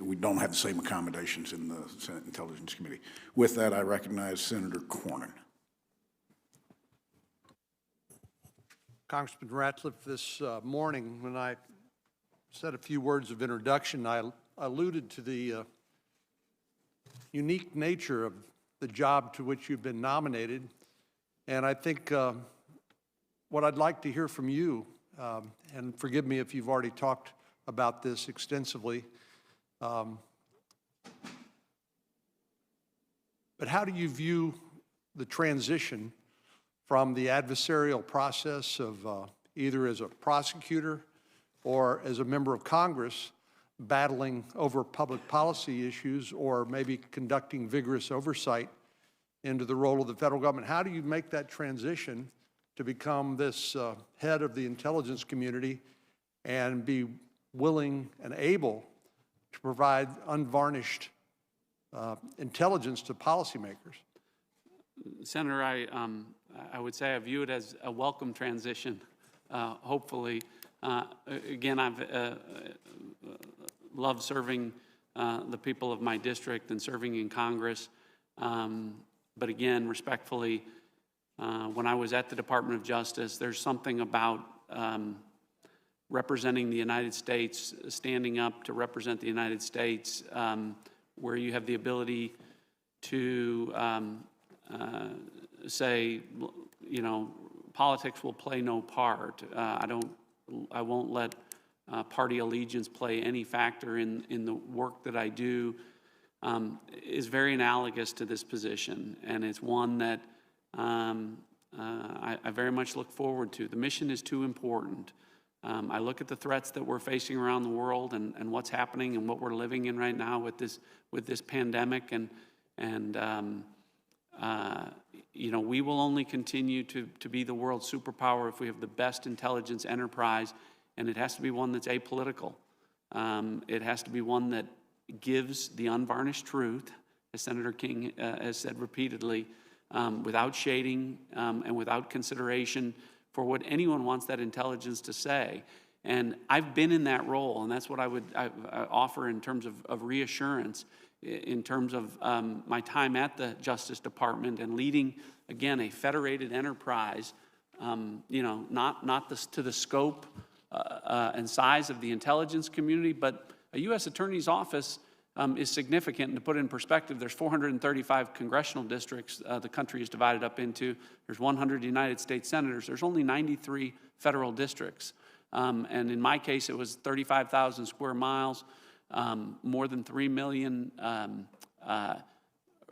we don't have the same accommodations in the Senate Intelligence Committee. With that, I recognize Senator Cornyn. Congressman Ratcliff, this morning when I said a few words of introduction, I alluded to the unique nature of the job to which you've been nominated. And I think what I'd like to hear from you, and forgive me if you've already talked about this extensively, but how do you view the transition from the adversarial process of either as a prosecutor or as a member of Congress battling over public policy issues or maybe conducting vigorous oversight into the role of the federal government? How do you make that transition to become this head of the intelligence community and be willing and able to provide unvarnished intelligence to policymakers? Senator, I would say I view it as a welcome transition, hopefully. Again, I've loved serving the people of my district and serving in Congress. But again, respectfully, when I was at the Department of Justice, there's something about representing the United States, standing up to represent the United States, where you have the ability to say, politics will play no part. I won't let party allegiance play any factor in the work that I do, is very analogous to this position, and it's one that I very much look forward to. The mission is too important. I look at the threats that we're facing around the world and what's happening and what we're living in right now with this pandemic, and you know, we will only continue to be the world superpower if we have the best intelligence enterprise, and it has to be one that's apolitical. It has to be one that gives the unvarnished truth, as Senator King has said repeatedly, without shading and without consideration for what anyone wants that intelligence to say. And I've been in that role, and that's what I would offer in terms of reassurance, in terms of my time at the Justice Department and leading, again, a federated enterprise, you know, not to the scope and size of the intelligence community, but a U.S. Attorney's Office is significant. And to put it in perspective, there's 435 congressional districts the country is divided up into. There's 100 United States senators. There's only 93 federal districts. And in my case, it was 35,000 square miles, more than 3 million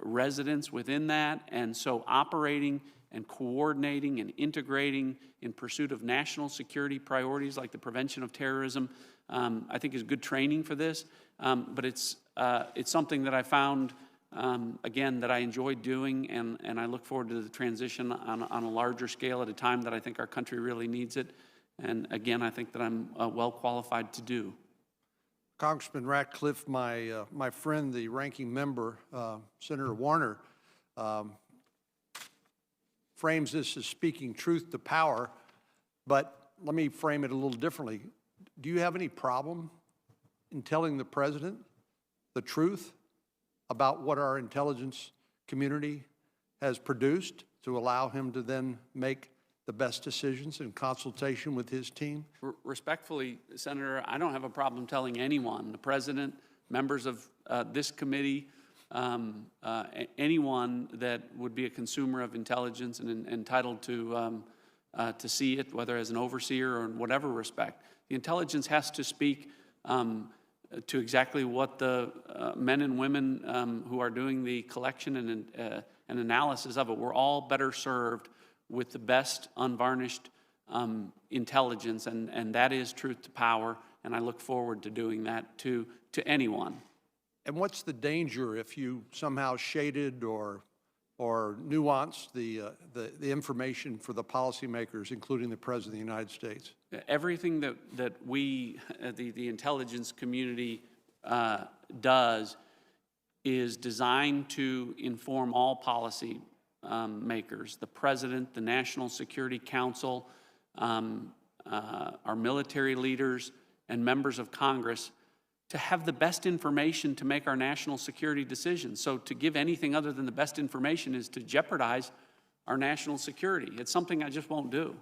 residents within that. And so operating and coordinating and integrating in pursuit of national security priorities like the prevention of terrorism, I think is good training for this. But it's something that I found, again, that I enjoyed doing, and I look forward to the transition on a larger scale at a time that I think our country really needs it. And again, I think that I'm well qualified to do. Congressman Ratcliff, my friend, the ranking member, Senator Warner, frames this as speaking truth to power, but let me frame it a little differently. Do you have any problem in telling the President the truth about what our intelligence community has produced to allow him to then make the best decisions in consultation with his team? Respectfully, Senator, I don't have a problem telling anyone, the President, members of this committee, anyone that would be a consumer of intelligence and entitled to see it, whether as an overseer or in whatever respect. The intelligence has to speak to exactly what the men and women who are doing the collection and analysis of it. We're all better served with the best unvarnished intelligence, and that is truth to power, and I look forward to doing that to anyone. And what's the danger if you somehow shaded or nuanced the information for the policymakers, including the President of the United States? Everything that we, the intelligence community, does is designed to inform all policy makers, the President, the National Security Council, our military leaders, and members of Congress, to have the best information to make our national security decisions. So to give anything other than the best information is to jeopardize our national security. It's something I just won't do.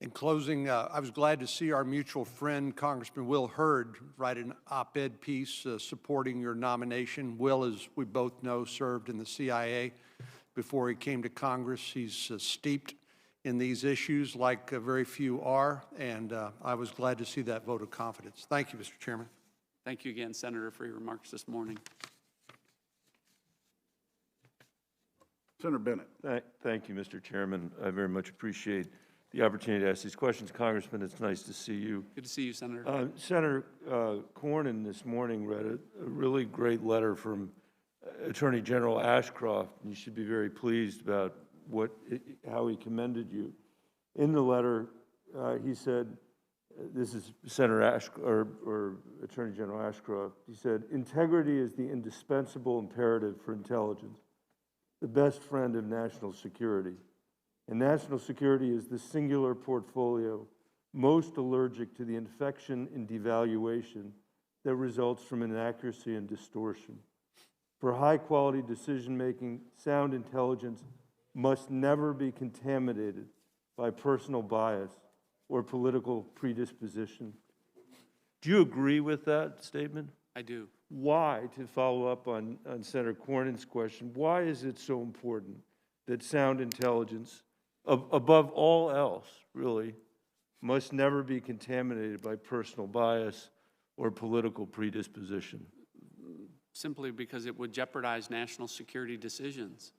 In closing, I was glad to see our mutual friend, Congressman Will Hurd, write an op-ed piece supporting your nomination. Will, as we both know, served in the CIA before he came to Congress. He's steeped in these issues like very few are, and I was glad to see that vote of confidence. Thank you, Mr. Chairman. Thank you again, Senator, for your remarks this morning. Senator Bennett. Thank you, Mr. Chairman. I very much appreciate the opportunity to ask these questions. Congressman, it's nice to see you. Good to see you, Senator. Senator Cornyn this morning read a really great letter from Attorney General Ashcroft, and you should be very pleased about how he commended you. In the letter, he said, this is Senator or Attorney General Ashcroft, he said, integrity is the indispensable imperative for intelligence, the best friend of national security. And national security is the singular portfolio most allergic to the infection and devaluation that results from inaccuracy and distortion. For high-quality decision-making, sound intelligence must never be contaminated by personal bias or political predisposition. Do you agree with that statement? I do. Why, to follow up on Senator Cornyn's question, why is it so important that sound intelligence, above all else, really, must never be contaminated by personal bias or political predisposition? Simply because it would jeopardize national security decisions.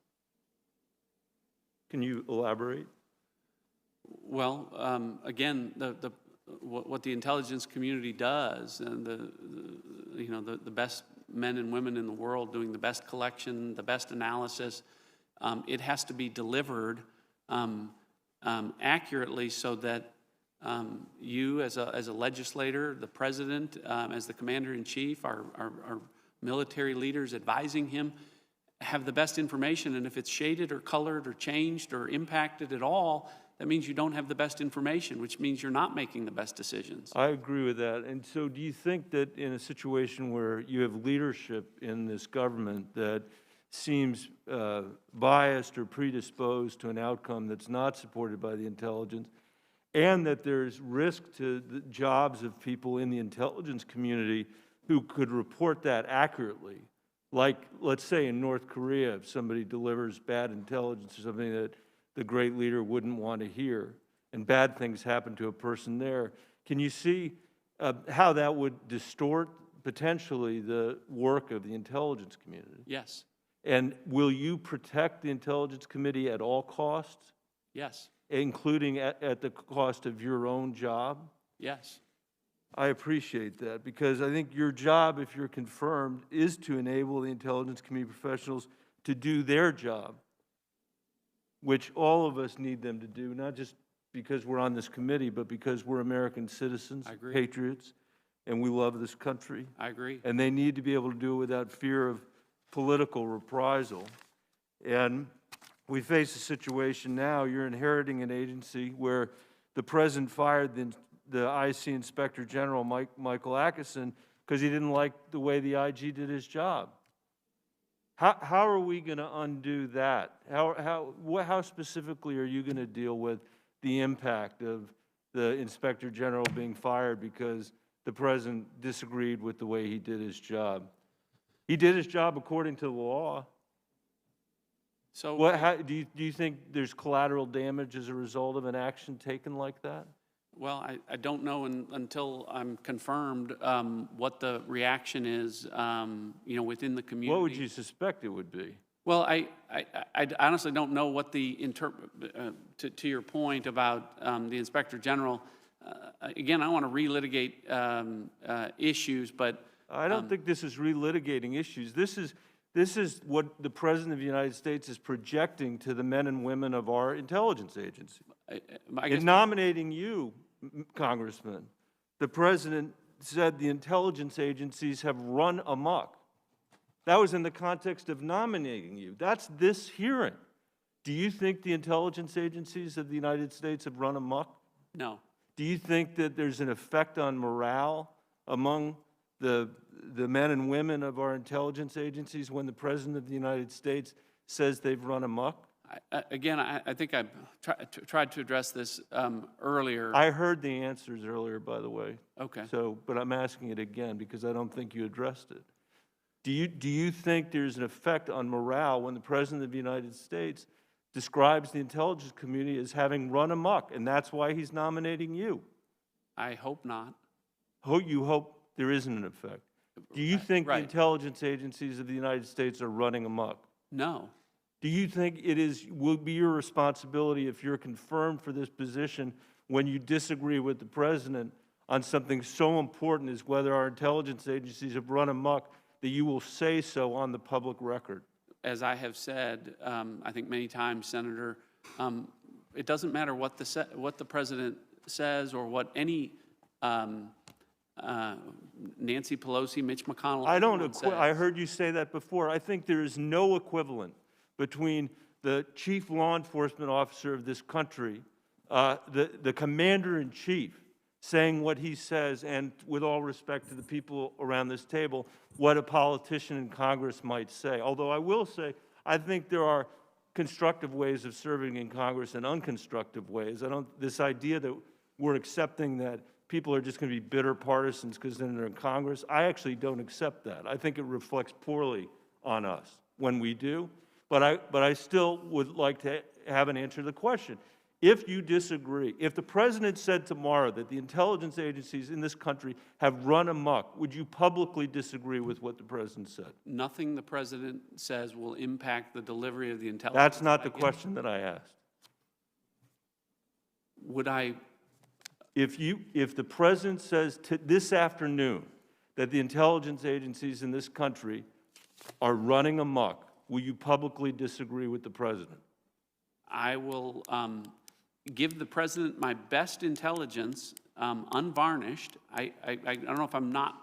Can you elaborate? Well, again, what the intelligence community does, and the best men and women in the world doing the best collection, the best analysis, it has to be delivered accurately so that you as a legislator, the president, as the commander-in-chief, our military leaders advising him, have the best information. And if it's shaded or colored or changed or impacted at all, that means you don't have the best information, which means you're not making the best decisions. I agree with that. And so do you think that in a situation where you have leadership in this government that seems biased or predisposed to an outcome that's not supported by the intelligence, and that there's risk to the jobs of people in the intelligence community who could report that accurately? Like, let's say in North Korea, if somebody delivers bad intelligence or something that the great leader wouldn't want to hear, and bad things happen to a person there, can you see how that would distort potentially the work of the intelligence community? Yes. And will you protect the Intelligence Committee at all costs? Yes. Including at the cost of your own job? Yes. I appreciate that, because I think your job, if you're confirmed, is to enable the intelligence community professionals to do their job, which all of us need them to do, not just because we're on this committee, but because we're American citizens, patriots, and we love this country. I agree. And they need to be able to do it without fear of political reprisal. And we face a situation now, you're inheriting an agency where the president fired the IC Inspector General, Michael Atkinson, because he didn't like the way the IG did his job. How are we going to undo that? How specifically are you going to deal with the impact of the Inspector General being fired because the president disagreed with the way he did his job? He did his job according to the law. So, do you think there's collateral damage as a result of an action taken like that? Well, I don't know until I'm confirmed what the reaction is, within the community. What would you suspect it would be? Well, I honestly don't know what the to your point about the Inspector General. Again, I want to relitigate issues, but I don't think this is relitigating issues. This is what the President of the United States is projecting to the men and women of our intelligence agency. In nominating you, Congressman, the President said the intelligence agencies have run amok. That was in the context of nominating you. That's this hearing. Do you think the intelligence agencies of the United States have run amok? No. Do you think that there's an effect on morale among the men and women of our intelligence agencies when the President of the United States says they've run amok? Again, I think I tried to address this earlier. I heard the answers earlier, by the way. Okay. But I'm asking it again because I don't think you addressed it. Do you think there's an effect on morale when the President of the United States describes the intelligence community as having run amok, and that's why he's nominating you? I hope not. You hope there isn't an effect. Do you think the intelligence agencies of the United States are running amok? No. Do you think will be your responsibility if you're confirmed for this position when you disagree with the President on something so important as whether our intelligence agencies have run amok, that you will say so on the public record? As I have said, I think many times, Senator, it doesn't matter what the President says or what any Nancy Pelosi, Mitch McConnell. I heard you say that before. I think there is no equivalent between the chief law enforcement officer of this country, the commander-in-chief, saying what he says, and with all respect to the people around this table, what a politician in Congress might say. Although I will say, I think there are constructive ways of serving in Congress and unconstructive ways. This idea that we're accepting that people are just going to be bitter partisans because they're in Congress, I actually don't accept that. I think it reflects poorly on us when we do. But I still would like to have an answer to the question. If you disagree, if the President said tomorrow that the intelligence agencies in this country have run amok, would you publicly disagree with what the President said? Nothing the President says will impact the delivery of the intelligence. That's not the question that I asked. would I, If the president says this afternoon that the intelligence agencies in this country are running amok, will you publicly disagree with the president? I will give the president my best intelligence, unvarnished. I don't know if I'm not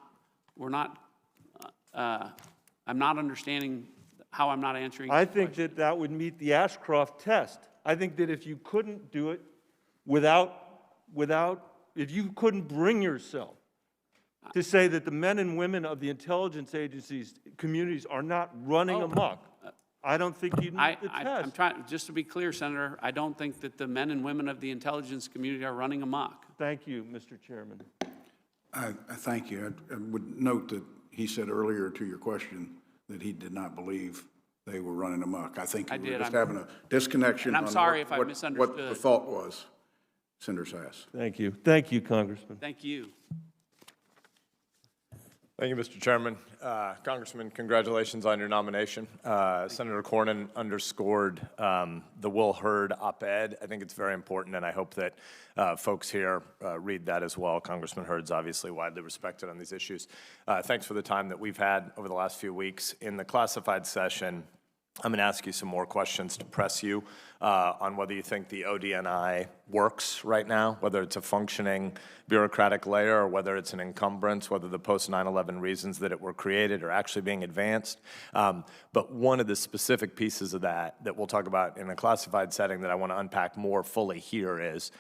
understanding how I'm not answering. I think that would meet the Ashcroft test. I think that if you couldn't do it if you couldn't bring yourself to say that the men and women of the intelligence agencies, communities are not running amok, I don't think you'd meet the test. I'm trying, just to be clear, Senator, I don't think that the men and women of the intelligence community are running amok. Thank you, Mr. Chairman. I thank you. I would note that he said earlier to your question that he did not believe they were running amok. I think you were just having a disconnection. And I'm on sorry what, if I what, misunderstood. What the thought was, Senator Sass. Thank you. Thank you, Congressman. Thank you. Thank you, Mr. Chairman. Congressman, congratulations on your nomination. Senator Cornyn underscored the Will Hurd op-ed. I think it's very important, and I hope that folks here read that as well. Congressman Hurd's obviously widely respected on these issues. Thanks for the time that we've had over the last few weeks. In the classified session, I'm going to ask you some more questions to press you on whether you think the ODNI works right now, whether it's a functioning bureaucratic layer or whether it's an encumbrance, whether the post-9/11 reasons that it were created are actually being advanced. But one of the specific pieces of that we'll talk about in a classified setting that I want to unpack more fully here is,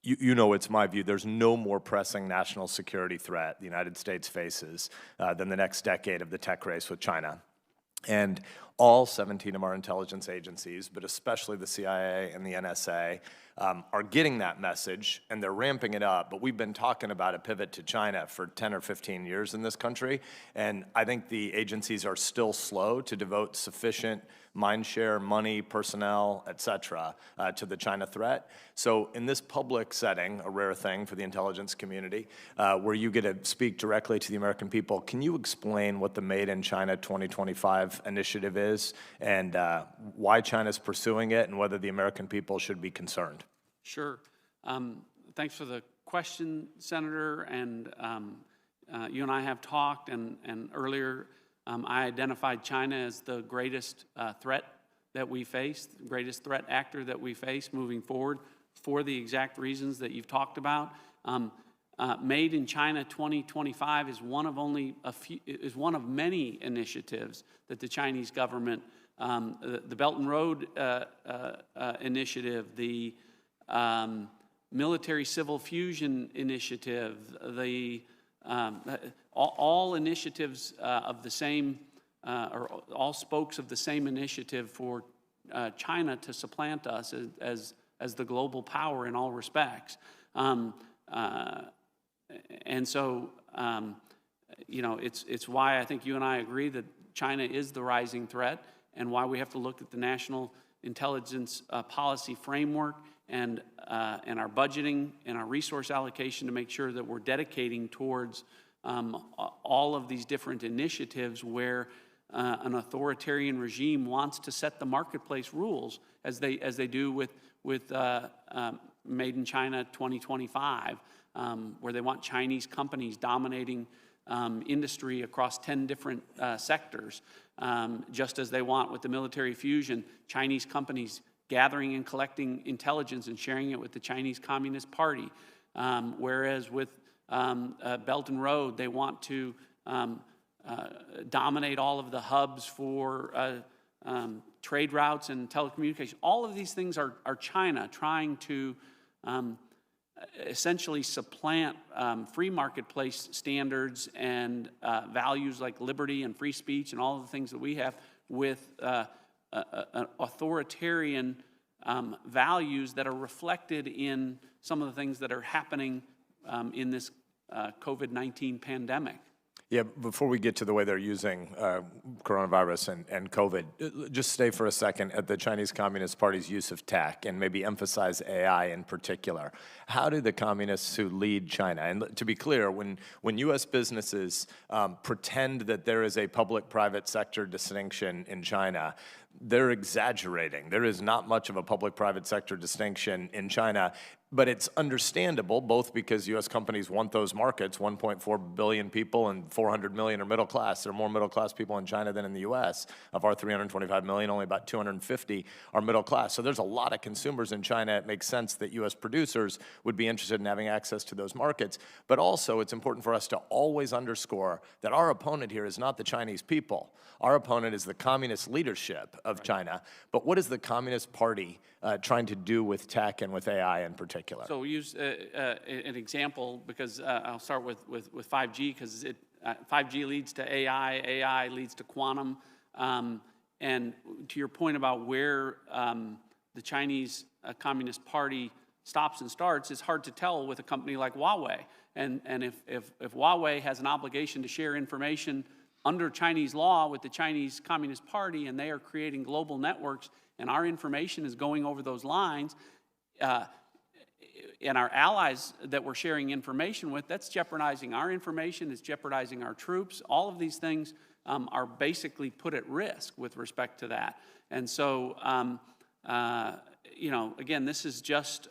you know it's my view, there's no more pressing national security threat the United States faces than the next decade of the tech race with China. And all 17 of our intelligence agencies, but especially the CIA and the NSA, are getting that message, and they're ramping it up. But we've been talking about a pivot to China for 10 or 15 years in this country, and I think the agencies are still slow to devote sufficient mind share, money, personnel, et cetera, to the China threat. So in this public setting, a rare thing for the intelligence community, where you get to speak directly to the American people, can you explain what the Made in China 2025 initiative is and why China's pursuing it and whether the American people should be concerned? Sure. Thanks for the question, Senator. And you and I have talked, and earlier I identified China as the greatest threat that we face, the greatest threat actor that we face moving forward for the exact reasons that you've talked about. Made in China 2025 is one of many initiatives that the Chinese government, the Belt and Road Initiative, the Military Civil Fusion Initiative, the all initiatives of the same, or all spokes of the same initiative for China to supplant us as the global power in all respects. And so, you know, it's why I think you and I agree that China is the rising threat, and why we have to look at the national intelligence policy framework and our budgeting and our resource allocation to make sure that we're dedicating towards all of these different initiatives where an authoritarian regime wants to set the marketplace rules, as they do with Made in China 2025, where they want Chinese companies dominating industry across 10 different sectors, just as they want with the military fusion, Chinese companies gathering and collecting intelligence and sharing it with the Chinese Communist Party. Whereas with Belt and Road, they want to dominate all of the hubs for trade routes and telecommunications. All of these things are China trying to essentially supplant free marketplace standards and values like liberty and free speech and all of the things that we have with authoritarian values that are reflected in some of the things that are happening in this COVID-19 pandemic. Yeah, before we get to the way they're using coronavirus and COVID, just stay for a second at the Chinese Communist Party's use of tech and maybe emphasize AI in particular. How do the communists who lead China, and to be clear, when U.S. businesses pretend that there is a public-private sector distinction in China, they're exaggerating. There is not much of a public-private sector distinction in China, but it's understandable, both because U.S. companies want those markets, 1.4 billion people and 400 million are middle class. There are more middle-class people in China than in the U.S. Of our 325 million, only about 250 are middle class. So there's a lot of consumers in China. It makes sense that U.S. producers would be interested in having access to those markets. But also, it's important for us to always underscore that our opponent here is not the Chinese people. Our opponent is the communist leadership of China. But what is the Communist Party trying to do with tech and with AI in particular? So we'll use an example, because I'll start with 5G, because 5G leads to AI, AI leads to quantum. And to your point about where the Chinese Communist Party stops and starts, it's hard to tell with a company like Huawei. And if Huawei has an obligation to share information under Chinese law with the Chinese Communist Party, and they are creating global networks, and our information is going over those lines, and our allies that we're sharing information with, that's jeopardizing our information, it's jeopardizing our troops. All of these things are basically put at risk with respect to that. And so, you know, again, this is just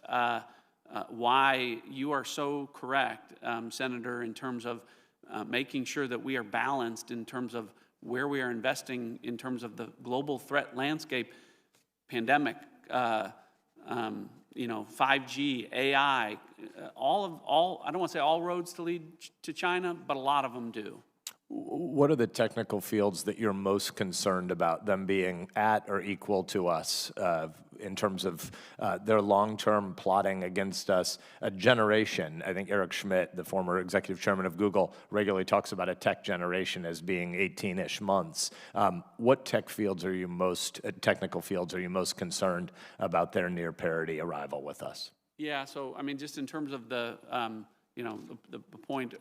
why you are so correct, Senator, in terms of making sure that we are balanced in terms of where we are investing in terms of the global threat landscape, pandemic, you know, 5G, AI, I don't want to say all roads to lead to China, but a lot of them do. What are the technical fields that you're most concerned about them being at or equal to us in terms of their long-term plotting against us? A generation, I think Eric Schmidt, the former executive chairman of Google, regularly talks about a tech generation as being 18-ish months. What tech fields are you most, technical fields are you most concerned about their near parity arrival with us? Yeah, so I mean, just in terms of the, you know, the point,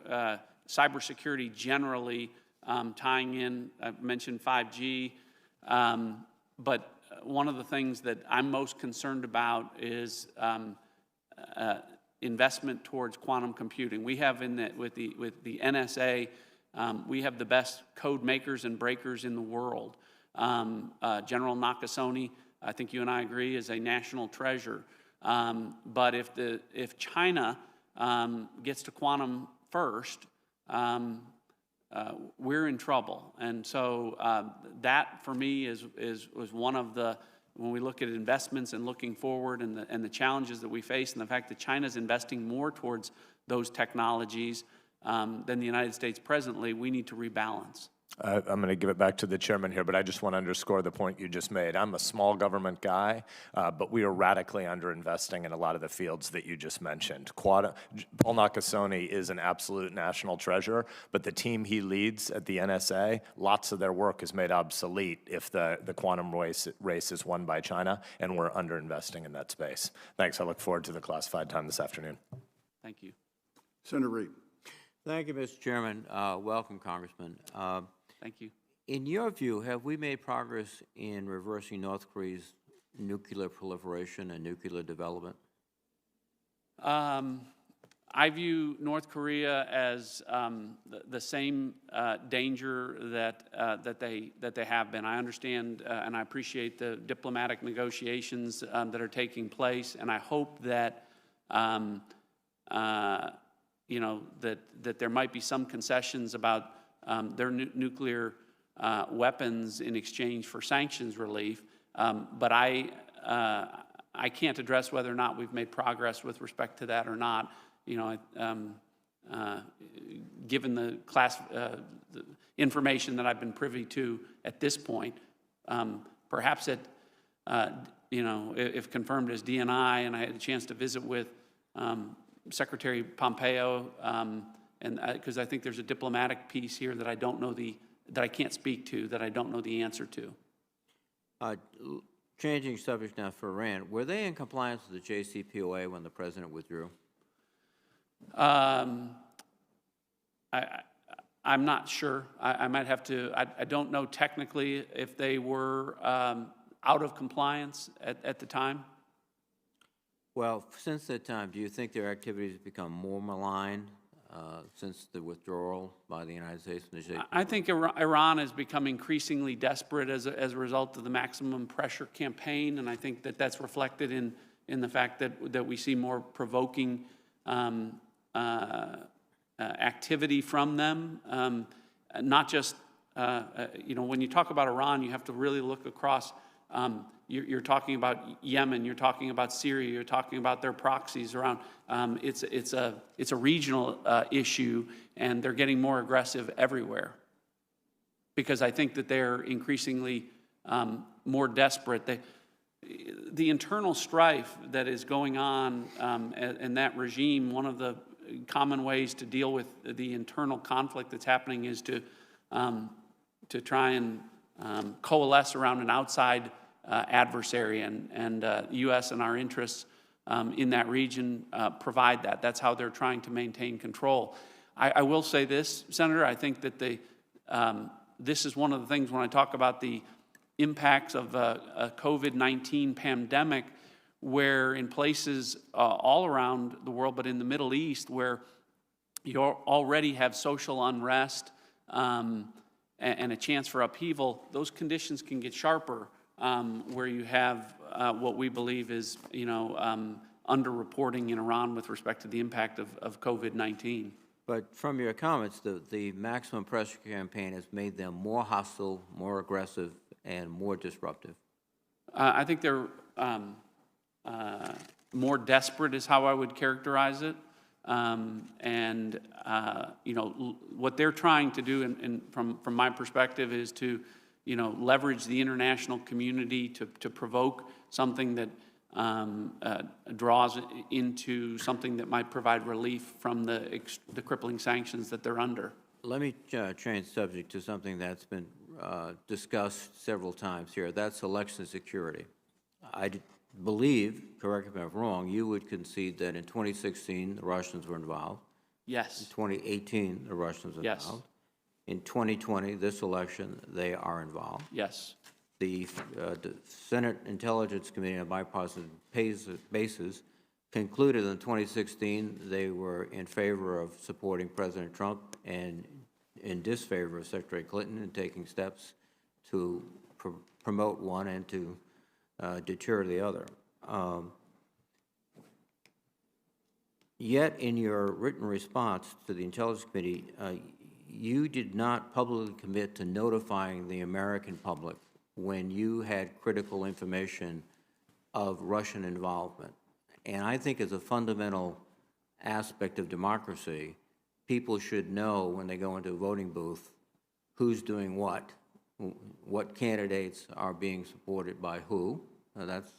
cybersecurity generally, tying in, I mentioned 5G, but one of the things that I'm most concerned about is investment towards quantum computing. We have with the NSA, we have the best code makers and breakers in the world. General Nakasone, I think you and I agree, is a national treasure. But if China gets to quantum first, we're in trouble. And so that, for me, was one of the, when we look at investments and looking forward and the challenges that we face, and the fact that China's investing more towards those technologies than the United States presently, we need to rebalance. I'm going to give it back to the chairman here, but I just want to underscore the point you just made. I'm a small government guy, but we are radically underinvesting in a lot of the fields that you just mentioned. Paul Nakasone is an absolute national treasure, but the team he leads at the NSA, lots of their work is made obsolete if the quantum race is won by China, and we're underinvesting in that space. Thanks. I look forward to the classified time this afternoon. Thank you. Senator Reid. Thank you, Mr. Chairman. Welcome, Congressman. Thank you. In your view, have we made progress in reversing North Korea's nuclear proliferation and nuclear development? I view North Korea as the same danger that they have been. I understand and I appreciate the diplomatic negotiations that are taking place, and I hope that you know, that there might be some concessions about their nuclear weapons in exchange for sanctions relief. But I can't address whether or not we've made progress with respect to that or not. You know, given the information that I've been privy to at this point, perhaps it, you know, if confirmed as DNI, and I had a chance to visit with Secretary Pompeo, and because I think there's a diplomatic piece here that I don't know that I can't speak to, that I don't know the answer to. Changing subject now for Iran, were they in compliance with the JCPOA when the president withdrew? I'm not sure. I might have to. I don't know technically if they were out of compliance at the time. Well, since that time, do you think their activities have become more malign since the withdrawal by the United States from the JP? I think Iran has become increasingly desperate as a result of the maximum pressure campaign, and I think that that's reflected in the fact that we see more provoking activity from them. Not just, when you talk about Iran, you have to really look across. You're talking about Yemen, you're talking about Syria, you're talking about their proxies around. It's a regional issue, and they're getting more aggressive everywhere. Because I think that they're increasingly more desperate. The internal strife that is going on in that regime, one of the common ways to deal with the internal conflict that's happening is to try and coalesce around an outside adversary, and the U.S. and our interests in that region provide that. That's how they're trying to maintain control. I will say this, Senator, I think that this is one of the things when I talk about the impacts of a COVID-19 pandemic, where in places all around the world, but in the Middle East, where you already have social unrest and a chance for upheaval, those conditions can get sharper, where you have what we believe is, underreporting in Iran with respect to the impact of COVID-19. But from your comments, the maximum pressure campaign has made them more hostile, more aggressive, and more disruptive. I think they're more desperate is how I would characterize it. What they're trying to do, and from my perspective, is to, leverage the international community to provoke something that draws into something that might provide relief from the crippling sanctions that they're under. Let me change subject to something that's been discussed several times here. That's election security. I believe, correct me if I'm wrong, you would concede that in 2016 the Russians were involved. Yes. In 2018 the Russians were Yes. involved. In 2020, this election, they are involved. Yes. The Senate Intelligence Committee on a bipartisan basis concluded in 2016 they were in favor of supporting President Trump and in disfavor of Secretary Clinton and taking steps to promote one and to deter the other. Yet in your written response to the Intelligence Committee, you did not publicly commit to notifying the American public when you had critical information of Russian involvement. And I think as a fundamental aspect of democracy, people should know when they go into a voting booth who's doing what candidates are being supported by who. That's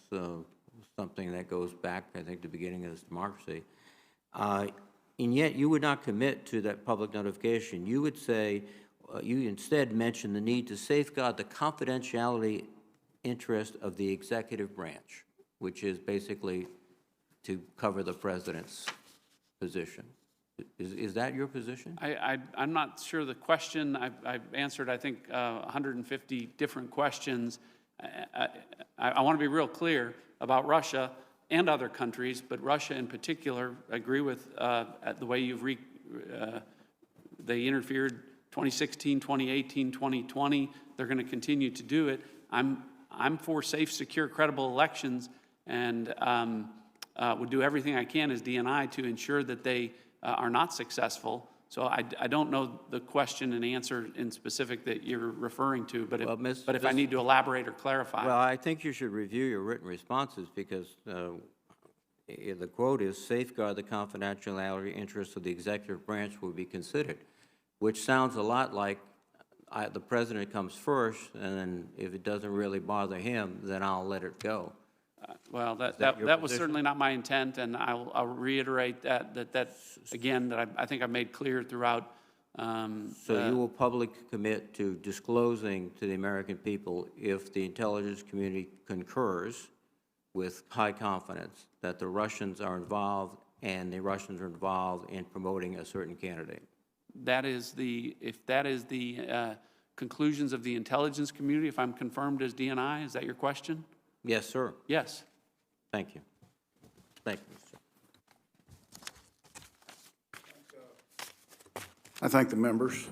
something that goes back, I think, to the beginning of this democracy. And yet you would not commit to that public notification. You would say, you instead mentioned the need to safeguard the confidentiality interest of the executive branch, which is basically to cover the president's position. Is that your position? I'm not sure the question. I've answered, I think, 150 different questions. I want to be real clear about Russia and other countries, but Russia in particular. I agree with the way you've they interfered 2016, 2018, 2020. They're going to continue to do it. I'm for safe, secure, credible elections, and would do everything I can as DNI to ensure that they are not successful. So I don't know the question and answer in specific that you're referring to, but if I need to elaborate or clarify. Well, I think you should review your written responses because the quote is, safeguard the confidentiality interests of the executive branch will be considered, which sounds a lot like the president comes first, and then if it doesn't really bother him, then I'll let it go. Well, that was certainly not my intent, and I'll reiterate that again, that I think I've made clear throughout. So you will publicly commit to disclosing to the American people if the intelligence community concurs with high confidence that the Russians are involved and the Russians are involved in promoting a certain candidate? If that is the conclusions of the intelligence community, if I'm confirmed as DNI, is that your question? Yes, sir. Yes. Thank you. Thank you, Mr. I thank the members.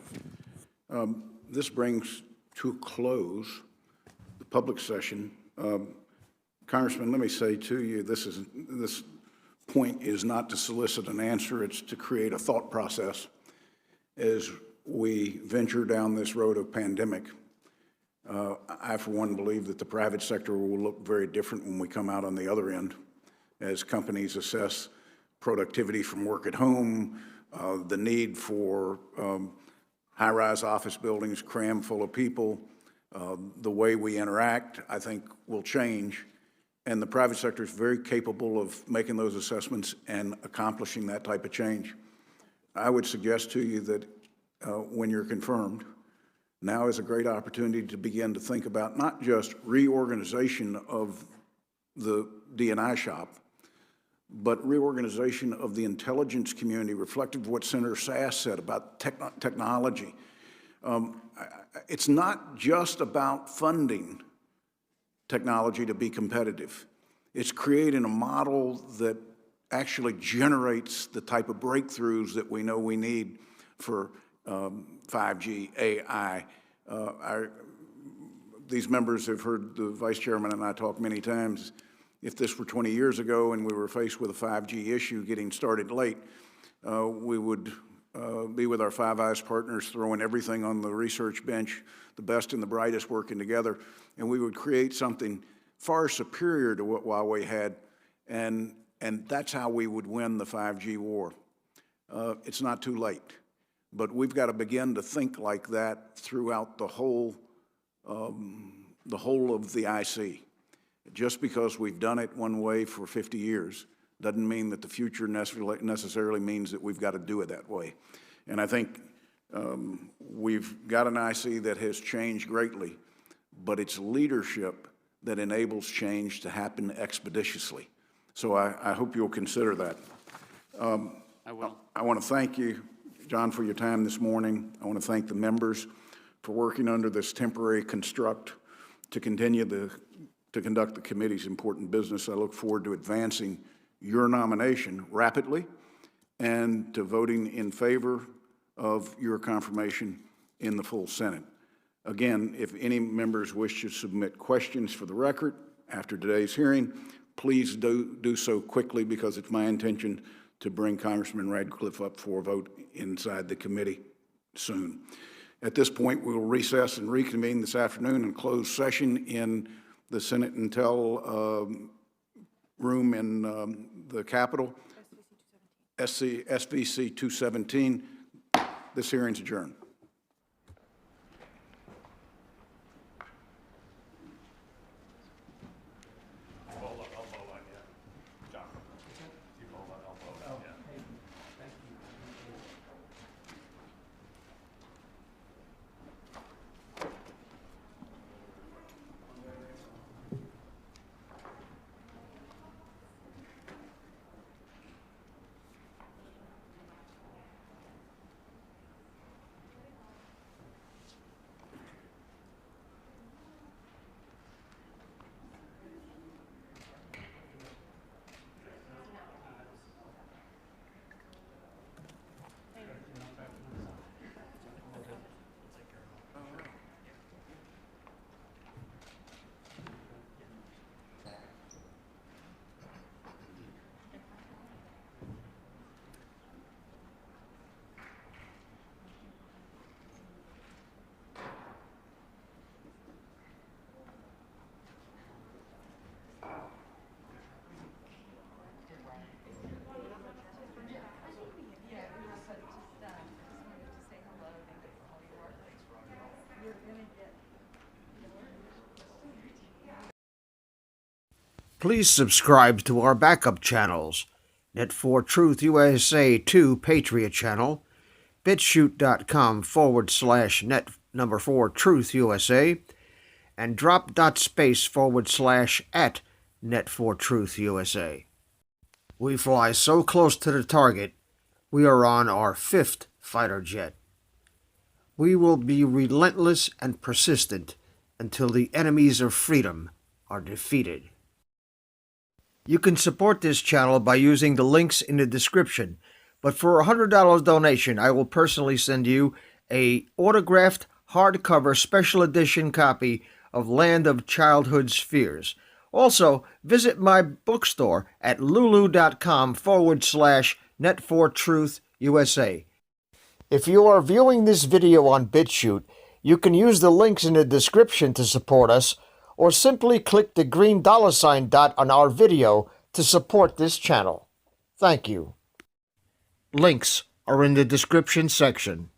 This brings to a close the public session. Congressman, let me say to you, this point is not to solicit an answer, it's to create a thought process as we venture down this road of pandemic. I, for one, believe that the private sector will look very different when we come out on the other end as companies assess productivity from work at home, the need for high-rise office buildings crammed full of people, the way we interact, I think, will change. And the private sector is very capable of making those assessments and accomplishing that type of change. I would suggest to you that when you're confirmed, now is a great opportunity to begin to think about not just reorganization of the DNI shop, but reorganization of the intelligence community, reflective of what Senator Sass said about technology. It's not just about funding technology to be competitive. It's creating a model that actually generates the type of breakthroughs that we know we need for 5G, AI. These members have heard the Vice Chairman and I talk many times. If this were 20 years ago and we were faced with a 5G issue getting started late, we would be with our Five Eyes partners throwing everything on the research bench, the best and the brightest working together, and we would create something far superior to what Huawei had, and that's how we would win the 5G war. It's not too late, but we've got to begin to think like that throughout the whole of the IC. Just because we've done it one way for 50 years doesn't mean that the future necessarily means that we've got to do it that way. And I think we've got an IC that has changed greatly, but it's leadership that enables change to happen expeditiously. So I hope you'll consider that. I will. I want to thank you, John, for your time this morning. I want to thank the members for working under this temporary construct to continue to conduct the committee's important business. I look forward to advancing your nomination rapidly and to voting in favor of your confirmation in the full Senate. Again, if any members wish to submit questions for the record after today's hearing, please do so quickly, because it's my intention to bring Congressman Ratcliff up for a vote inside the committee soon. At this point, we will recess and reconvene this afternoon in closed session in the Senate Intel room in the Capitol, SVC 217. This hearing's adjourned. Please subscribe to our backup channels, Net4Truth USA 2 Patriot channel, BitChute.com/net4Truth USA, and drop.space/@Net4Truth USA. We fly so close to the target, we are on our 5th fighter jet. We will be relentless and persistent until the enemies of freedom are defeated. You can support this channel by using the links in the description. But for a $100 donation, I will personally send you a autographed hardcover special edition copy of Land of Childhood's Fears. Also, visit my bookstore at lulu.com/Net4Truth USA. If you are viewing this video on BitChute, you can use the links in the description to support us, or simply click the green $ dot on our video to support this channel. Thank you. Links are in the description section.